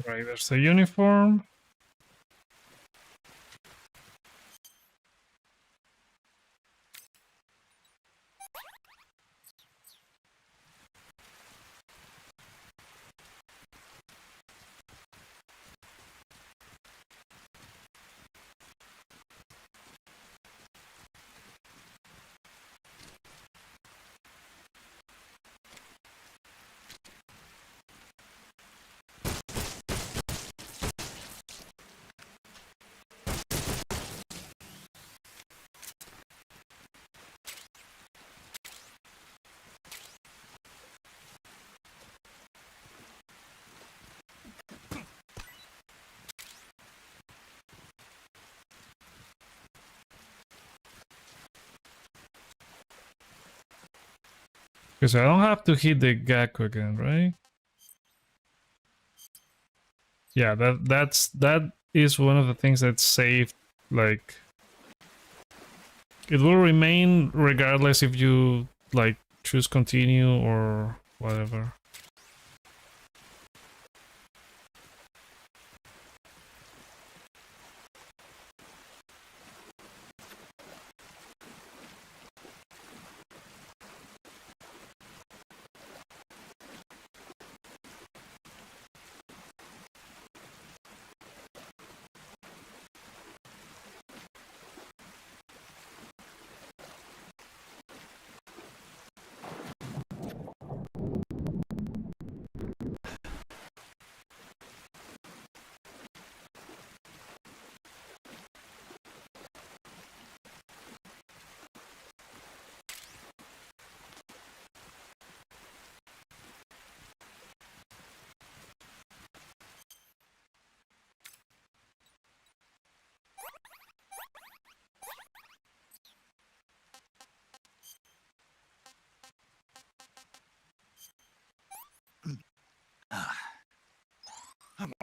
Right, there's the uniform. Because I don't have to hit the Gecko again, right? Yeah, that is one of the things that's saved. Like, it will remain regardless if you like choose continue or whatever.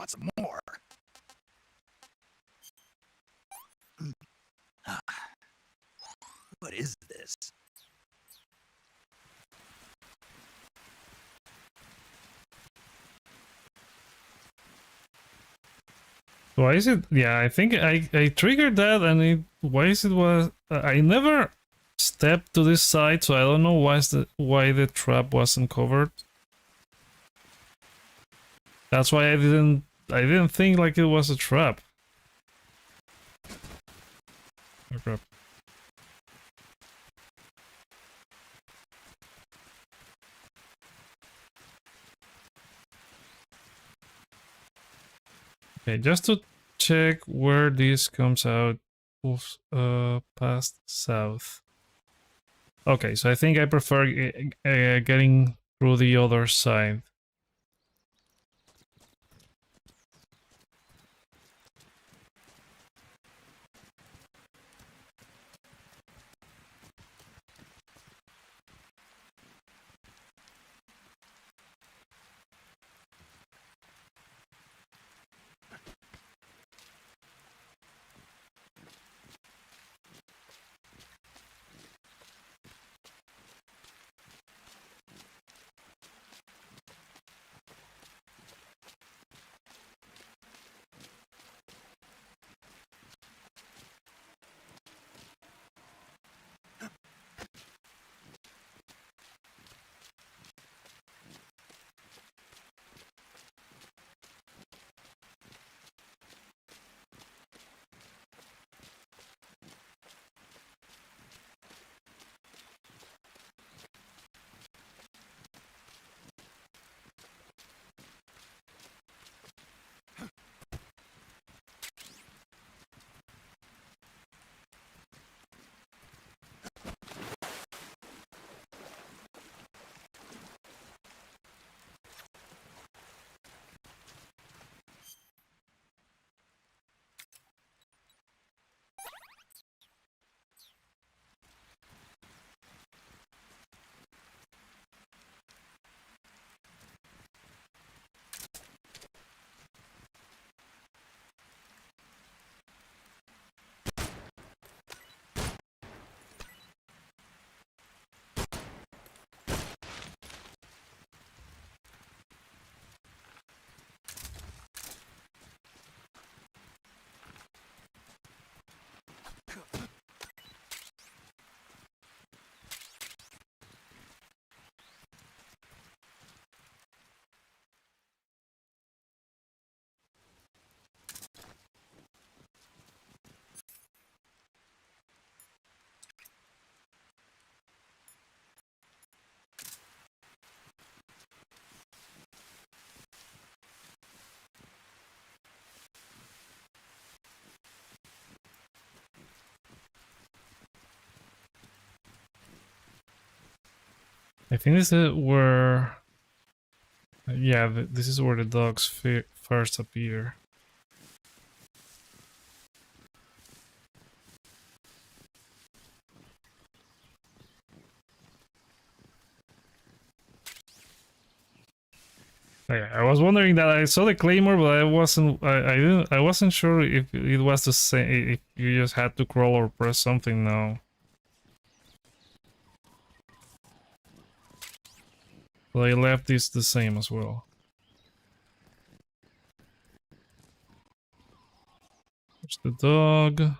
Want some more? Ah. What is this? Why is it? Yeah, I think I triggered that, and why is it was I never stepped to this side, so I don't know why the trap wasn't covered. That's why I didn't think like it was a trap. Oh crap. Okay, just to check where this comes out of past south. Okay, so I think I prefer getting through the other side. I think this is where, yeah, this is where the dogs first appear. I was wondering that I saw the claymore, but I wasn't sure if it was the same, if you just had to crawl or press something now. But I left this the same as well. There's the dog.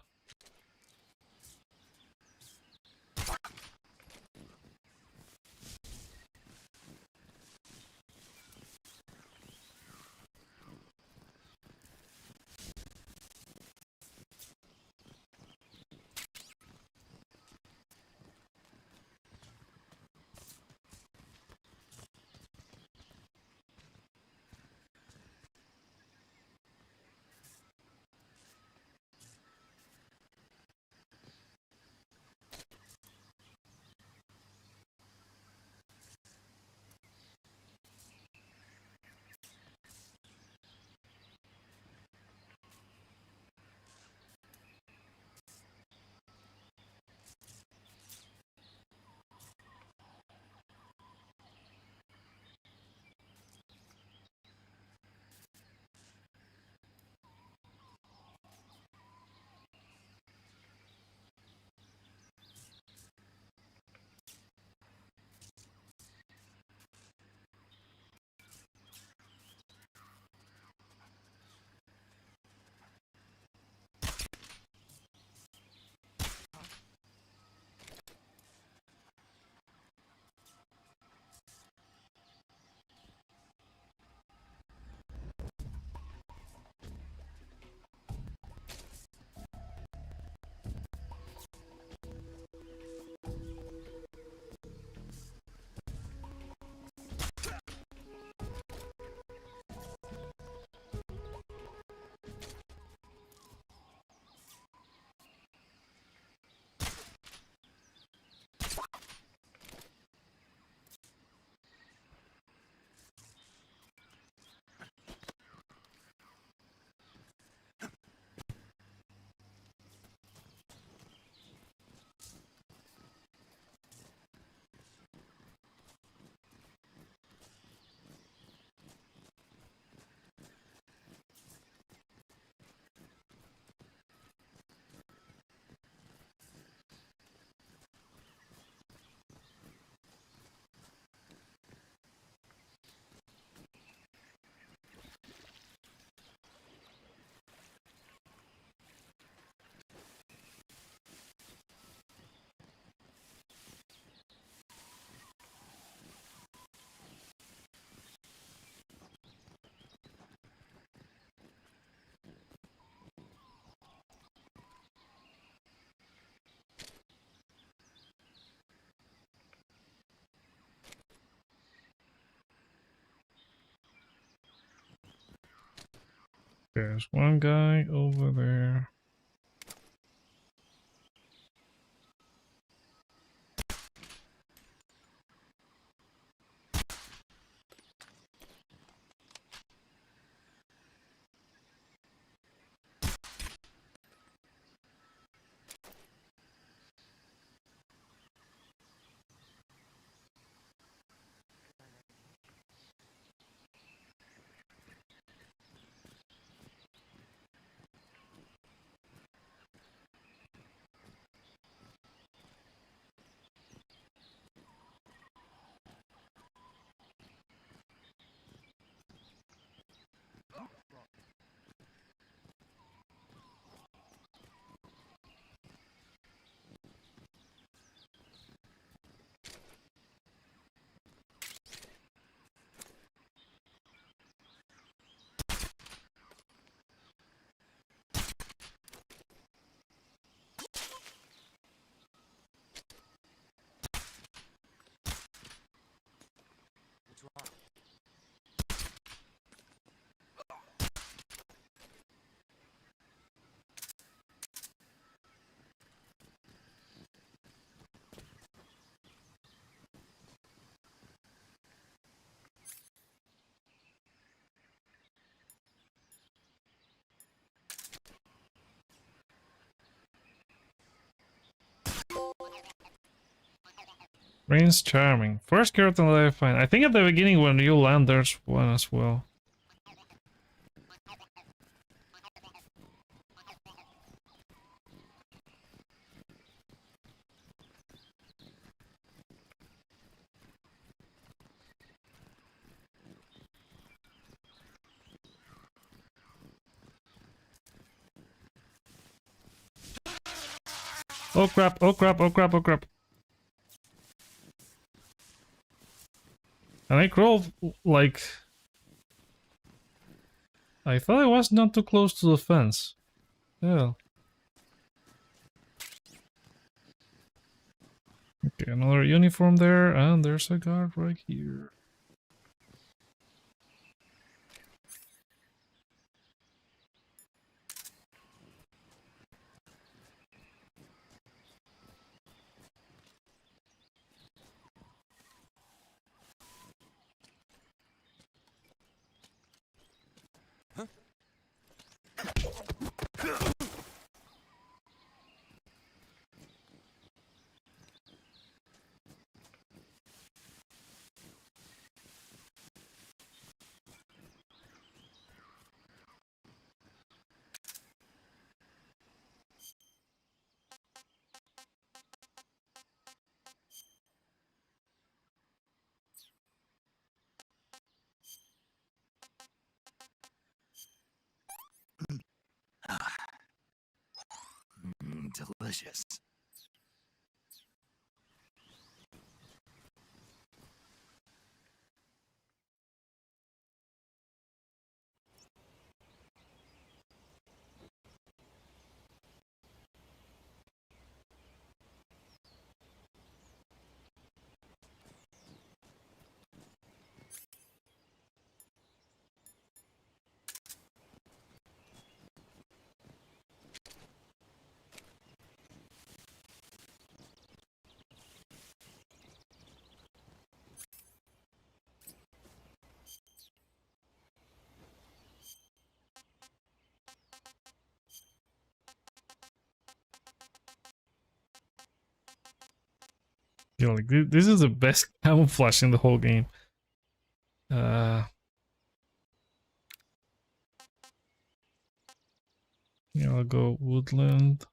There's one guy over there. What's wrong? Prince Charming. First character that I find. I think at the beginning when you land there's one as well. Oh crap, oh crap, oh crap, oh crap. And I crawled like... I thought I was not too close to the fence. Yeah. Okay, another uniform there, and there's a guard right here. Delicious. You know, like this is the best camouflage in the whole game. Yeah, I'll go woodland.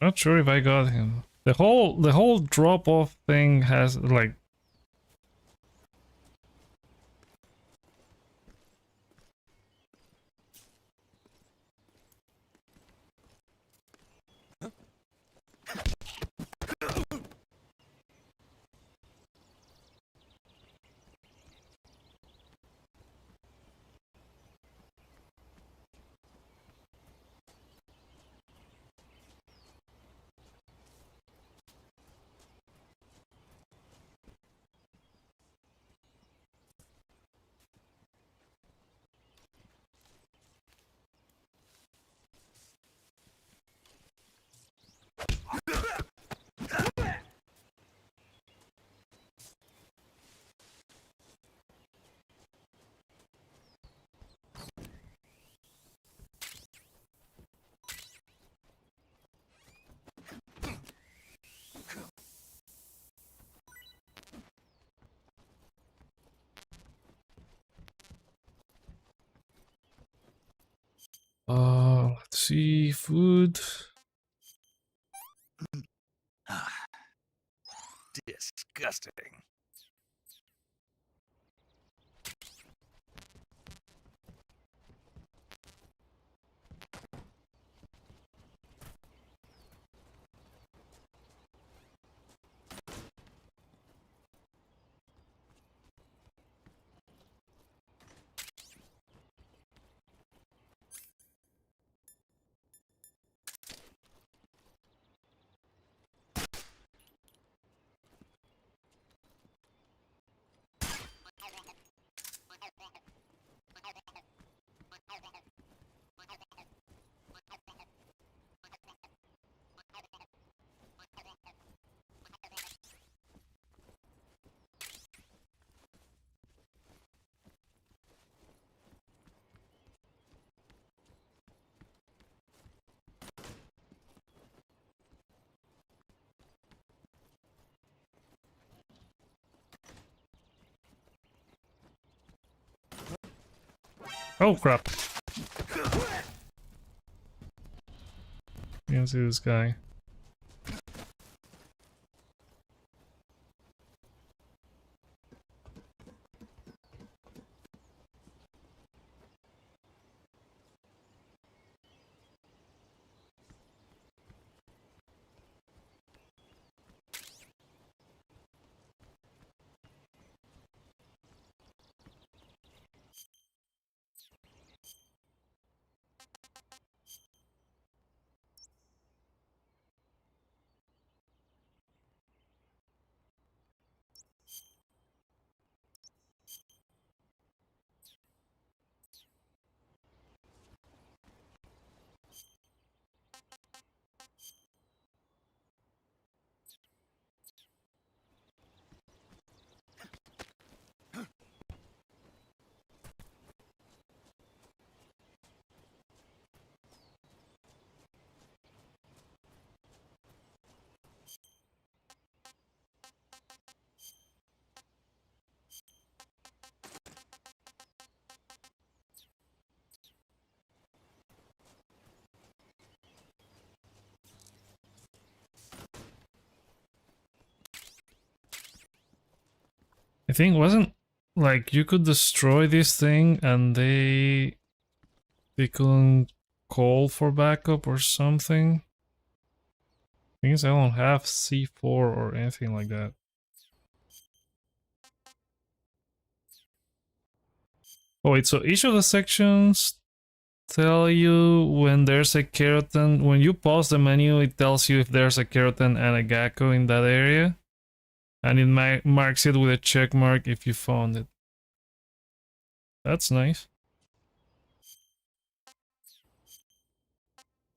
Not sure if I got him. The whole drop off thing has like. Let's see, food. Disgusting. Oh crap! You can see this guy. I think wasn't like you could destroy this thing and they couldn't call for backup or something. Thing is, I don't have C4 or anything like that. Oh wait, so each of the sections tell you when there's a keratin. When you pause the menu, it tells you if there's a keratin and a gecko in that area. And it marks it with a check mark if you found it. That's nice.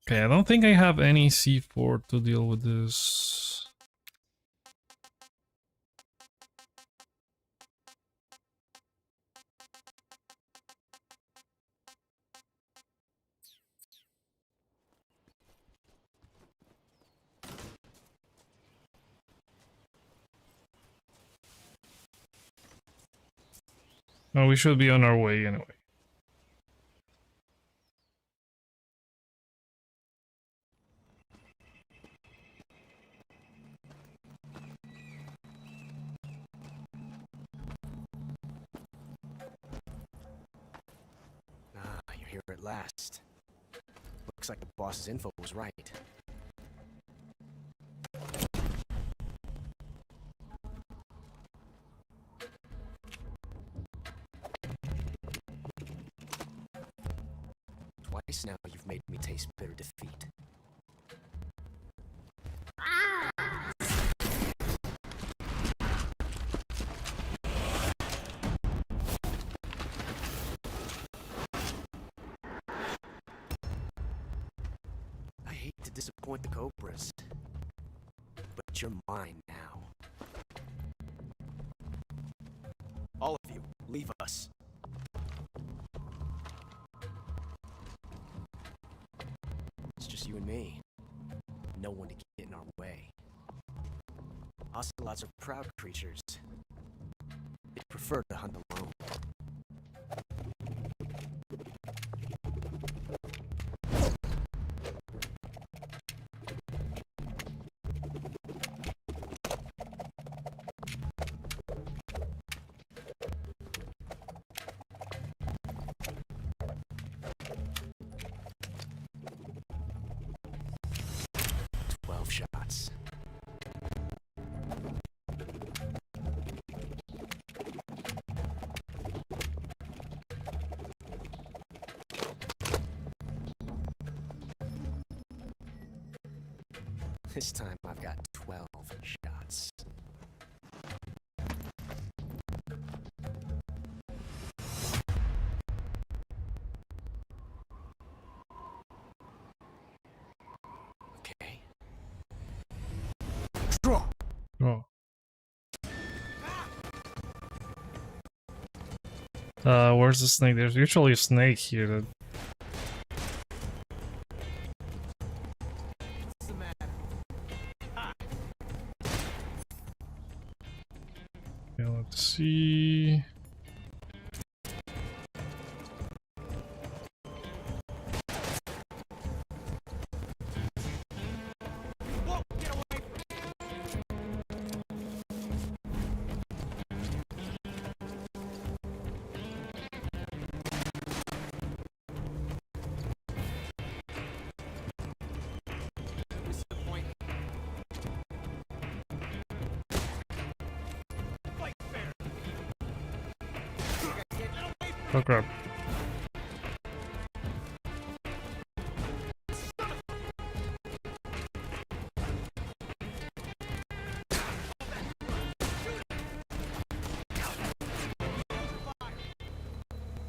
Okay, I don't think I have any C4 to deal with this. Oh, we should be on our way anyway. at last. Looks like the boss's info was right. Twice now you've made me taste bitter defeat. I hate to disappoint the Cobras, but you're mine now. All of you, leave us. It's just you and me. No one to get in our way. Ocelots are proud creatures. They prefer to hunt alone. Shots. This time I've got 12 shots. Okay. Draw. Oh. Where's the snake? There's usually a snake here. That... What's the matter? Okay, let's see. Whoa, get away from What's the point? Fight fair. Get away from Oh crap.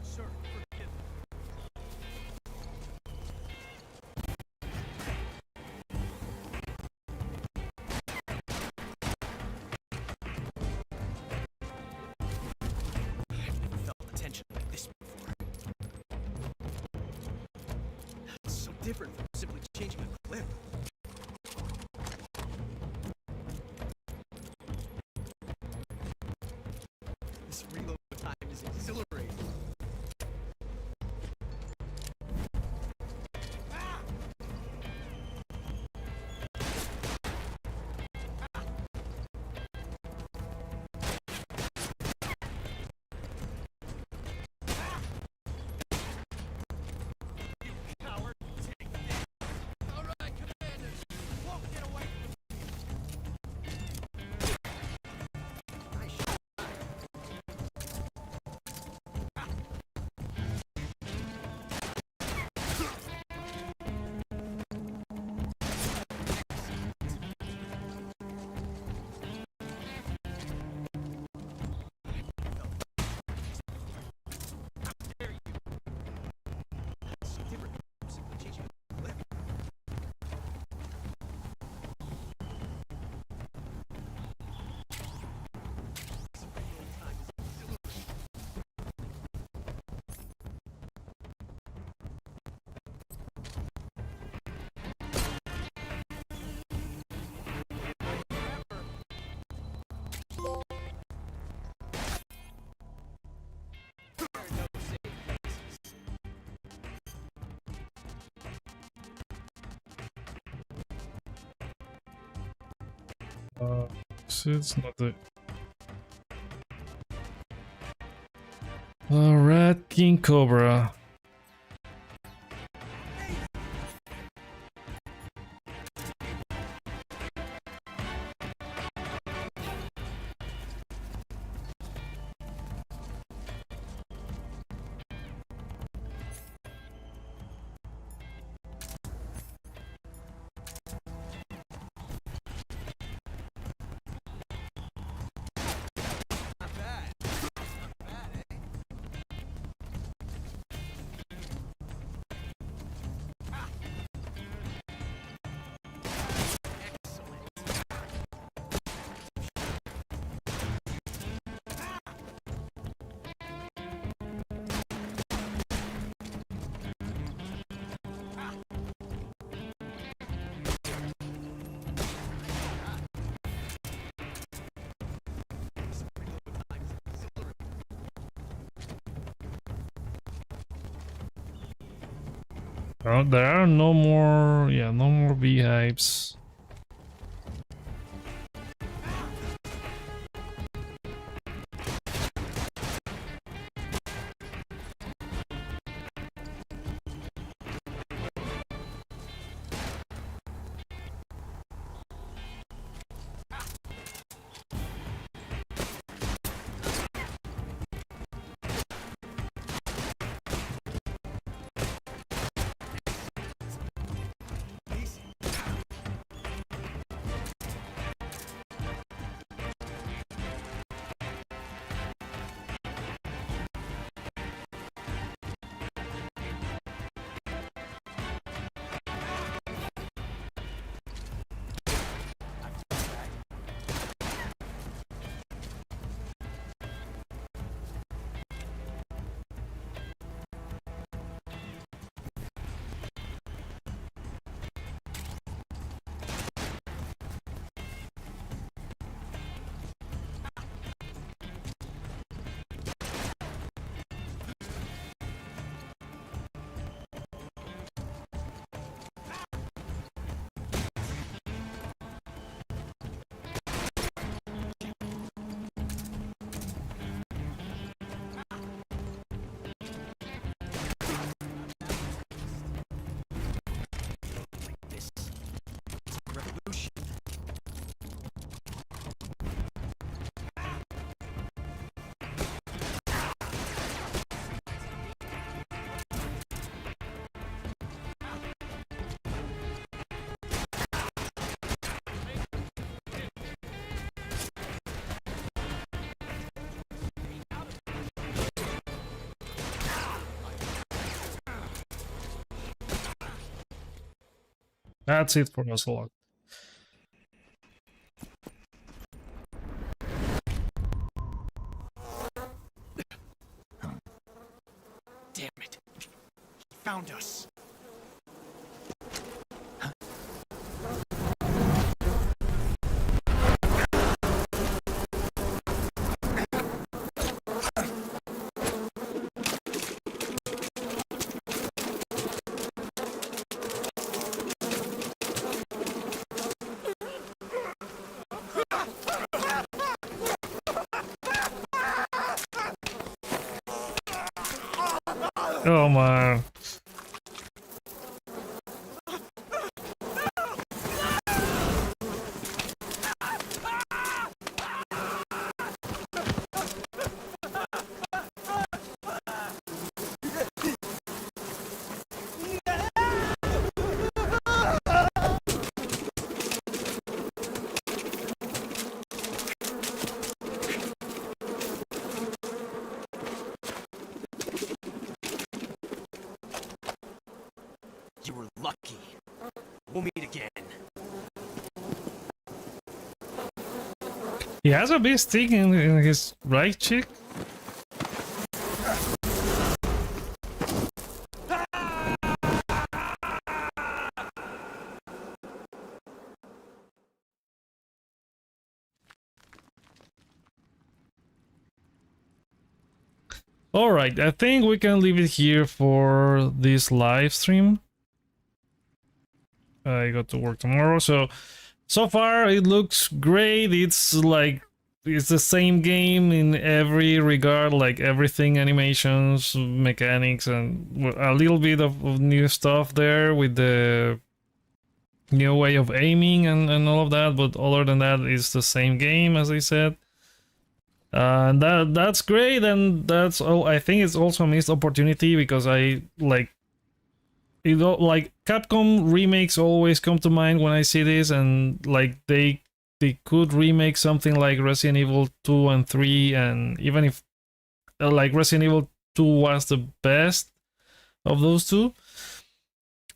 Sir, forgive me. I've never felt the tension like this before. It's so different from simply changing a clip. This reload time is exhilarating. You coward! Take this! All right, Commander! Won't get away from me! Nice shot. So different from simply changing a clip. This reload time is exhilarating. There are no safe places. So it's not the Red King Cobra. There are no more, yeah, no more beehives. That's it for Nuzlocke. Damn it. He found us. Oh man. You were lucky. We'll meet again. He has a big stick in his right cheek. Alright, I think we can leave it here for this live stream. I got to work tomorrow, so far it looks great. It's like it's the same game in every regard, like everything, animations, mechanics, and a little bit of new stuff there with the new way of aiming and all of that, but other than that, it's the same game, as I said. And that's great, and that's all. I think it's also a missed opportunity because I like it. Like Capcom remakes always come to mind when I see this, and like they could remake something like Resident Evil 2 and 3, and even if like Resident Evil 2 was the best of those two,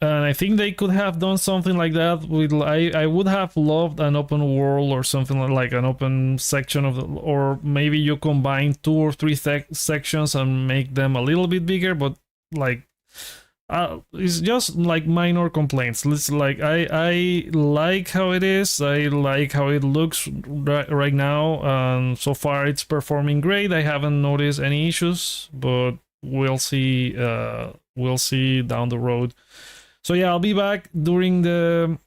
and I think they could have done something like that with. I would have loved an open world or something like an open section of the, or maybe you combine 2 or 3 sections and make them a little bit bigger, but like it's just like minor complaints. It's like I like how it is. I like how it looks right now, and so far it's performing great. I haven't noticed any issues, but we'll see. We'll see down the road So yeah, I'll be back during the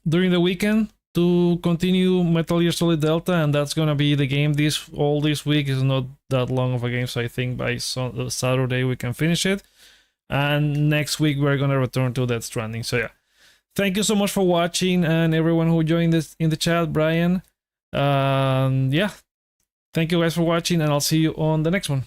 weekend to continue Metal Gear Solid Delta, and that's gonna be the game this week. Is not that long of a game, so I think by Saturday we can finish it. And next week we're gonna return to Death Stranding. So yeah, thank you so much for watching, and everyone who joined this in the chat, Brian. Yeah, thank you guys for watching, and I'll see you on the next one.